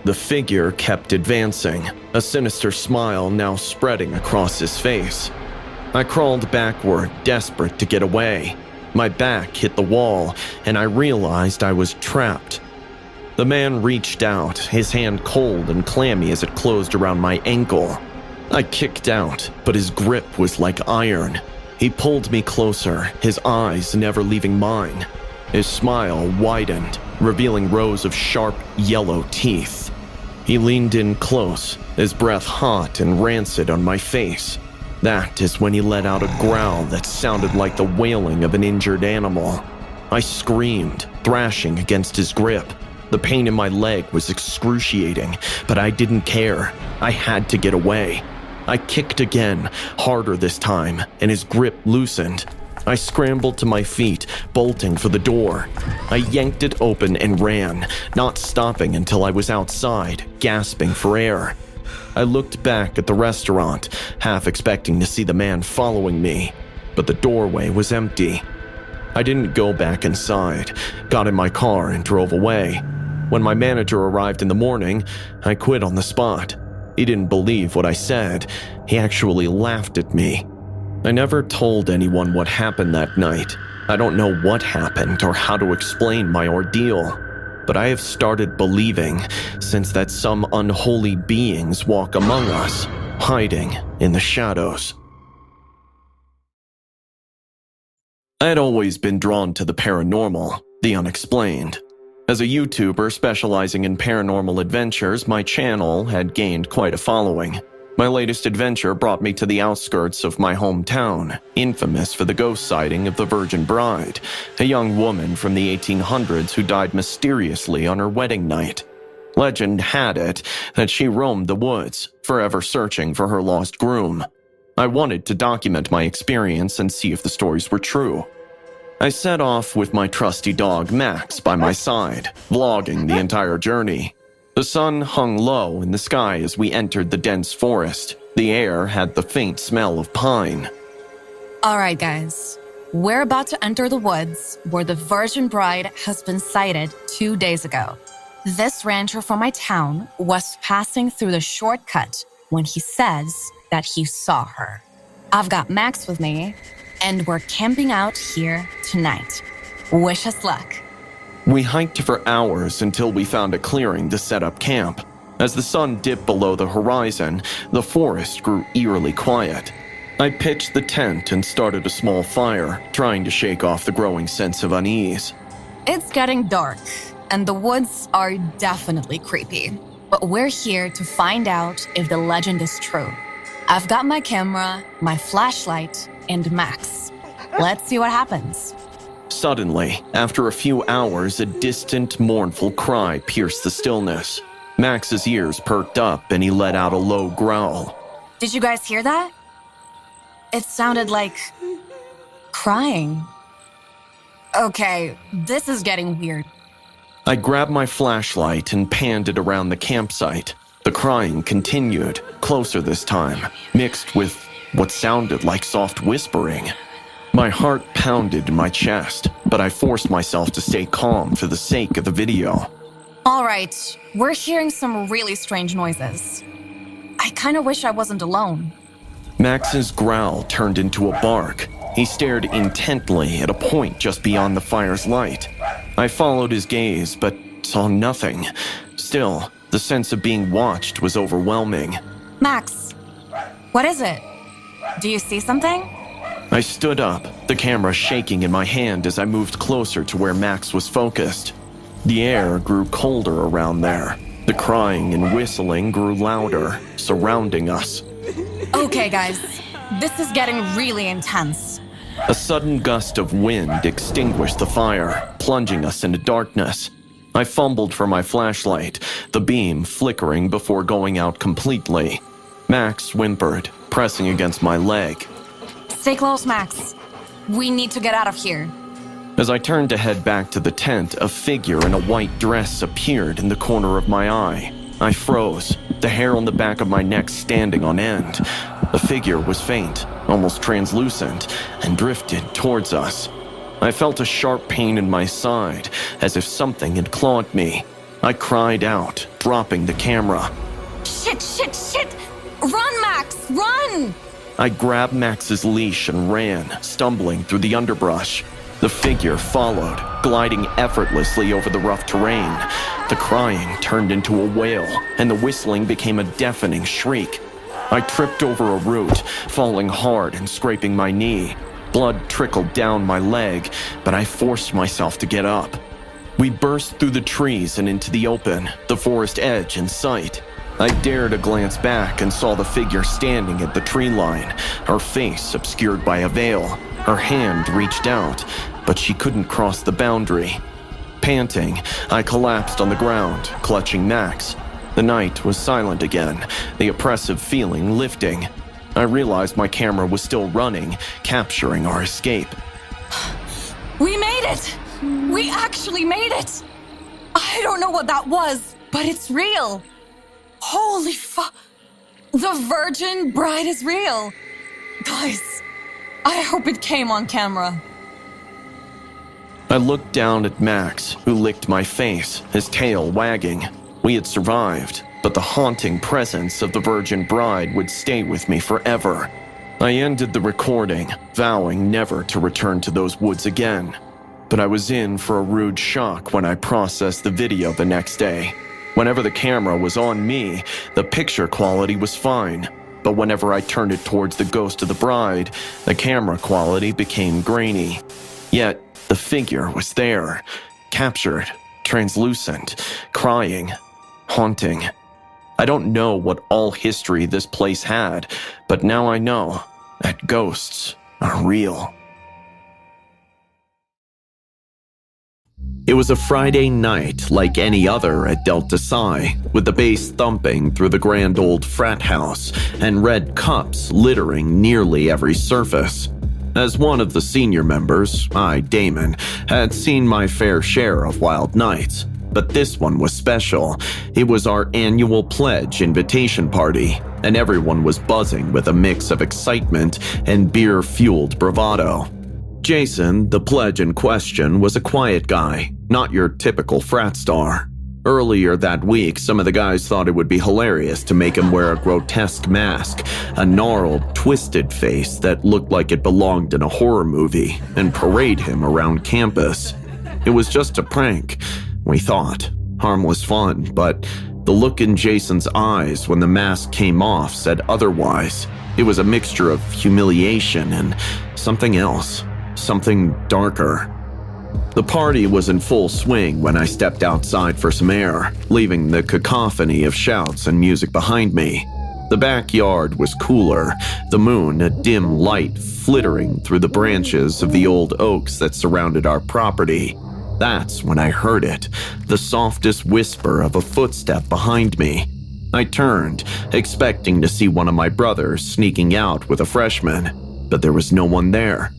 The figure kept advancing, a sinister smile now spreading across his face. I crawled backward, desperate to get away. My back hit the wall, and I realized I was trapped. The man reached out, his hand cold and clammy as it closed around my ankle. I kicked out, but his grip was like iron. He pulled me closer, his eyes never leaving mine. His smile widened, revealing rows of sharp, yellow teeth. He leaned in close, his breath hot and rancid on my face. That is when he let out a growl that sounded like the wailing of an injured animal. I screamed, thrashing against his grip. The pain in my leg was excruciating, but I didn't care. I had to get away. I kicked again, harder this time, and his grip loosened. I scrambled to my feet, bolting for the door. I yanked it open and ran, not stopping until I was outside, gasping for air. I looked back at the restaurant, half expecting to see the man following me, but the doorway was empty. I didn't go back inside, got in my car and drove away. When my manager arrived in the morning, I quit on the spot. He didn't believe what I said. He actually laughed at me. I never told anyone what happened that night. I don't know what happened or how to explain my ordeal, but I have started believing since that some unholy beings walk among us, hiding in the shadows. I had always been drawn to the paranormal, the unexplained. As a YouTuber specializing in paranormal adventures, my channel had gained quite a following. My latest adventure brought me to the outskirts of my hometown, infamous for the ghost sighting of the Virgin Bride, a young woman from the 1800s who died mysteriously on her wedding night. Legend had it that she roamed the woods, forever searching for her lost groom. I wanted to document my experience and see if the stories were true. I set off with my trusty dog Max by my side, vlogging the entire journey. The sun hung low in the sky as we entered the dense forest. The air had the faint smell of pine. All right, guys. We're about to enter the woods where the Virgin Bride has been sighted 2 days ago. This rancher from my town was passing through the shortcut when he says that he saw her. I've got Max with me, and we're camping out here tonight. Wish us luck. We hiked for hours until we found a clearing to set up camp. As the sun dipped below the horizon, the forest grew eerily quiet. I pitched the tent and started a small fire, trying to shake off the growing sense of unease. It's getting dark, and the woods are definitely creepy. But we're here to find out if the legend is true. I've got my camera, my flashlight, and Max. Let's see what happens. Suddenly, after a few hours, a distant, mournful cry pierced the stillness. Max's ears perked up and he let out a low growl. Did you guys hear that? It sounded like crying. Okay, this is getting weird. I grabbed my flashlight and panned it around the campsite. The crying continued, closer this time, mixed with what sounded like soft whispering. My heart pounded in my chest, but I forced myself to stay calm for the sake of the video. All right, we're hearing some really strange noises. I kind of wish I wasn't alone. Max's growl turned into a bark. He stared intently at a point just beyond the fire's light. I followed his gaze, but saw nothing. Still, the sense of being watched was overwhelming. Max, what is it? Do you see something? I stood up, the camera shaking in my hand as I moved closer to where Max was focused. The air grew colder around there. The crying and whistling grew louder, surrounding us. Okay, guys, this is getting really intense. A sudden gust of wind extinguished the fire, plunging us into darkness. I fumbled for my flashlight, the beam flickering before going out completely. Max whimpered, pressing against my leg. Stay close, Max. We need to get out of here. As I turned to head back to the tent, a figure in a white dress appeared in the corner of my eye. I froze, the hair on the back of my neck standing on end. The figure was faint, almost translucent, and drifted towards us. I felt a sharp pain in my side, as if something had clawed me. I cried out, dropping the camera. Shit! Run, Max, run! I grabbed Max's leash and ran, stumbling through the underbrush. The figure followed, gliding effortlessly over the rough terrain. The crying turned into a wail, and the whistling became a deafening shriek. I tripped over a root, falling hard and scraping my knee. Blood trickled down my leg, but I forced myself to get up. We burst through the trees and into the open, the forest edge in sight. I dared a glance back and saw the figure standing at the tree line, her face obscured by a veil. Her hand reached out, but she couldn't cross the boundary. Panting, I collapsed on the ground, clutching Max. The night was silent again, the oppressive feeling lifting. I realized my camera was still running, capturing our escape. We made it! We actually made it! I don't know what that was, but it's real. Holy fuck! The Virgin Bride is real! Guys, I hope it came on camera. I looked down at Max, who licked my face, his tail wagging. We had survived, but the haunting presence of the Virgin Bride would stay with me forever. I ended the recording, vowing never to return to those woods again. But I was in for a rude shock when I processed the video the next day. Whenever the camera was on me, the picture quality was fine. But whenever I turned it towards the ghost of the bride, the camera quality became grainy. Yet, the figure was there, captured, translucent, crying, haunting. I don't know what all history this place had, but now I know that ghosts are real. It was a Friday night like any other at Delta Psi, with the bass thumping through the grand old frat house and red cups littering nearly every surface. As one of the senior members, I, Damon, had seen my fair share of wild nights, but this one was special. It was our annual pledge invitation party, and everyone was buzzing with a mix of excitement and beer-fueled bravado. Jason, the pledge in question, was a quiet guy, not your typical frat star. Earlier that week, some of the guys thought it would be hilarious to make him wear a grotesque mask, a gnarled, twisted face that looked like it belonged in a horror movie, and parade him around campus. It was just a prank, we thought. Harmless fun, but the look in Jason's eyes when the mask came off said otherwise. It was a mixture of humiliation and something else, something darker. The party was in full swing when I stepped outside for some air, leaving the cacophony of shouts and music behind me. The backyard was cooler, the moon a dim light flittering through the branches of the old oaks that surrounded our property. That's when I heard it, the softest whisper of a footstep behind me. I turned, expecting to see one of my brothers sneaking out with a freshman, but there was no one there.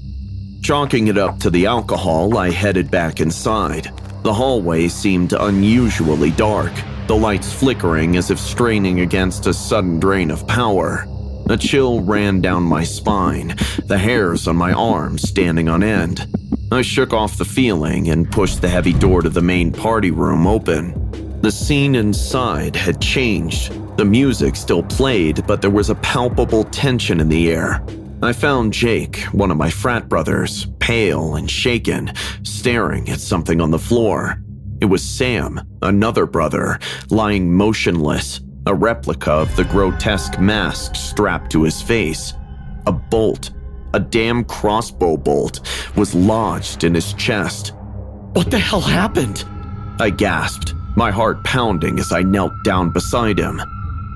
Chalking it up to the alcohol, I headed back inside. The hallway seemed unusually dark, the lights flickering as if straining against a sudden drain of power. A chill ran down my spine, the hairs on my arms standing on end. I shook off the feeling and pushed the heavy door to the main party room open. The scene inside had changed. The music still played, but there was a palpable tension in the air. I found Jake, one of my frat brothers, pale and shaken, staring at something on the floor. It was Sam, another brother, lying motionless, a replica of the grotesque mask strapped to his face. A bolt, a damn crossbow bolt, was lodged in his chest. "What the hell happened?" I gasped, my heart pounding as I knelt down beside him.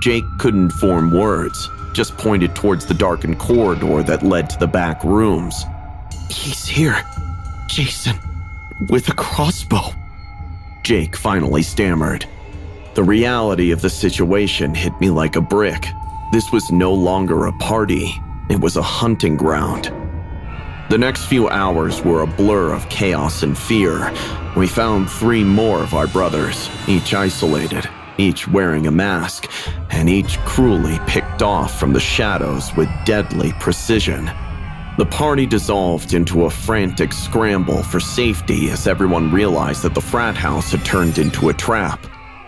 Jake couldn't form words, just pointed towards the darkened corridor that led to the back rooms. "He's here, Jason, with a crossbow," Jake finally stammered. The reality of the situation hit me like a brick. This was no longer a party, it was a hunting ground. The next few hours were a blur of chaos and fear. We found 3 more of our brothers, each isolated, each wearing a mask, and each cruelly picked off from the shadows with deadly precision. The party dissolved into a frantic scramble for safety as everyone realized that the frat house had turned into a trap.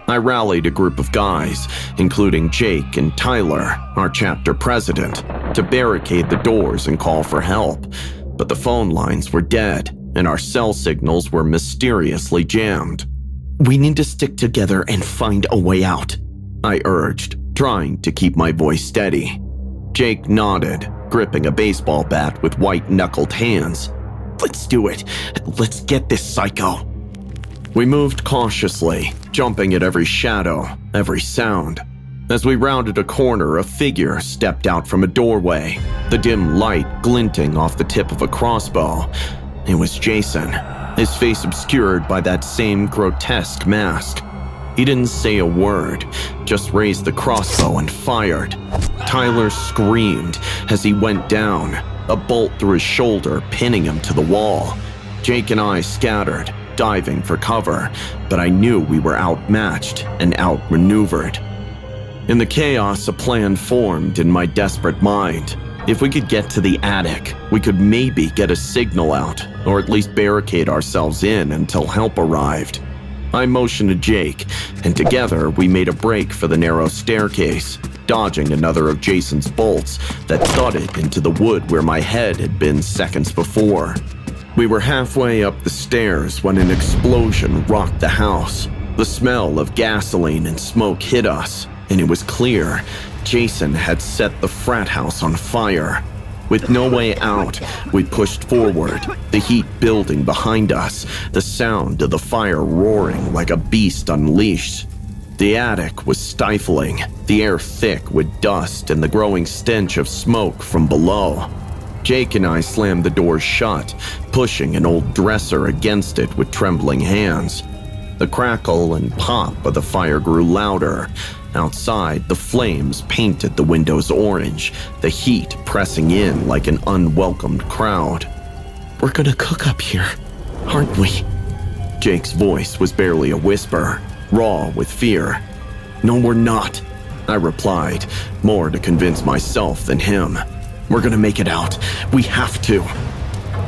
I rallied a group of guys, including Jake and Tyler, our chapter president, to barricade the doors and call for help, but the phone lines were dead and our cell signals were mysteriously jammed. "We need to stick together and find a way out," I urged, trying to keep my voice steady. Jake nodded, gripping a baseball bat with white-knuckled hands. "Let's do it. Let's get this psycho." We moved cautiously, jumping at every shadow, every sound. As we rounded a corner, a figure stepped out from a doorway, the dim light glinting off the tip of a crossbow. It was Jason, his face obscured by that same grotesque mask. He didn't say a word, just raised the crossbow and fired. Tyler screamed as he went down, a bolt through his shoulder pinning him to the wall. Jake and I scattered, diving for cover, but I knew we were outmatched and outmaneuvered. In the chaos, a plan formed in my desperate mind. If we could get to the attic, we could maybe get a signal out, or at least barricade ourselves in until help arrived. I motioned to Jake, and together we made a break for the narrow staircase, dodging another of Jason's bolts that thudded into the wood where my head had been seconds before. We were halfway up the stairs when an explosion rocked the house. The smell of gasoline and smoke hit us, and it was clear Jason had set the frat house on fire. With no way out, we pushed forward, the heat building behind us, the sound of the fire roaring like a beast unleashed. The attic was stifling, the air thick with dust and the growing stench of smoke from below. Jake and I slammed the door shut, pushing an old dresser against it with trembling hands. The crackle and pop of the fire grew louder. Outside, the flames painted the windows orange, the heat pressing in like an unwelcomed crowd. "We're gonna cook up here, aren't we?" Jake's voice was barely a whisper, raw with fear. "No, we're not," I replied, more to convince myself than him. "We're gonna make it out. We have to."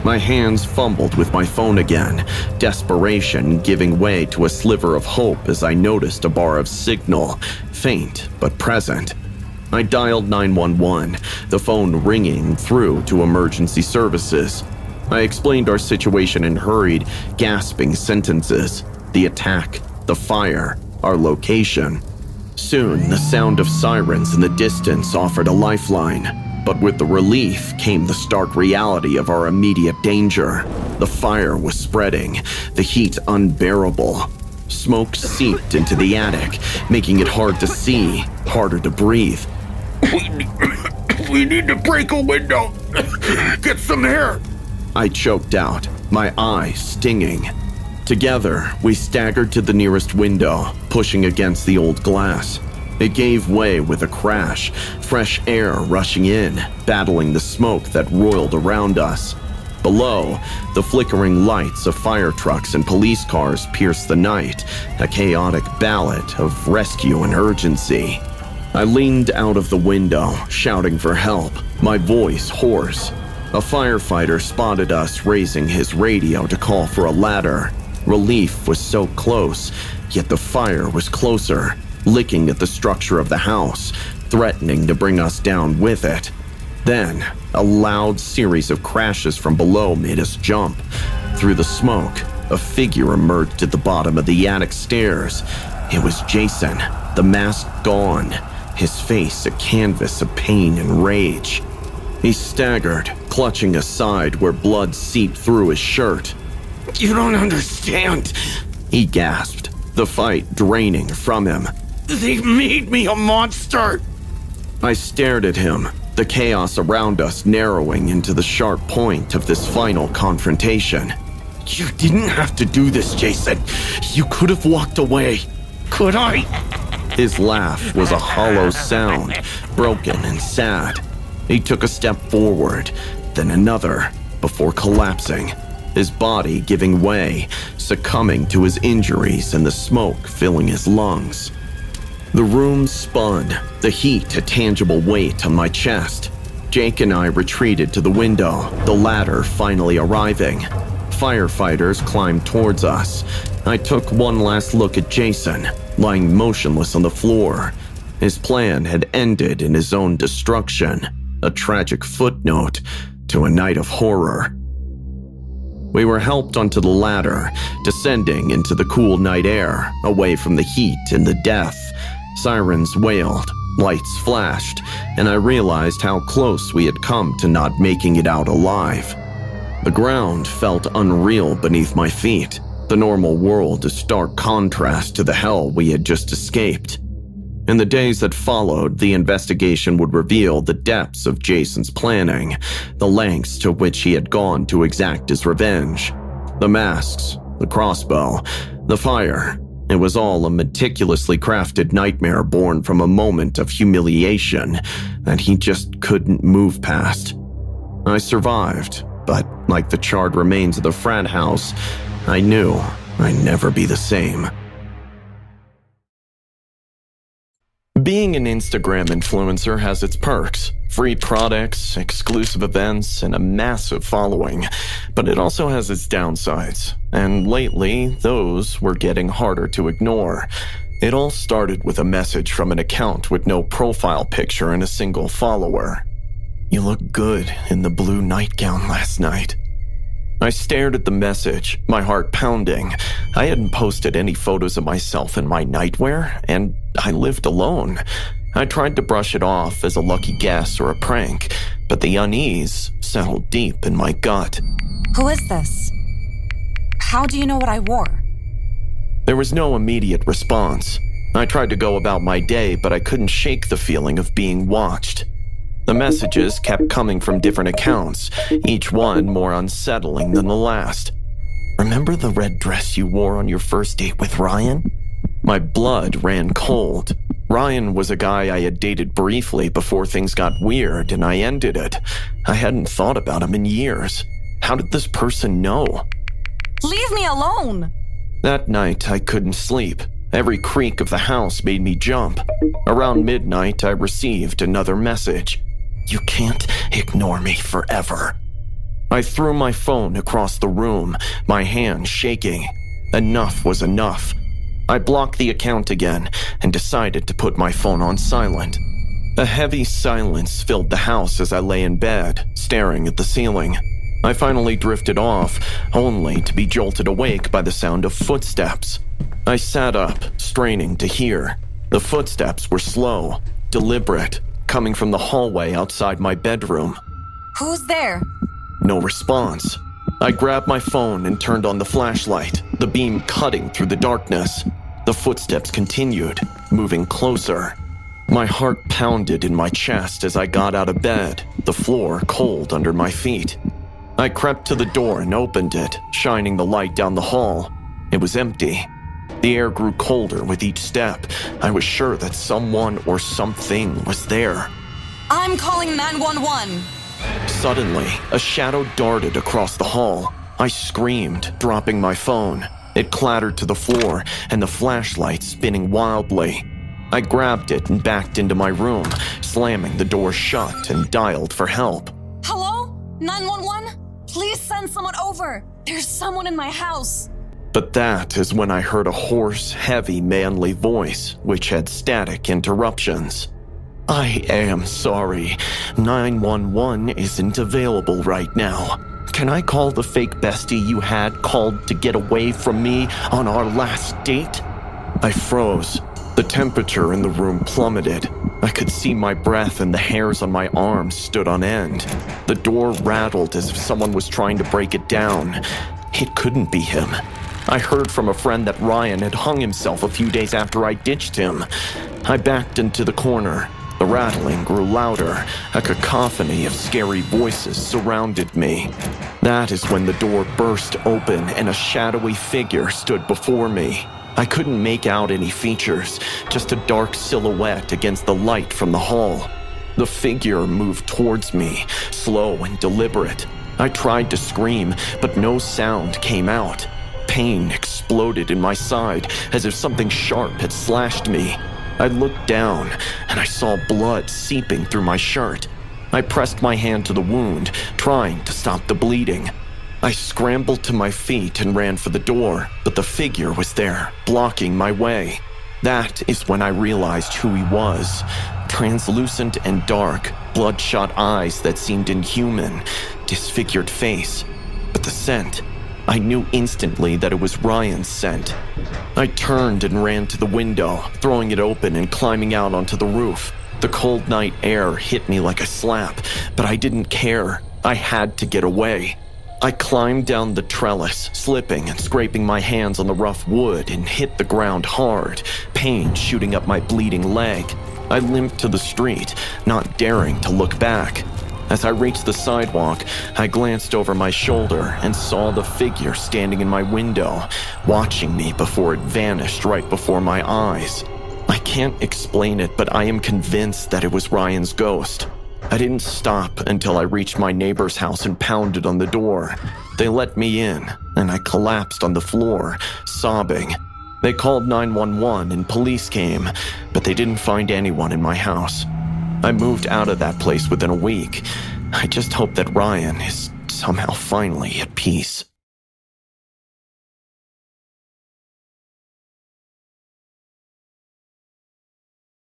My hands fumbled with my phone again, desperation giving way to a sliver of hope as I noticed a bar of signal, faint but present. I dialed 911, the phone ringing through to emergency services. I explained our situation in hurried, gasping sentences: the attack, the fire, our location. Soon, the sound of sirens in the distance offered a lifeline. But with the relief came the stark reality of our immediate danger. The fire was spreading, the heat unbearable. Smoke seeped into the attic, making it hard to see, harder to breathe. We need to break a window. Get some air. I choked out, my eyes stinging. Together, we staggered to the nearest window, pushing against the old glass. It gave way with a crash, fresh air rushing in, battling the smoke that roiled around us. Below, the flickering lights of fire trucks and police cars pierced the night, a chaotic ballad of rescue and urgency. I leaned out of the window, shouting for help, my voice hoarse. A firefighter spotted us raising his radio to call for a ladder. Relief was so close, yet the fire was closer, licking at the structure of the house, threatening to bring us down with it. Then, a loud series of crashes from below made us jump. Through the smoke, a figure emerged at the bottom of the attic stairs. It was Jason, the mask gone, his face a canvas of pain and rage. He staggered, clutching a side where blood seeped through his shirt. You don't understand, he gasped, the fight draining from him. They made me a monster. I stared at him, the chaos around us narrowing into the sharp point of this final confrontation. You didn't have to do this, Jason. You could have walked away. Could I? His laugh was a hollow sound, broken and sad. He took a step forward, then another, before collapsing, his body giving way, succumbing to his injuries and the smoke filling his lungs. The room spun, the heat a tangible weight on my chest. Jake and I retreated to the window, the ladder finally arriving. Firefighters climbed towards us. I took one last look at Jason, lying motionless on the floor. His plan had ended in his own destruction, a tragic footnote to a night of horror. We were helped onto the ladder, descending into the cool night air, away from the heat and the death. Sirens wailed, lights flashed, and I realized how close we had come to not making it out alive. The ground felt unreal beneath my feet, the normal world a stark contrast to the hell we had just escaped. In the days that followed, the investigation would reveal the depths of Jason's planning, the lengths to which he had gone to exact his revenge. The masks, the crossbow, the fire. It was all a meticulously crafted nightmare born from a moment of humiliation that he just couldn't move past. I survived, but like the charred remains of the frat house, I knew I'd never be the same. Being an Instagram influencer has its perks. Free products, exclusive events, and a massive following. But it also has its downsides. And lately, those were getting harder to ignore. It all started with a message from an account with no profile picture and a single follower. "You look good in the blue nightgown last night." I stared at the message, my heart pounding. I hadn't posted any photos of myself in my nightwear, and I lived alone. I tried to brush it off as a lucky guess or a prank, but the unease settled deep in my gut. Who is this? How do you know what I wore? There was no immediate response. I tried to go about my day, but I couldn't shake the feeling of being watched. The messages kept coming from different accounts, each one more unsettling than the last. "Remember the red dress you wore on your first date with Ryan?" My blood ran cold. Ryan was a guy I had dated briefly before things got weird, and I ended it. I hadn't thought about him in years. How did this person know? Leave me alone! That night, I couldn't sleep. Every creak of the house made me jump. Around midnight, I received another message. "You can't ignore me forever." I threw my phone across the room, my hand shaking. Enough was enough. I blocked the account again and decided to put my phone on silent. A heavy silence filled the house as I lay in bed, staring at the ceiling. I finally drifted off, only to be jolted awake by the sound of footsteps. I sat up, straining to hear. The footsteps were slow, deliberate, coming from the hallway outside my bedroom. Who's there? No response. I grabbed my phone and turned on the flashlight, the beam cutting through the darkness. The footsteps continued, moving closer. My heart pounded in my chest as I got out of bed, the floor cold under my feet. I crept to the door and opened it, shining the light down the hall. It was empty. The air grew colder with each step. I was sure that someone or something was there. I'm calling 911. Suddenly, a shadow darted across the hall. I screamed, dropping my phone. It clattered to the floor, and the flashlight spinning wildly. I grabbed it and backed into my room, slamming the door shut and dialed for help. Hello? 911? Please send someone over. There's someone in my house. But that is when I heard a hoarse, heavy, manly voice, which had static interruptions. I am sorry. 911 isn't available right now. Can I call the fake bestie you had called to get away from me on our last date? I froze. The temperature in the room plummeted. I could see my breath and the hairs on my arms stood on end. The door rattled as if someone was trying to break it down. It couldn't be him. I heard from a friend that Ryan had hung himself a few days after I ditched him. I backed into the corner. The rattling grew louder. A cacophony of scary voices surrounded me. That is when the door burst open and a shadowy figure stood before me. I couldn't make out any features, just a dark silhouette against the light from the hall. The figure moved towards me, slow and deliberate. I tried to scream, but no sound came out. Pain exploded in my side, as if something sharp had slashed me. I looked down, and I saw blood seeping through my shirt. I pressed my hand to the wound, trying to stop the bleeding. I scrambled to my feet and ran for the door, but the figure was there, blocking my way. That is when I realized who he was. Translucent and dark, bloodshot eyes that seemed inhuman, disfigured face. But the scent, I knew instantly that it was Ryan's scent. I turned and ran to the window, throwing it open and climbing out onto the roof. The cold night air hit me like a slap, but I didn't care. I had to get away. I climbed down the trellis, slipping and scraping my hands on the rough wood and hit the ground hard, pain shooting up my bleeding leg. I limped to the street, not daring to look back. As I reached the sidewalk, I glanced over my shoulder and saw the figure standing in my window, watching me before it vanished right before my eyes. I can't explain it, but I am convinced that it was Ryan's ghost. I didn't stop until I reached my neighbor's house and pounded on the door. They let me in, and I collapsed on the floor, sobbing. They called 911 and police came, but they didn't find anyone in my house. I moved out of that place within a week. I just hope that Ryan is somehow finally at peace.